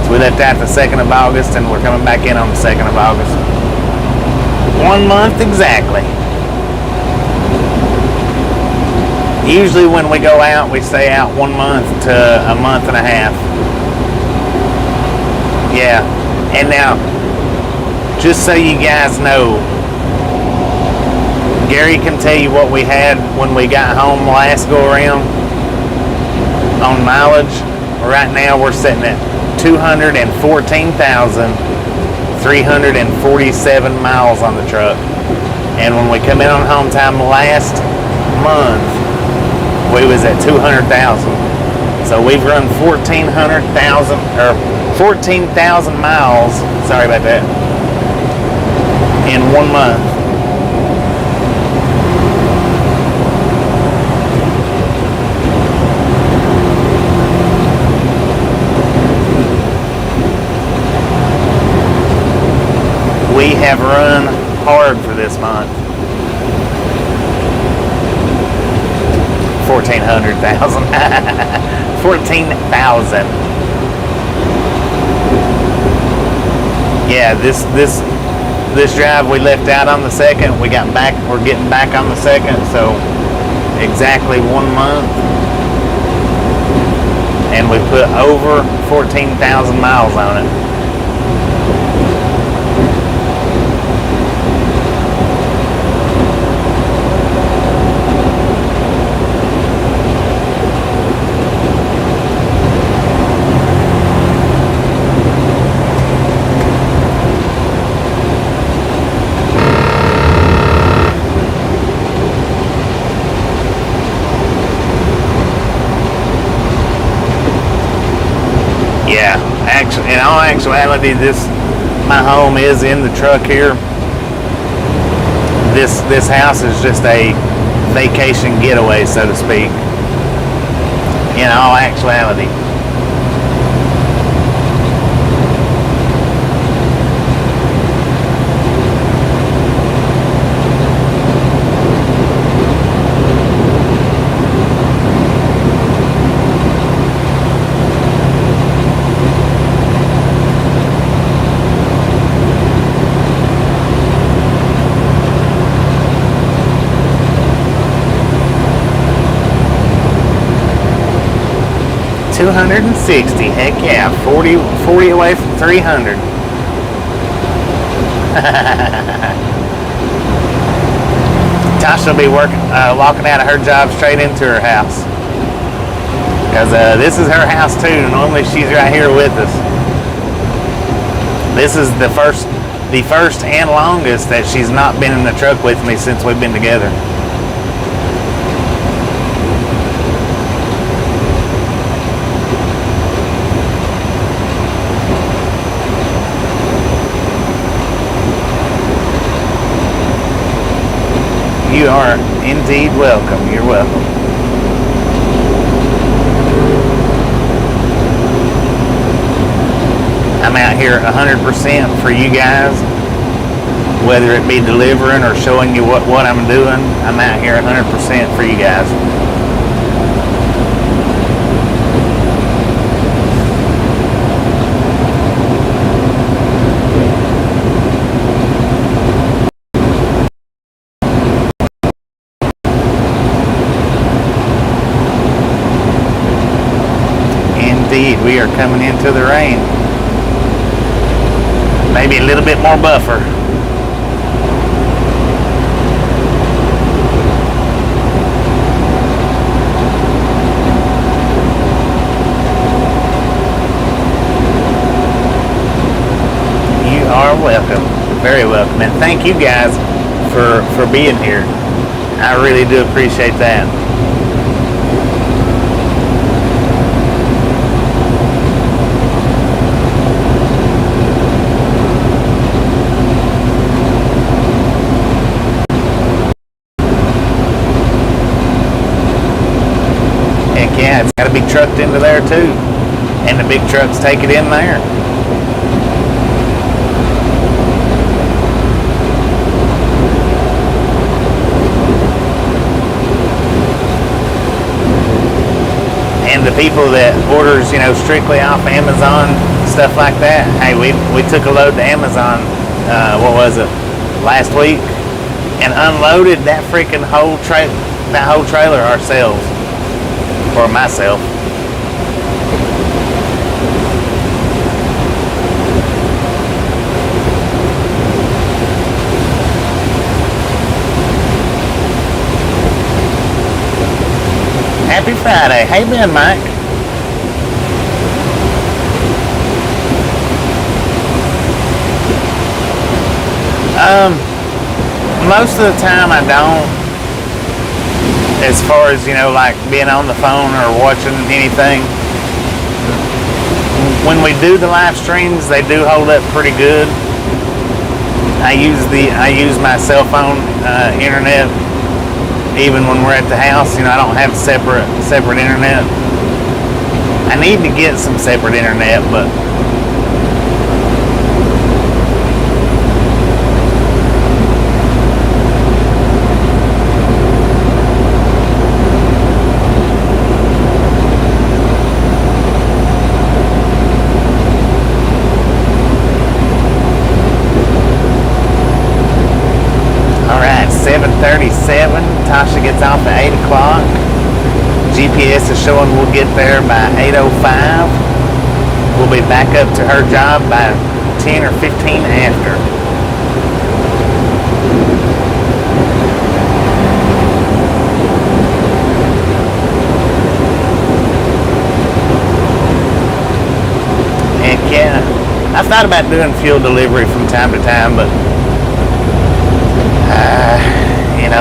So we left out the 2nd of August and we're coming back in on the 2nd of August. 1 month exactly. Usually when we go out, we stay out 1 month to a month and a half. Yeah, and now, just so you guys know, Gary can tell you what we had when we got home last go around on mileage. Right now we're sitting at 214,347 miles on the truck. And when we come in on home time last month, we was at 200,000. So we've run 14,000 miles, sorry about that, in 1 month. We have run hard for this month. 14,000. 14,000. Yeah, this drive we left out on the 2nd. We got back. We're getting back on the 2nd. So exactly 1 month, and we put over 14,000 miles on it. Yeah, in all actuality, my home is in the truck here. This house is just a vacation getaway, so to speak. In all actuality. $260, heck yeah, 40 away from 300. Tasha will be walking out of her job straight into her house. Because this is her house too. Normally she's right here with us. This is the first and longest that she's not been in the truck with me since we've been together. You are indeed welcome. You're welcome. I'm out here 100% for you guys, whether it be delivering or showing you what I'm doing. I'm out here 100% for you guys. Indeed, we are coming into the rain. Maybe a little bit more buffer. You are welcome. Very welcome. And thank you guys for being here. I really do appreciate that. Yeah, it's got to be trucked into there too, and the big trucks take it in there. And the people that orders, strictly off Amazon, stuff like that. Hey, we took a load to Amazon, what was it, last week, and unloaded that freaking whole trailer ourselves. For myself. Happy Friday. Hey, Ben, Mike. Most of the time I don't. As far as, like being on the phone or watching anything. When we do the live streams, they do hold up pretty good. I use my cell phone internet even when we're at the house. I don't have separate internet. I need to get some separate internet, but Tasha gets off at 8 o'clock. GPS is showing we'll get there by 8:05. We'll be back up to her job by 10 or 15 after. Heck yeah. I've thought about doing fuel delivery from time to time, but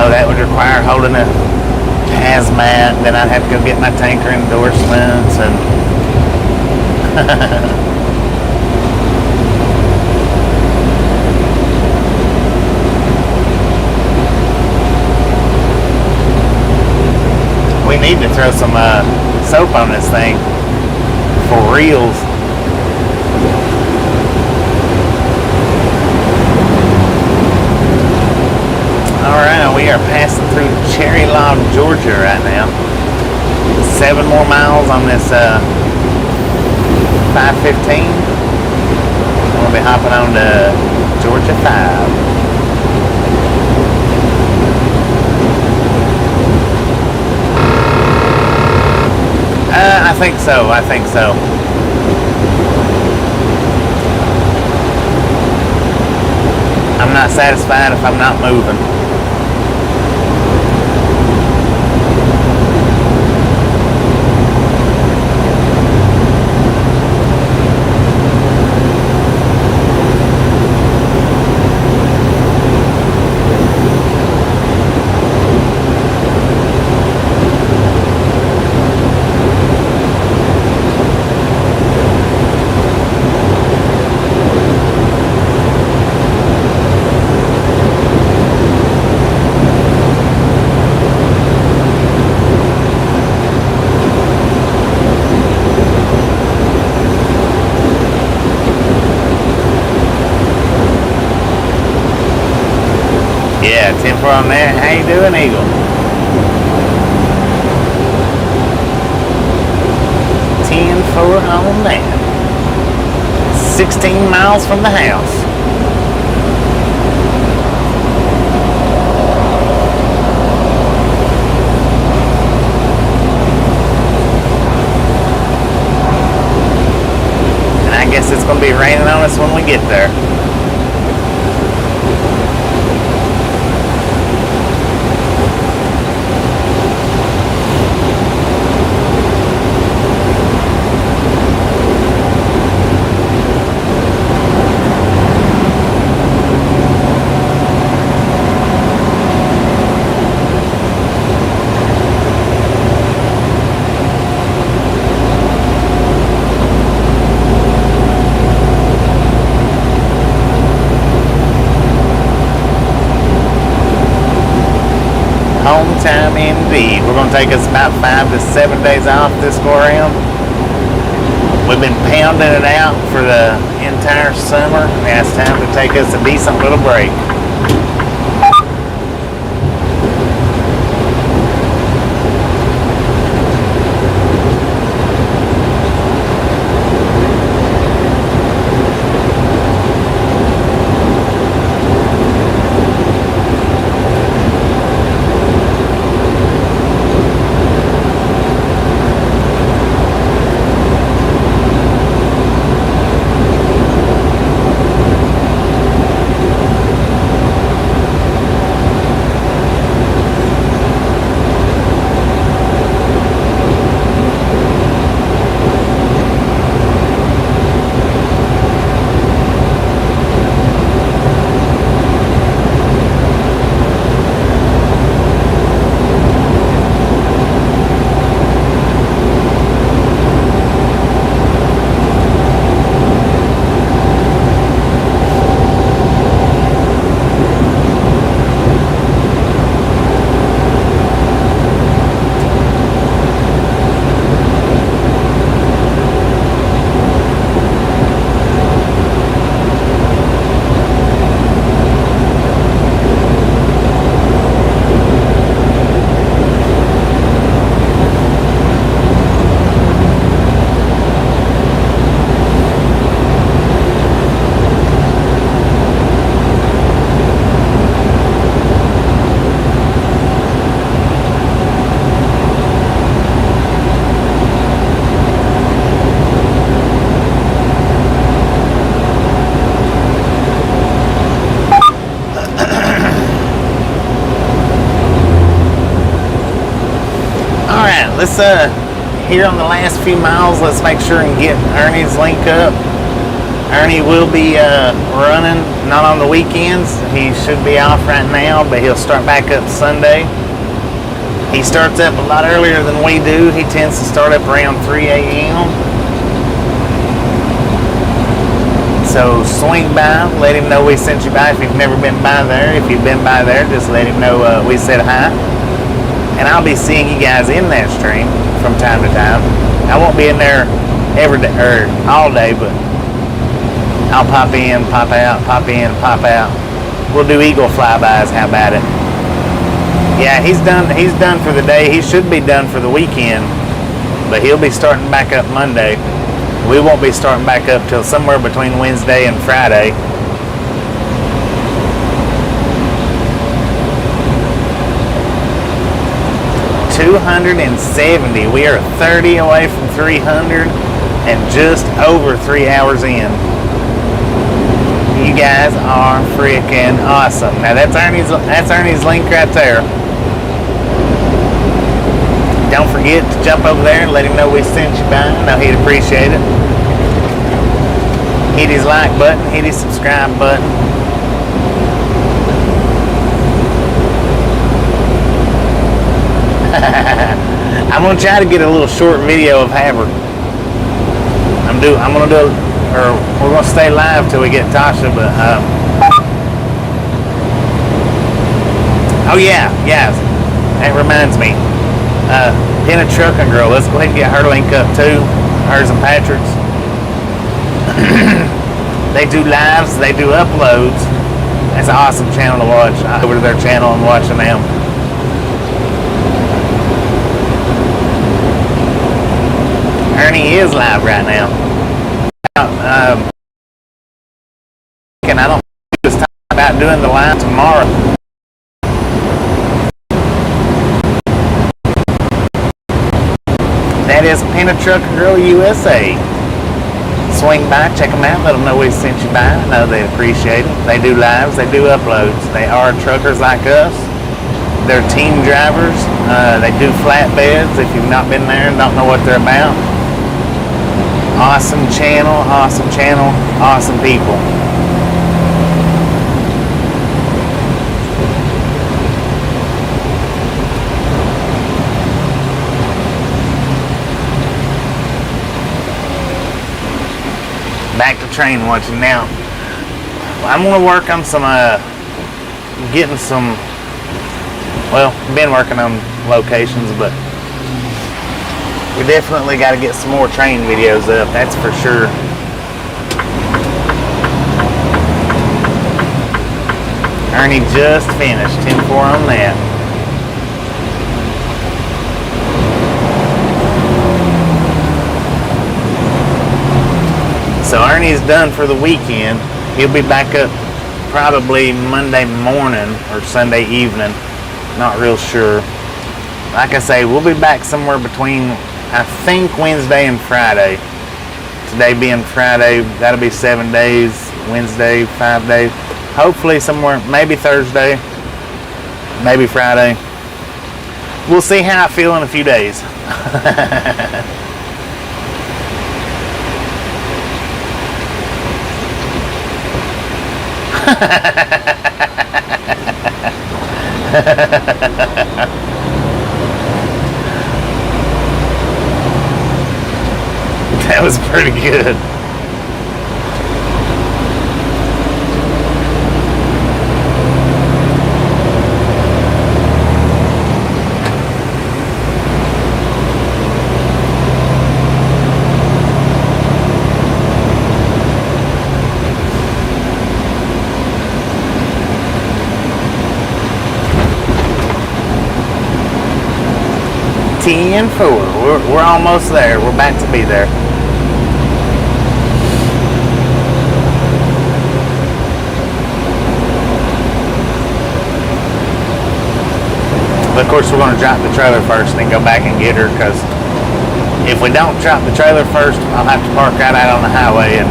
that would require holding a hazmat. Then I'd have to go get my tanker endorsements and we need to throw some soap on this thing for reals. Alright, we are passing through Cherry Log, Georgia right now. 7 more miles on this 515. We'll be hopping on to Georgia 5. I think so. I'm not satisfied if I'm not moving. yeah, 10-4 on that. How you doing, Eagle? 10-4 on that. 16 miles from the house. And I guess it's going to be raining on us when we get there. Home time indeed. We're going to take us about 5 to 7 days off this go around. We've been pounding it out for the entire summer. Now it's time to take us a decent little break. Let's here on the last few miles, let's make sure and get Ernie's link up. Ernie will be running, not on the weekends. He should be off right now, but he'll start back up Sunday. He starts up a lot earlier than we do. He tends to start up around 3 a.m. So swing by, let him know we sent you by if you've never been by there. If you've been by there, just let him know we said hi. And I'll be seeing you guys in that stream from time to time. I won't be in there every day or all day, but I'll pop in, pop out, pop in, pop out. We'll do eagle flybys. How about it? Yeah, he's done for the day. He should be done for the weekend, but he'll be starting back up Monday. We won't be starting back up till somewhere between Wednesday and Friday. $270. We are 30 away from 300 and just over 3 hours in. You guys are freaking awesome. Now that's Ernie's link right there. Don't forget to jump over there and let him know we sent you by. I know he'd appreciate it. Hit his like button, hit his subscribe button. I'm gonna try to get a little short video of Haber. I'm gonna do, or we're gonna stay live till we get Tasha. But oh yeah, that reminds me. Pin a Trucking Girl. Let's go ahead and get her link up too. Hers and Patrick's. They do lives. They do uploads. It's an awesome channel to watch. I go over to their channel and watching them. Ernie is live right now. And I don't think it's time about doing the live tomorrow. That is Painted Truck Girl USA. Swing by, check them out, let them know we sent you by. I know they appreciate it. They do lives, they do uploads. They are truckers like us. They're team drivers. They do flatbeds if you've not been there and don't know what they're about. Awesome channel, awesome people. Back to train watching now. I'm gonna work on some getting some, well, been working on locations, but we definitely got to get some more train videos up, that's for sure. Ernie just finished 10-4 on that. So Ernie's done for the weekend. He'll be back up probably Monday morning or Sunday evening. Not real sure. Like I say, we'll be back somewhere between, I think, Wednesday and Friday. Today being Friday, that'll be 7 days. Wednesday, 5 days. Hopefully somewhere, maybe Thursday, maybe Friday. We'll see how I feel in a few days. That was pretty good. We're almost there. We're about to be there. But of course, we're going to drop the trailer first and then go back and get her, because if we don't drop the trailer first, I'll have to park right out on the highway, and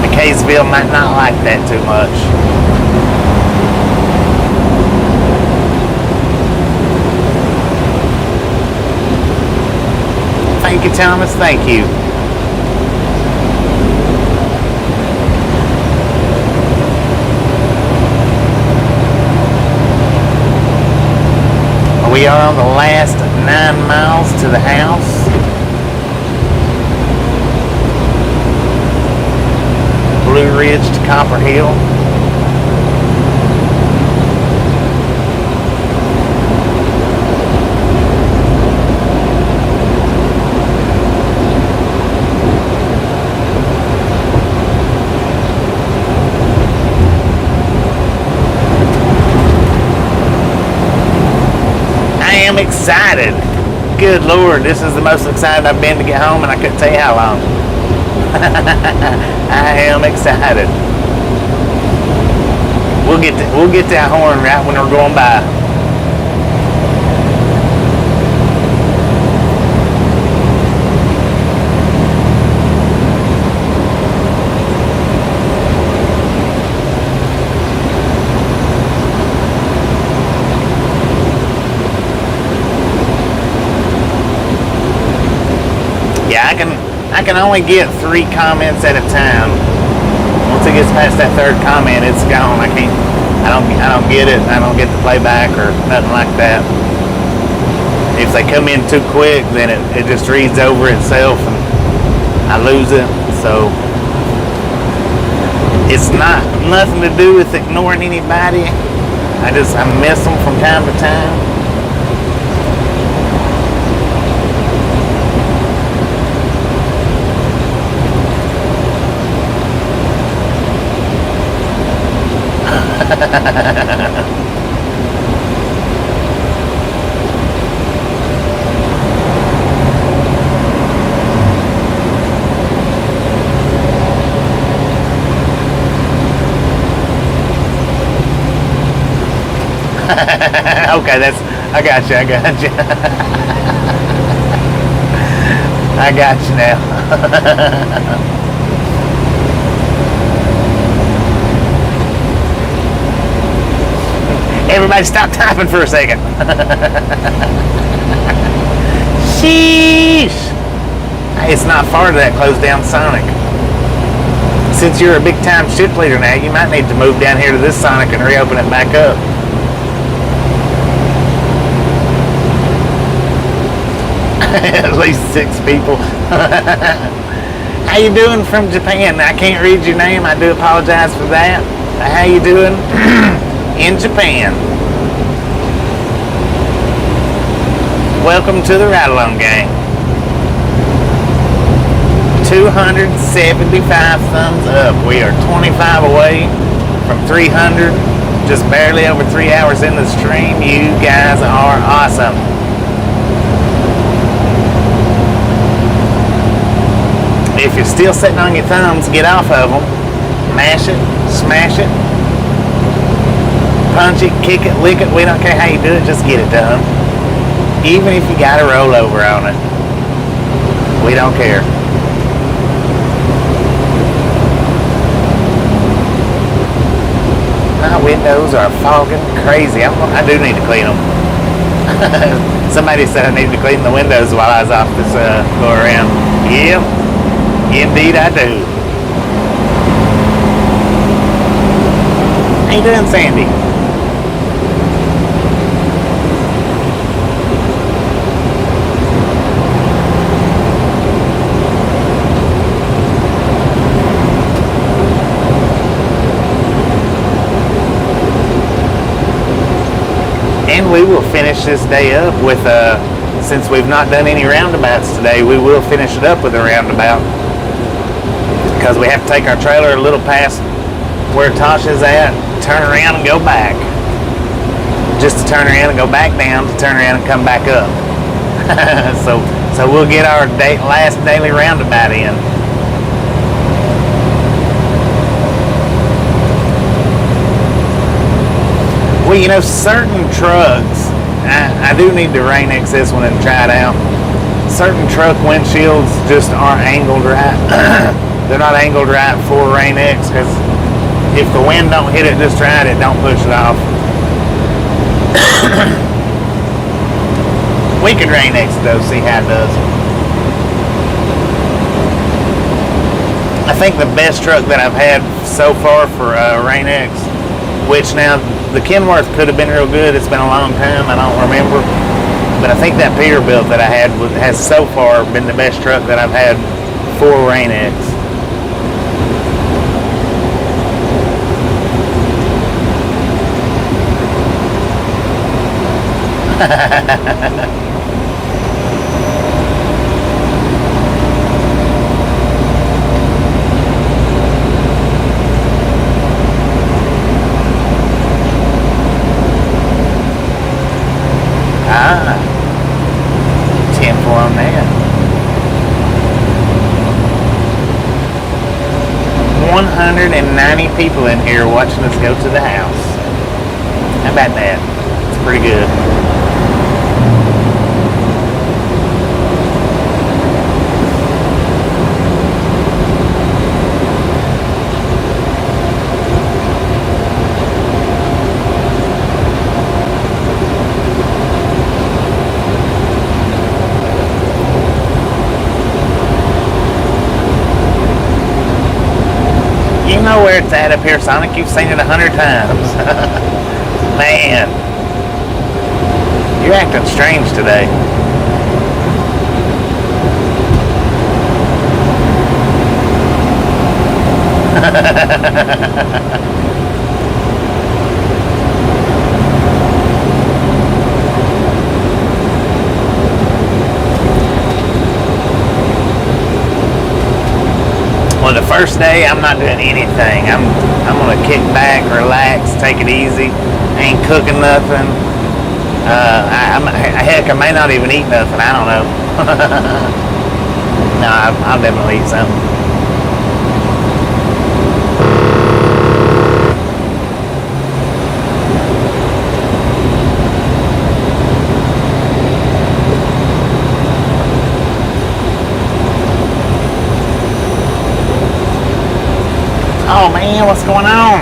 the Kaysville might not like that too much. Thank you, Thomas. Thank you. We are on the last 9 miles to the house. Blue Ridge to Copperhill. Excited. Good Lord, this is the most excited I've been to get home, and I couldn't tell you how long. I am excited. We'll get that horn right when we're going by. I can only get 3 comments at a time. Once it gets past that 3rd comment, it's gone. I don't get it. I don't get the playback or nothing like that. If they come in too quick, then it just reads over itself and I lose it. So it's nothing to do with ignoring anybody. I miss them from time to time. Okay, I got you. I got you now. Everybody stop typing for a second. Sheesh. It's not far to that closed down Sonic. Since you're a big time shift leader now, you might need to move down here to this Sonic and reopen it back up. At least 6 people. How you doing from Japan? I can't read your name. I do apologize for that. How you doing in Japan? Welcome to the Ride Along Gang. 275 thumbs up. We are 25 away from 300. Just barely over 3 hours in the stream. You guys are awesome. If you're still sitting on your thumbs, get off of them. Mash it, smash it, punch it, kick it, lick it. We don't care how you do it, just get it done. Even if you got a rollover on it. We don't care. My windows are fogging crazy. I do need to clean them. Somebody said I needed to clean the windows while I was off this go around. Yeah. Indeed I do. How you doing, Sandy? And we will finish this day up with, since we've not done any roundabouts today, we will finish it up with a roundabout. Because we have to take our trailer a little past where Tasha's at, turn around and go back. Just to turn around and go back down, to turn around and come back up. So we'll get our last daily roundabout in. Well, you know, certain trucks, I do need to rain X this one and try it out. Certain truck windshields just aren't angled right. They're not angled right for Rain X, because if the wind don't hit it just right, it don't push it off. We could Rain X though, see how it does. I think the best truck that I've had so far for Rain X, which now the Kenworth could have been real good. It's been a long time, I don't remember. But I think that Peterbilt that I had has so far been the best truck that I've had for Rain X. Ah, 10-4 on that. 190 people in here watching us go to the house. How about that? It's pretty good. You know where it's at up here, Sonic. You've seen it 100 times. Man, you're acting strange today. Well, the first day I'm not doing anything. I'm gonna kick back, relax, take it easy. Ain't cooking nothing. Heck, I may not even eat nothing. I don't know. No, I'll definitely eat something. Oh man, what's going on?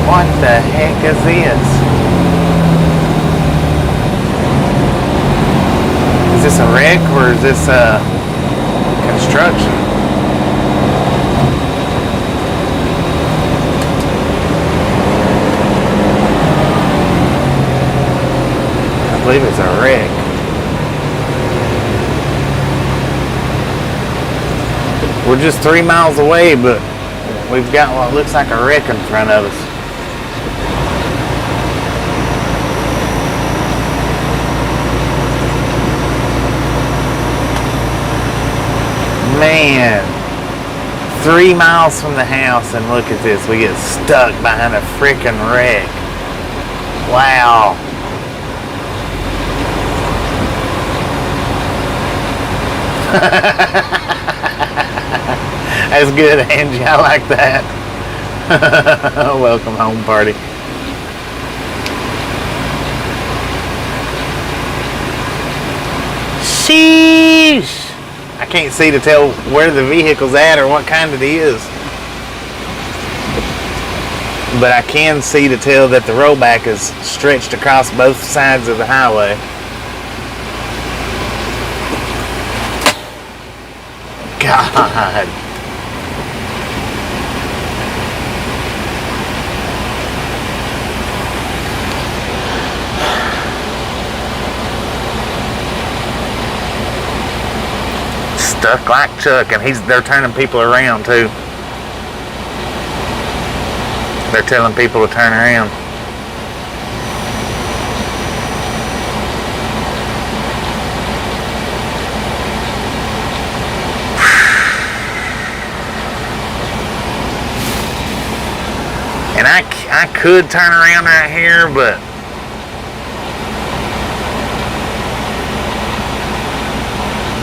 What the heck is this? Is this a wreck or is this construction? I believe it's a wreck. We're just 3 miles away, but we've got what looks like a wreck in front of us. Man, 3 miles from the house, and look at this. We get stuck behind a freaking wreck. Wow. That's good, Angie. I like that. Welcome home party. Sheesh. I can't see to tell where the vehicle's at or what kind it is. But I can see to tell that the rollback is stretched across both sides of the highway. God. Stuck like Chuck, and they're turning people around too. They're telling people to turn around. And I could turn around right here, but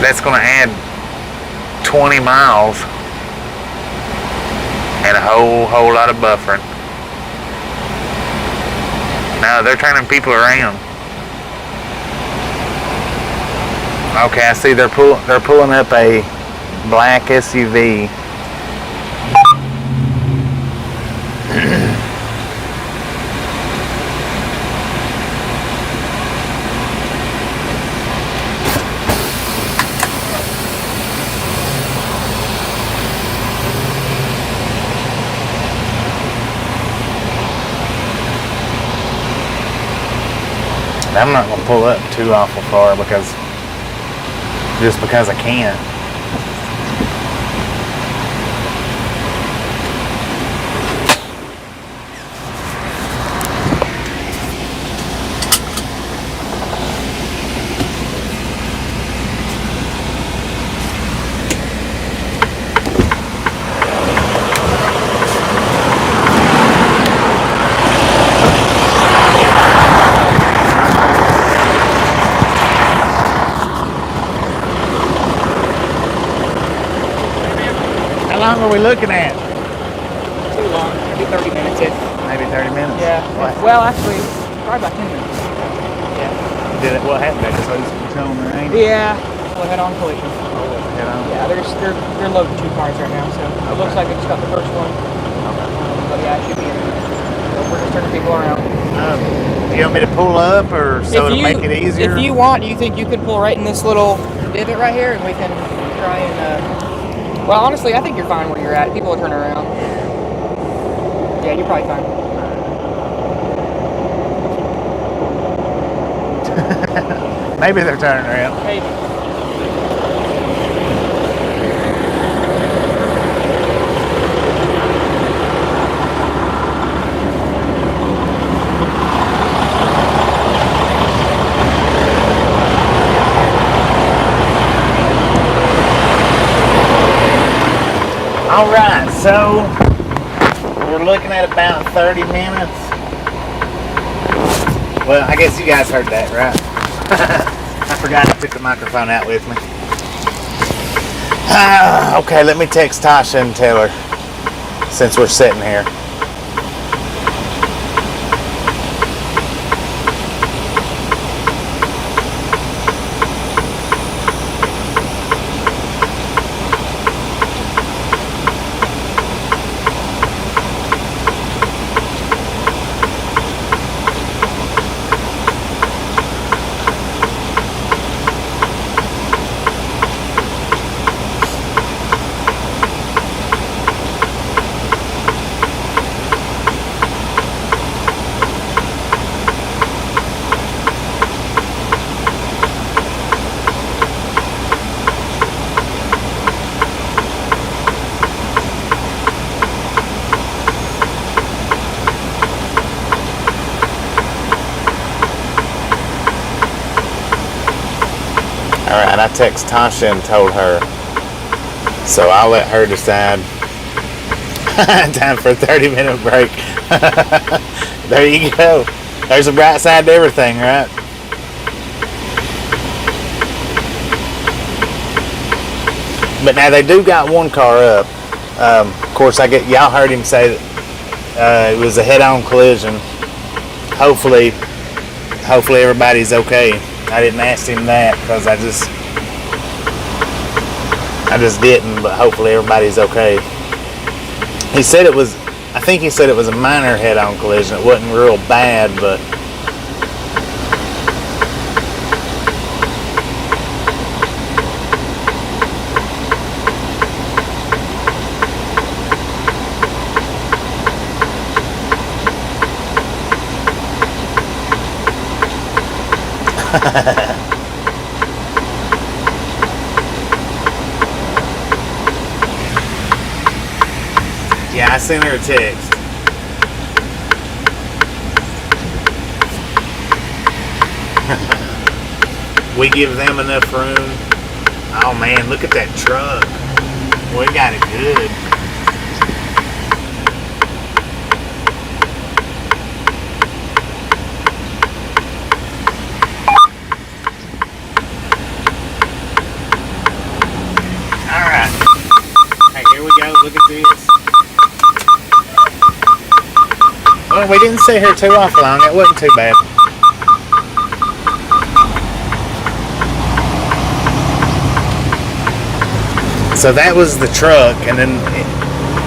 that's going to add 20 miles and a whole lot of buffering. No, they're turning people around. Okay, I see they're pulling up a black SUV. I'm not going to pull up too awful far because I can't. How long are we looking at? Too long. Maybe 30 minutes. Maybe 30 minutes? Yeah. What? Well, actually, probably about 10 minutes. Yeah. Did it? What happened? They just lose control on their aim? Yeah. Well, head-on collision. Oh, head-on? Yeah, they're loading 2 cars right now, so okay. It looks like they just got the first one. Okay. But yeah, it should be in there. So we're just turning people around. Do you want me to pull up or so to make it easier? If you want, do you think you could pull right in this little divot right here and we can try and... Well, honestly, I think you're fine where you're at. People will turn around. Yeah, you're probably fine. Maybe they're turning around. Maybe. Alright, so we're looking at about 30 minutes. Well, I guess you guys heard that, right? I forgot I took the microphone out with me. Okay, let me text Tasha and tell her since we're sitting here. Alright, I text Tasha and told her. So I'll let her decide. Time for a 30-minute break. There you go. There's a bright side to everything, right? But now they do got one car up. Of course, y'all heard him say that it was a head-on collision. Hopefully everybody's okay. I didn't ask him that because I just didn't, but hopefully everybody's okay. He said I think he said it was a minor head-on collision. It wasn't real bad, but yeah, I sent her a text. We give them enough room. Oh man, look at that truck. We got it good. Alright. Hey, here we go. Look at this. Well, we didn't sit here too awful long. It wasn't too bad. So that was the truck, and then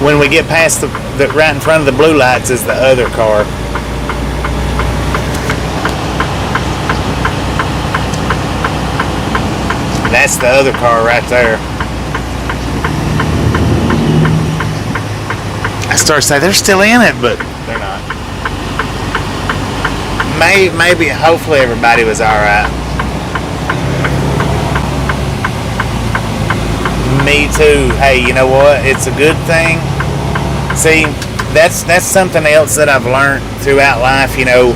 when we get past the right in front of the blue lights is the other car. That's the other car right there. I started to say they're still in it, but they're not. Maybe, hopefully everybody was alright. Me too. Hey, you know what? It's a good thing. See, that's something else that I've learned throughout life, you know,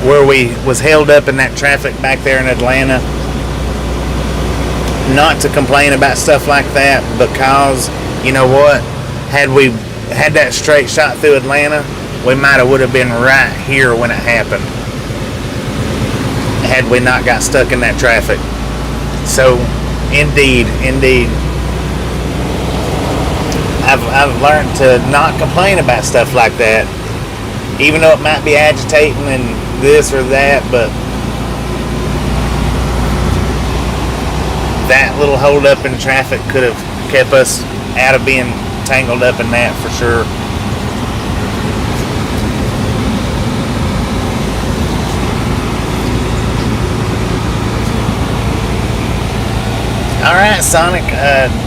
where we was held up in that traffic back there in Atlanta. Not to complain about stuff like that, because, you know what? Had we had that straight shot through Atlanta, we would have been right here when it happened. Had we not got stuck in that traffic. So, indeed. I've learned to not complain about stuff like that, even though it might be agitating and this or that, but that little hold up in traffic could have kept us out of being tangled up in that for sure. Alright, Sonic,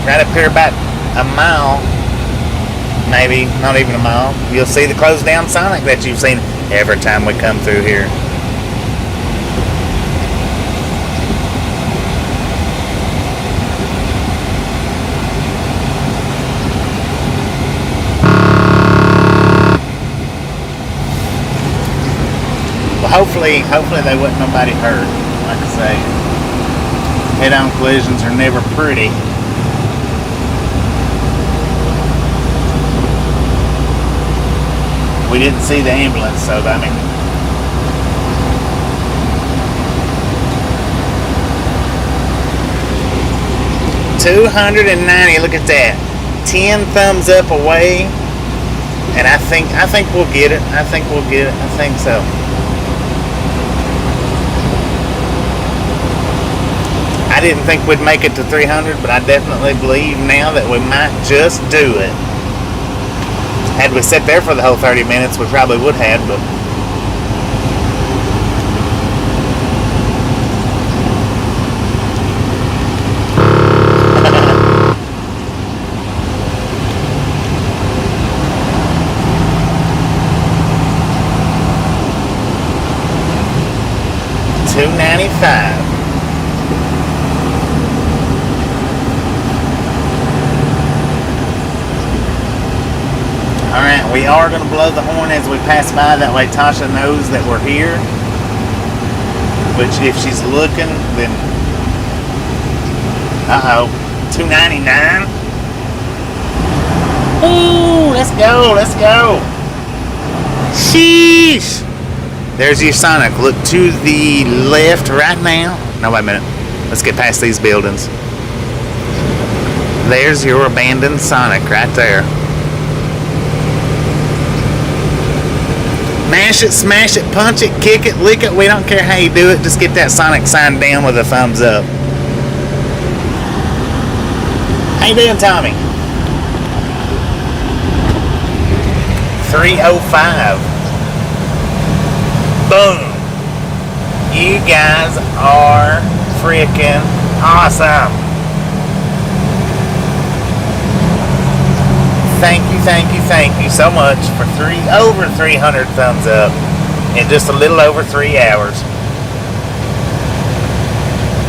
right up here about a mile, maybe not even a mile, you'll see the closed down Sonic that you've seen every time we come through here. Well, hopefully they wasn't nobody hurt. Like I say, head-on collisions are never pretty. We didn't see the ambulance, so I mean. $290. Look at that. 10 thumbs up away, and I think we'll get it. I think so. I didn't think we'd make it to 300, but I definitely believe now that we might just do it. Had we sat there for the whole 30 minutes, we probably would have, but $295. Alright, we are going to blow the horn as we pass by. That way Tasha knows that we're here. Which, if she's looking, then... Uh-oh. $299? Ooh, let's go, let's go. Sheesh. There's your Sonic. Look to the left right now. No, wait a minute. Let's get past these buildings. There's your abandoned Sonic right there. Mash it, smash it, punch it, kick it, lick it. We don't care how you do it. Just get that Sonic sign down with a thumbs up. How you doing, Tommy? 305. Boom. You guys are freaking awesome. Thank you so much for over 300 thumbs up in just a little over 3 hours.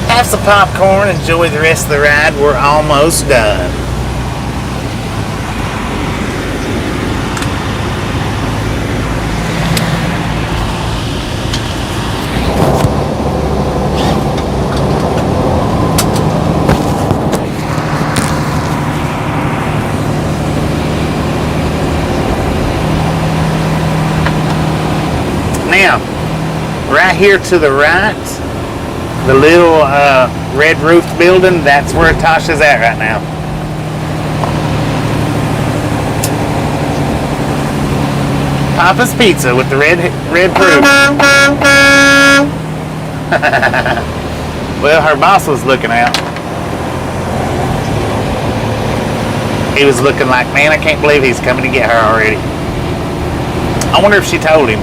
Have some popcorn, enjoy the rest of the ride. We're almost done. Now, right here to the right, the little red roofed building, that's where Tasha's at right now. Papa's Pizza with the red roof. Well, her boss was looking out. He was looking like, man, I can't believe he's coming to get her already. I wonder if she told him.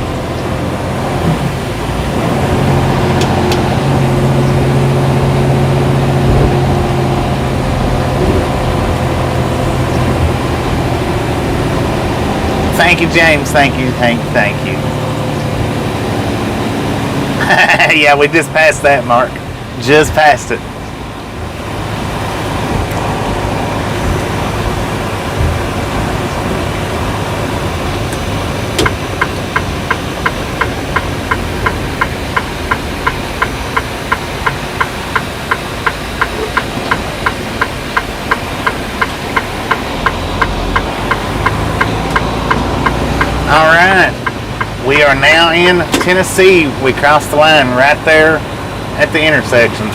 Thank you, James. Thank you. Yeah, we just passed that, Mark. Just passed it. All right, we are now in Tennessee. We crossed the line right there at the intersection.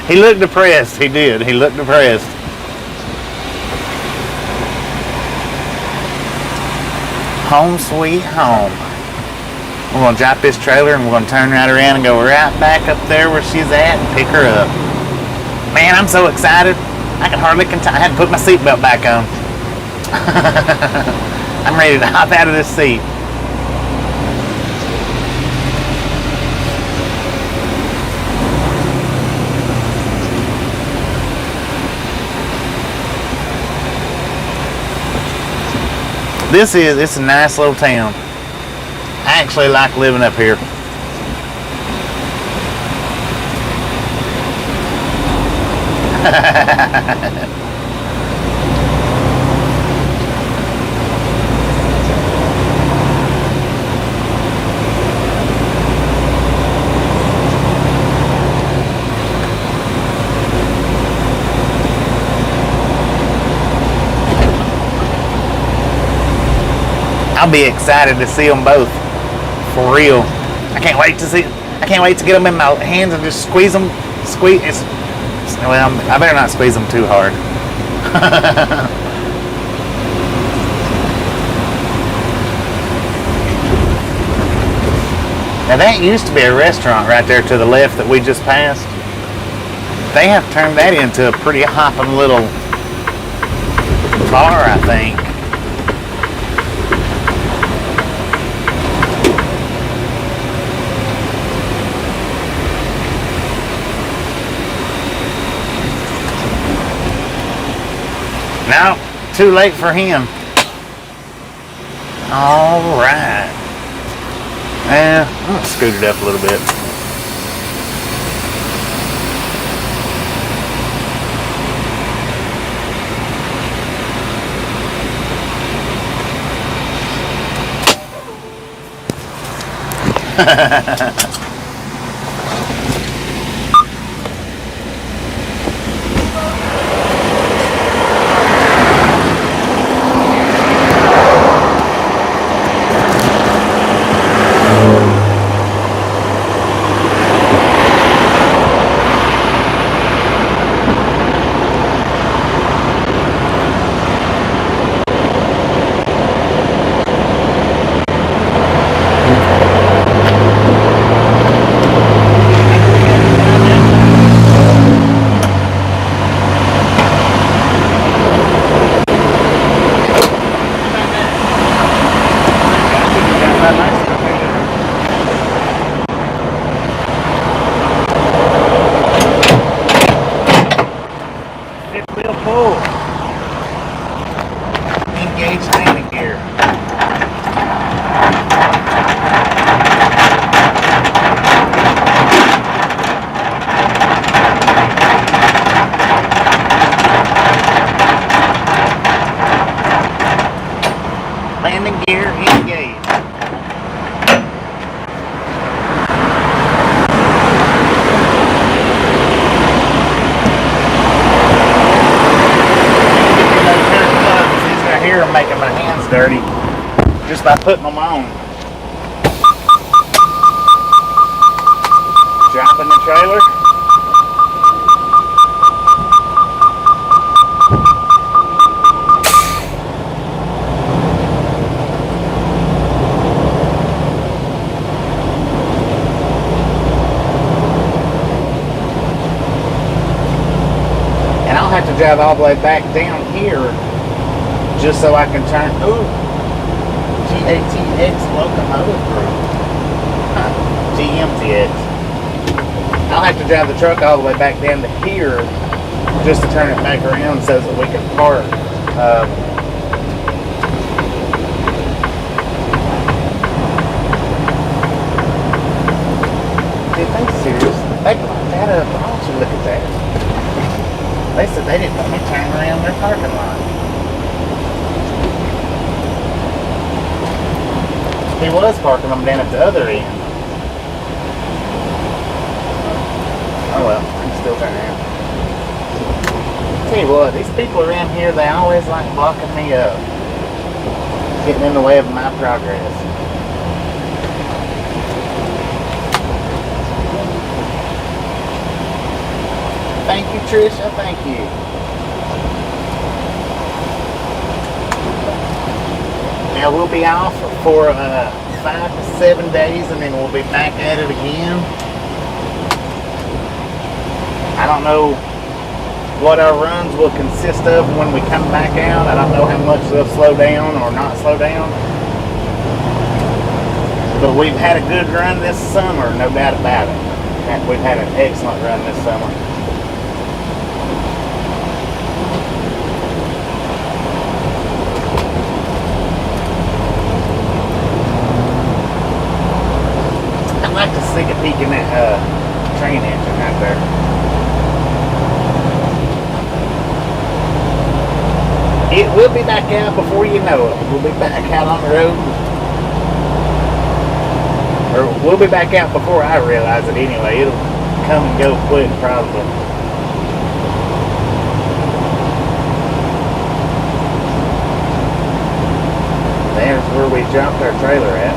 He looked depressed. He did. He looked depressed. Home sweet home. We're going to drop this trailer and we're going to turn right around and go right back up there where she's at and pick her up. Man, I'm so excited. I can hardly contain. I had to put my seatbelt back on. I'm ready to hop out of this seat. It's a nice little town. I actually like living up here. I'll be excited to see them both. For real. I can't wait to see. I can't wait to get them in my hands and just squeeze them. Well, I better not squeeze them too hard. Now that used to be a restaurant right there to the left that we just passed. They have turned that into a pretty hopping little bar, I think. No, too late for him. All right. I'm gonna scoot it up a little bit. Landing gear engaged. These right here are making my hands dirty just by putting them on. Dropping the trailer. Have to drive all the way back down here just so I can turn. Ooh, GATX locomotive group. GMTX. I'll have to drive the truck all the way back down to here just to turn it back around so that we can park. Did they seriously? They locked that up. Why don't you look at that? They said they didn't let me turn around their parking lot. He was parking them down at the other end. Oh well, I can still turn around. Tell you what, these people around here, they always like blocking me up. Getting in the way of my progress. Thank you, Trisha. Thank you. Now we'll be off for 5 to 7 days, and then we'll be back at it again. I don't know what our runs will consist of when we come back out. I don't know how much they'll slow down or not slow down. But we've had a good run this summer, no doubt about it. We've had an excellent run this summer. I'd like to sneak a peek in that train engine right there. It will be back out before you know it. We'll be back out on the road. Or we'll be back out before I realize it anyway. It'll come and go quick probably. There's where we dropped our trailer at.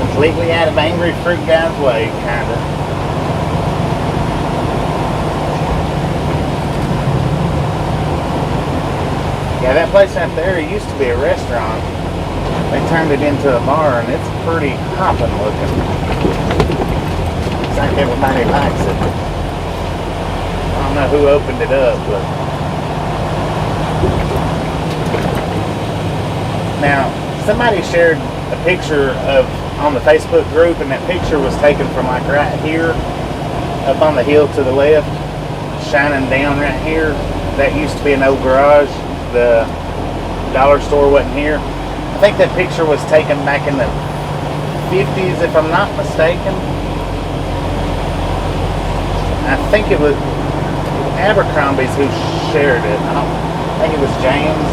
Completely out of Angry Fruit Guy's way, kinda. Yeah, that place out there used to be a restaurant. They turned it into a bar, and it's pretty hopping looking. It's like everybody likes it. I don't know who opened it up, but... Now, somebody shared a picture of on the Facebook group, and that picture was taken from like right here, up on the hill to the left, shining down right here. That used to be an old garage. The dollar store wasn't here. I think that picture was taken back in the 50s, if I'm not mistaken. I think it was Abercrombie's who shared it. I think it was James,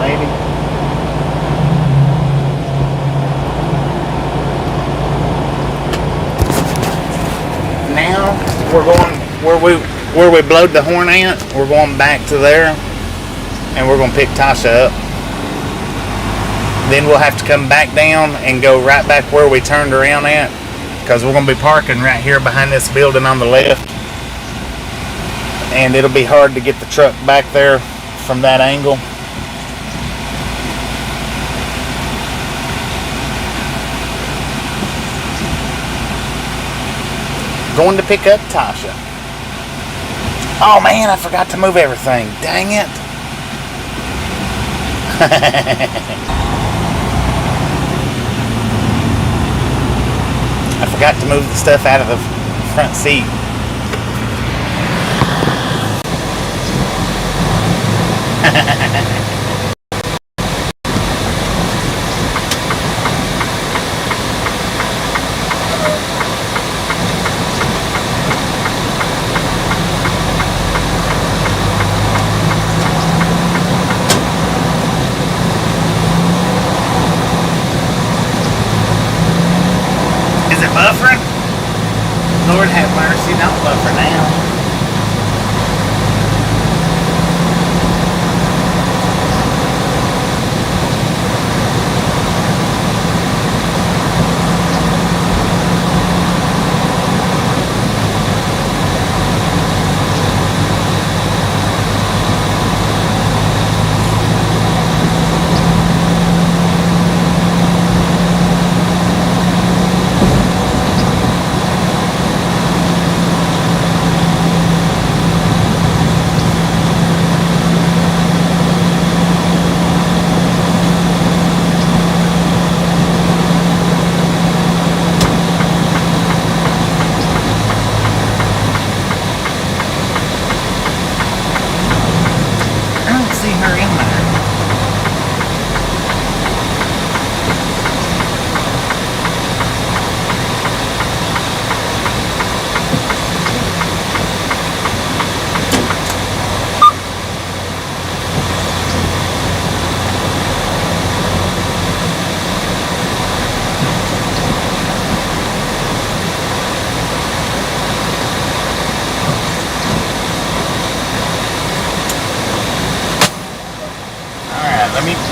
maybe. Now we're going where we blowed the horn at. We're going back to there, and we're going to pick Tasha up. Then we'll have to come back down and go right back where we turned around at, because we're going to be parking right here behind this building on the left, and it'll be hard to get the truck back there from that angle. Going to pick up Tasha. Oh man, I forgot to move everything. Dang it. I forgot to move the stuff out of the front seat. Buffering? Lord have mercy, don't buffer now.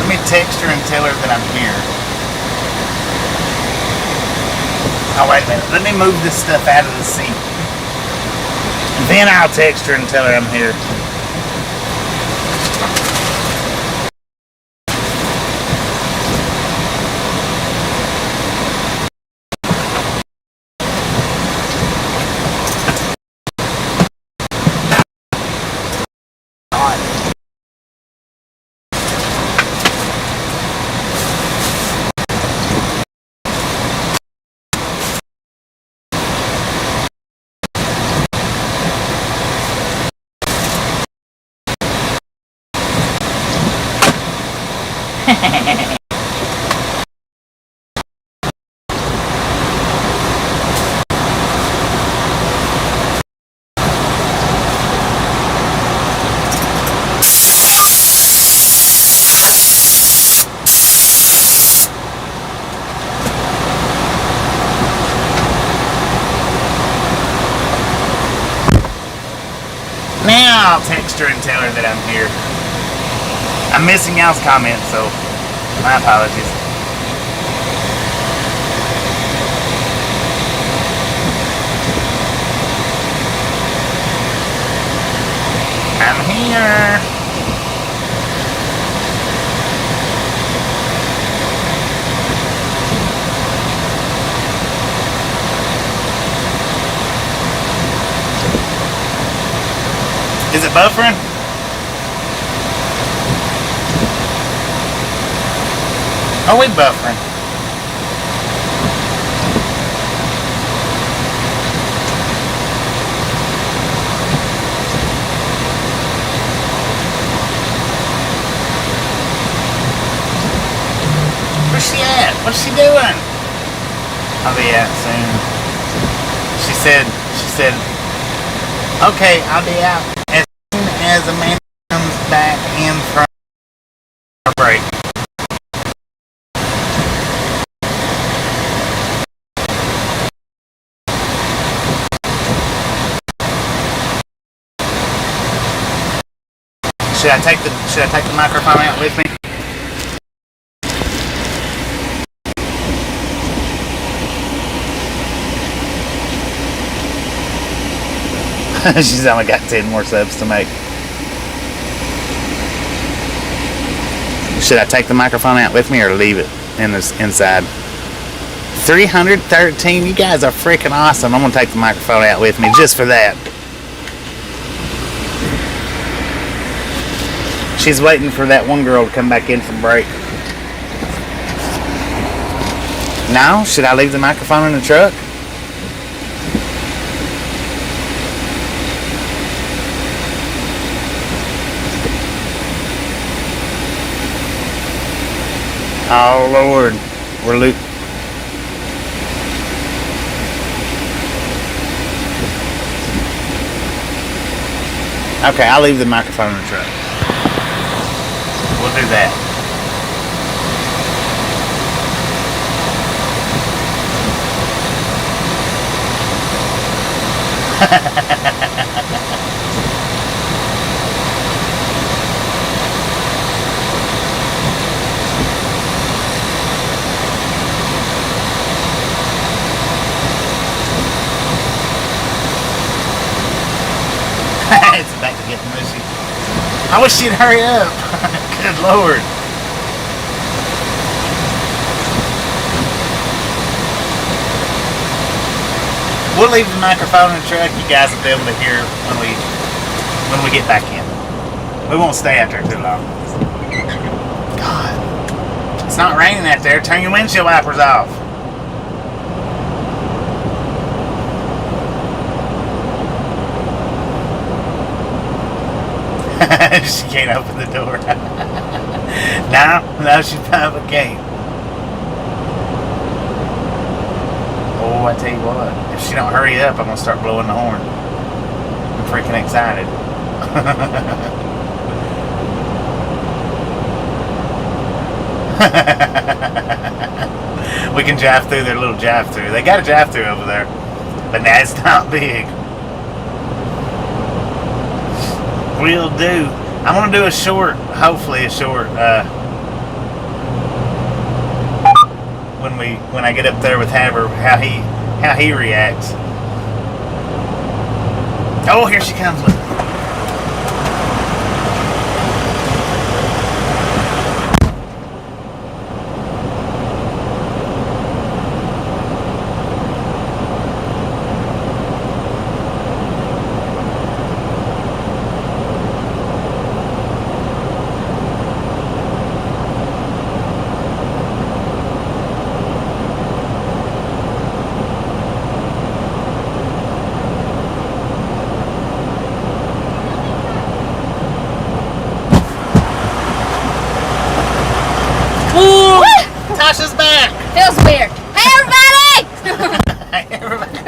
Let me text her and tell her that I'm here. Oh, wait a minute. Let me move this stuff out of the seat. And then I'll text her and tell her I'm here. Now, I'll text her and tell her that I'm here. I'm missing y'all's comments, so my apologies. I'm here. Is it buffering? Oh, we buffering. Where's she at? What's she doing? I'll be out soon. She said, okay, I'll be out as soon as Amanda comes back in from our break. Should I take the microphone out with me? She's only got 10 more subs to make. Should I take the microphone out with me or leave it inside? 313. You guys are freaking awesome. I'm gonna take the microphone out with me just for that. She's waiting for that one girl to come back in from break. Now, should I leave the microphone in the truck? Oh Lord, we're loot. Okay, I'll leave the microphone in the truck. We'll do that. It's about to get mushy. I wish she'd hurry up. Good Lord. We'll leave the microphone in the truck. You guys will be able to hear when we get back in. We won't stay out there too long. God. It's not raining out there. Turn your windshield wipers off. She can't open the door. No, she probably can't. Oh, I tell you what, if she don't hurry up, I'm gonna start blowing the horn. I'm freaking excited. We can drive through their little drive-through. They got a drive-through over there, but now it's not big. We'll do. I'm gonna do a short, hopefully a short, when I get up there with Haber, how he reacts. Oh, here she comes with it. Tasha's back. Feels weird. Hey, everybody! Hey, everybody.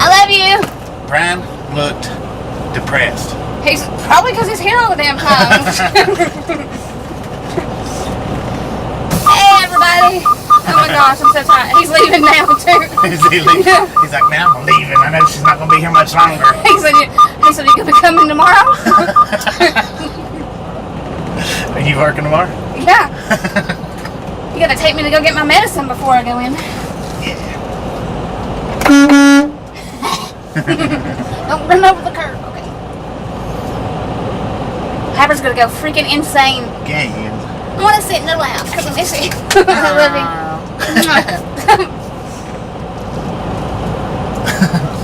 I love you. Brian looked depressed. He's probably because he's here all the damn time. Hey, everybody! Oh my gosh, I'm so tired. He's leaving now too. Is he leaving? He's like, man, I'm leaving. I know she's not gonna be here much longer. He said, you gonna be coming tomorrow? Are you working tomorrow? Yeah. You gotta take me to go get my medicine before I go in. Yeah. Don't run over the curb. Okay. Haber's gonna go freaking insane. Games. I want to sit in the lounge because I miss you. I love you.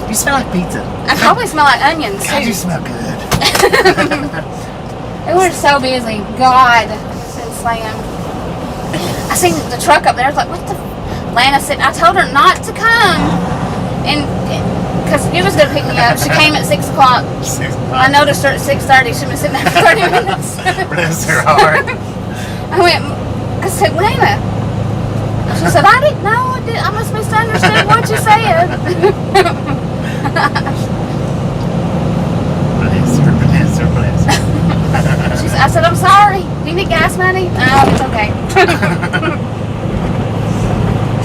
You smell like pizza. I probably smell like onions God, you too. smell good. We were so busy. God, since slam. I seen the truck up there. I was like, what the? Lana said, I told her not to come. And because you was going to pick me up. She came at 6 o'clock. 6 o'clock. I noticed her at 6:30. She'd been sitting there for 30 minutes. Bless her heart. I said, Lana. She said, I didn't know. I must misunderstood what you said. Bless her. I said, I'm sorry. Do you need gas money? No, it's okay.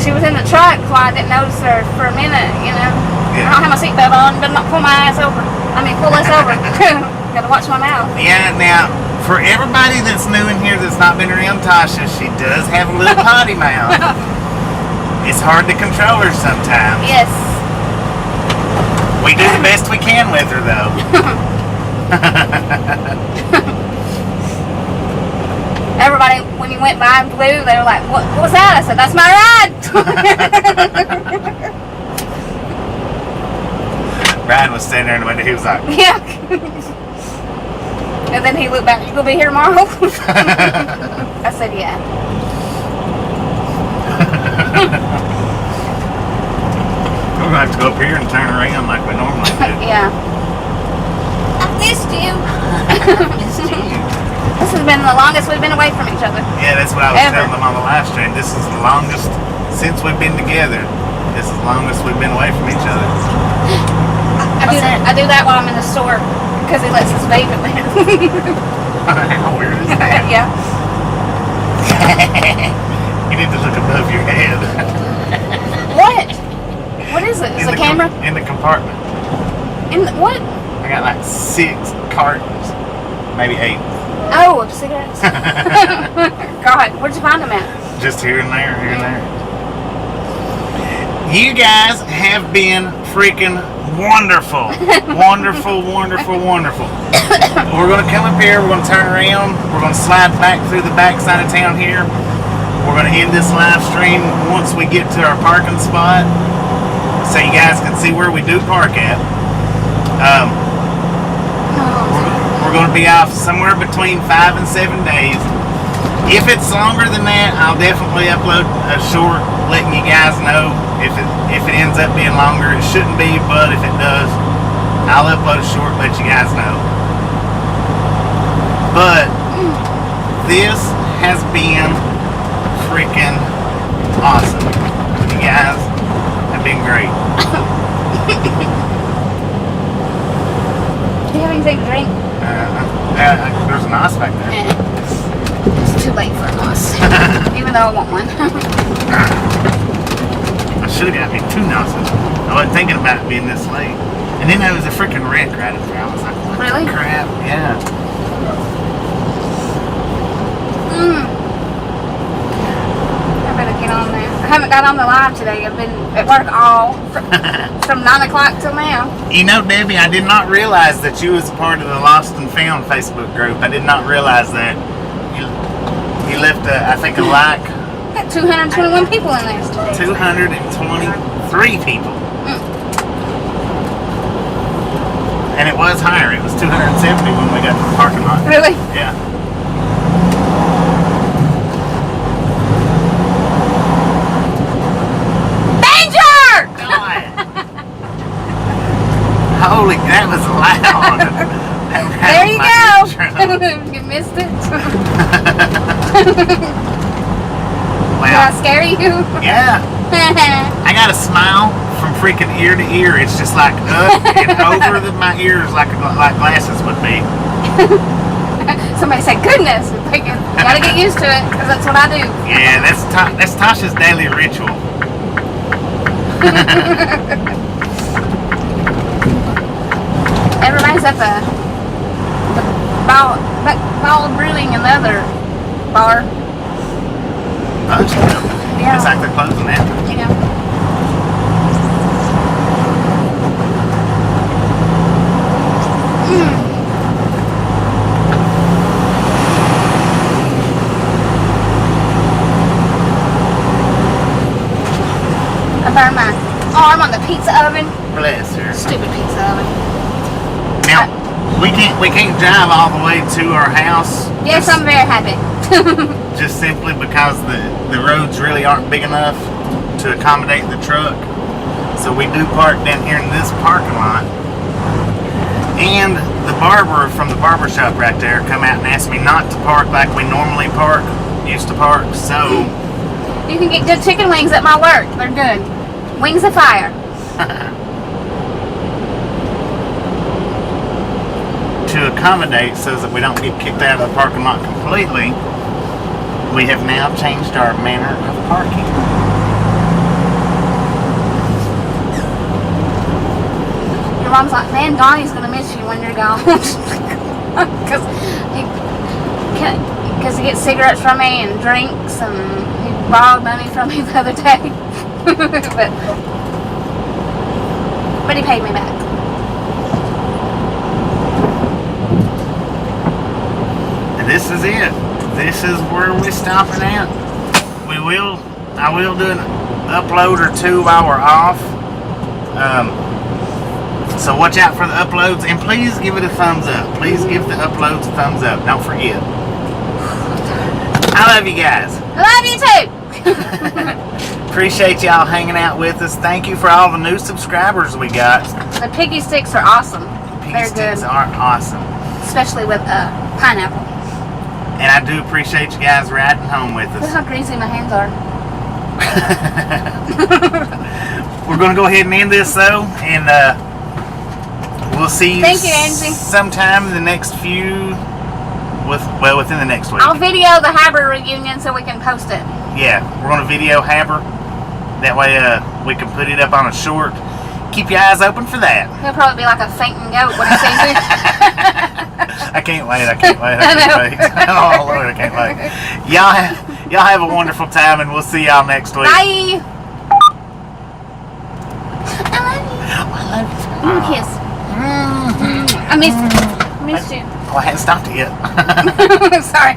She was in the truck, so I didn't notice her for a minute, you know. Yeah. I don't have my seatbelt on, but not pull my ass over. Pull us over. Gotta watch my mouth. Yeah, now, for everybody that's new in here that's not been around Tasha, she does have a little potty mouth. It's hard to control her sometimes. Yes. We do the best we can with her, though. Everybody, when you went by and flew, they were like, what was that? I said, that's my ride. Ryan was standing there in the window. He was like, Yeah. And then he looked back, you gonna be here tomorrow? I said, yeah. we're going to have to go up here and turn around like we normally do. Yeah. I missed you. This has been the longest we've been away from each other. Yeah, that's what I was Ever. telling them on the live stream. This is the longest since we've been together. This is the longest we've been away from each other. I do that while I'm in the store because he lets us vape in there. How weird is that? Yeah. You need to look above your head. What? What is it? Is it a camera? In the compartment. What? I got like 6 cartons, maybe 8. Oh, of cigarettes. God, where'd you find them at? Just here and there, here and there. You guys have been freaking wonderful. Wonderful. We're going to come up here, we're going to turn around, we're going to slide back through the back side of town here. We're going to end this live stream once we get to our parking spot so you guys can see where we do park at. We're going to be off somewhere between 5 and 7 days. If it's longer than that, I'll definitely upload a short letting you guys know. If it ends up being longer, it shouldn't be, but if it does, I'll upload a short, let you guys know. But this has been freaking awesome. You guys have been great. Do you have anything to drink? There's an ice back there. It's too late for a mouse. Even though I want one. I should have got me 2 Nelsons. I wasn't thinking about it being this late. And then there was a freaking wreck right up there. I was like, what Really? the crap? Yeah. I better get on there. I haven't got on the live today. I've been at work all from 9 o'clock till now. You know, Debbie, I did not realize that you was a part of the Lost and Found Facebook group. I did not realize that. You left, I think, a like. Got 221 people in there. 223 people. And it was higher. It was 270 when we got to the parking lot. Really? Yeah. Danger! God. Holy, that was loud. There you go. You missed it. Did I Wow. scare you? Yeah. I got a smile from freaking ear to ear. It's just like up and over my ears like glasses would be. Somebody said, goodness. I'm thinking, you gotta get used to it, because that's what I do. Yeah, that's Tasha's daily ritual. Everybody's at the ball brewing and the other bar. Oh, Yeah. looks like they're closing that. You know. I burned my arm on the pizza oven. Bless her. Stupid pizza oven. Now, we can't drive all the way to our house. Yes, I'm very happy. Just simply because the roads really aren't big enough to accommodate the truck. So we do park down here in this parking lot. And the barber from the barber shop right there come out and asked me not to park like we normally used to park. So You can get good chicken wings at my work. They're good. Wings of fire. to accommodate so that we don't get kicked out of the parking lot completely, we have now changed our manner of parking. Your mom's like, man, Donnie's gonna miss you when you're gone. Because he gets cigarettes from me and drinks, and he borrowed money from me the other day. but he paid me back. And this is it. This is where we're stopping at. I will do an upload or two while we're off. So watch out for the uploads, and please give it a thumbs up. Please give the uploads a thumbs up. Don't forget. I love you guys. I love you too. Appreciate y'all hanging out with us. Thank you for all the new subscribers we got. The piggy sticks are awesome. Piggy They're sticks good, are awesome. especially with pineapple. And I do appreciate you guys riding home with Look us. how greasy my hands are. We're going to go ahead and end this though, and we'll see you, Thank you, Angie. sometime in the next few, within the next week. I'll video the Haber reunion so we can post it. Yeah, we're going to video Haber. That way we can put it up on a short. Keep your eyes open for that. He'll probably be like a fainting goat when he sees me. I can't wait. Oh Lord, I can't wait. Y'all have a wonderful time, and we'll see y'all next week. Bye. I love you. I love you. Give me a kiss. I missed you. Oh, I hadn't stopped it yet. Sorry.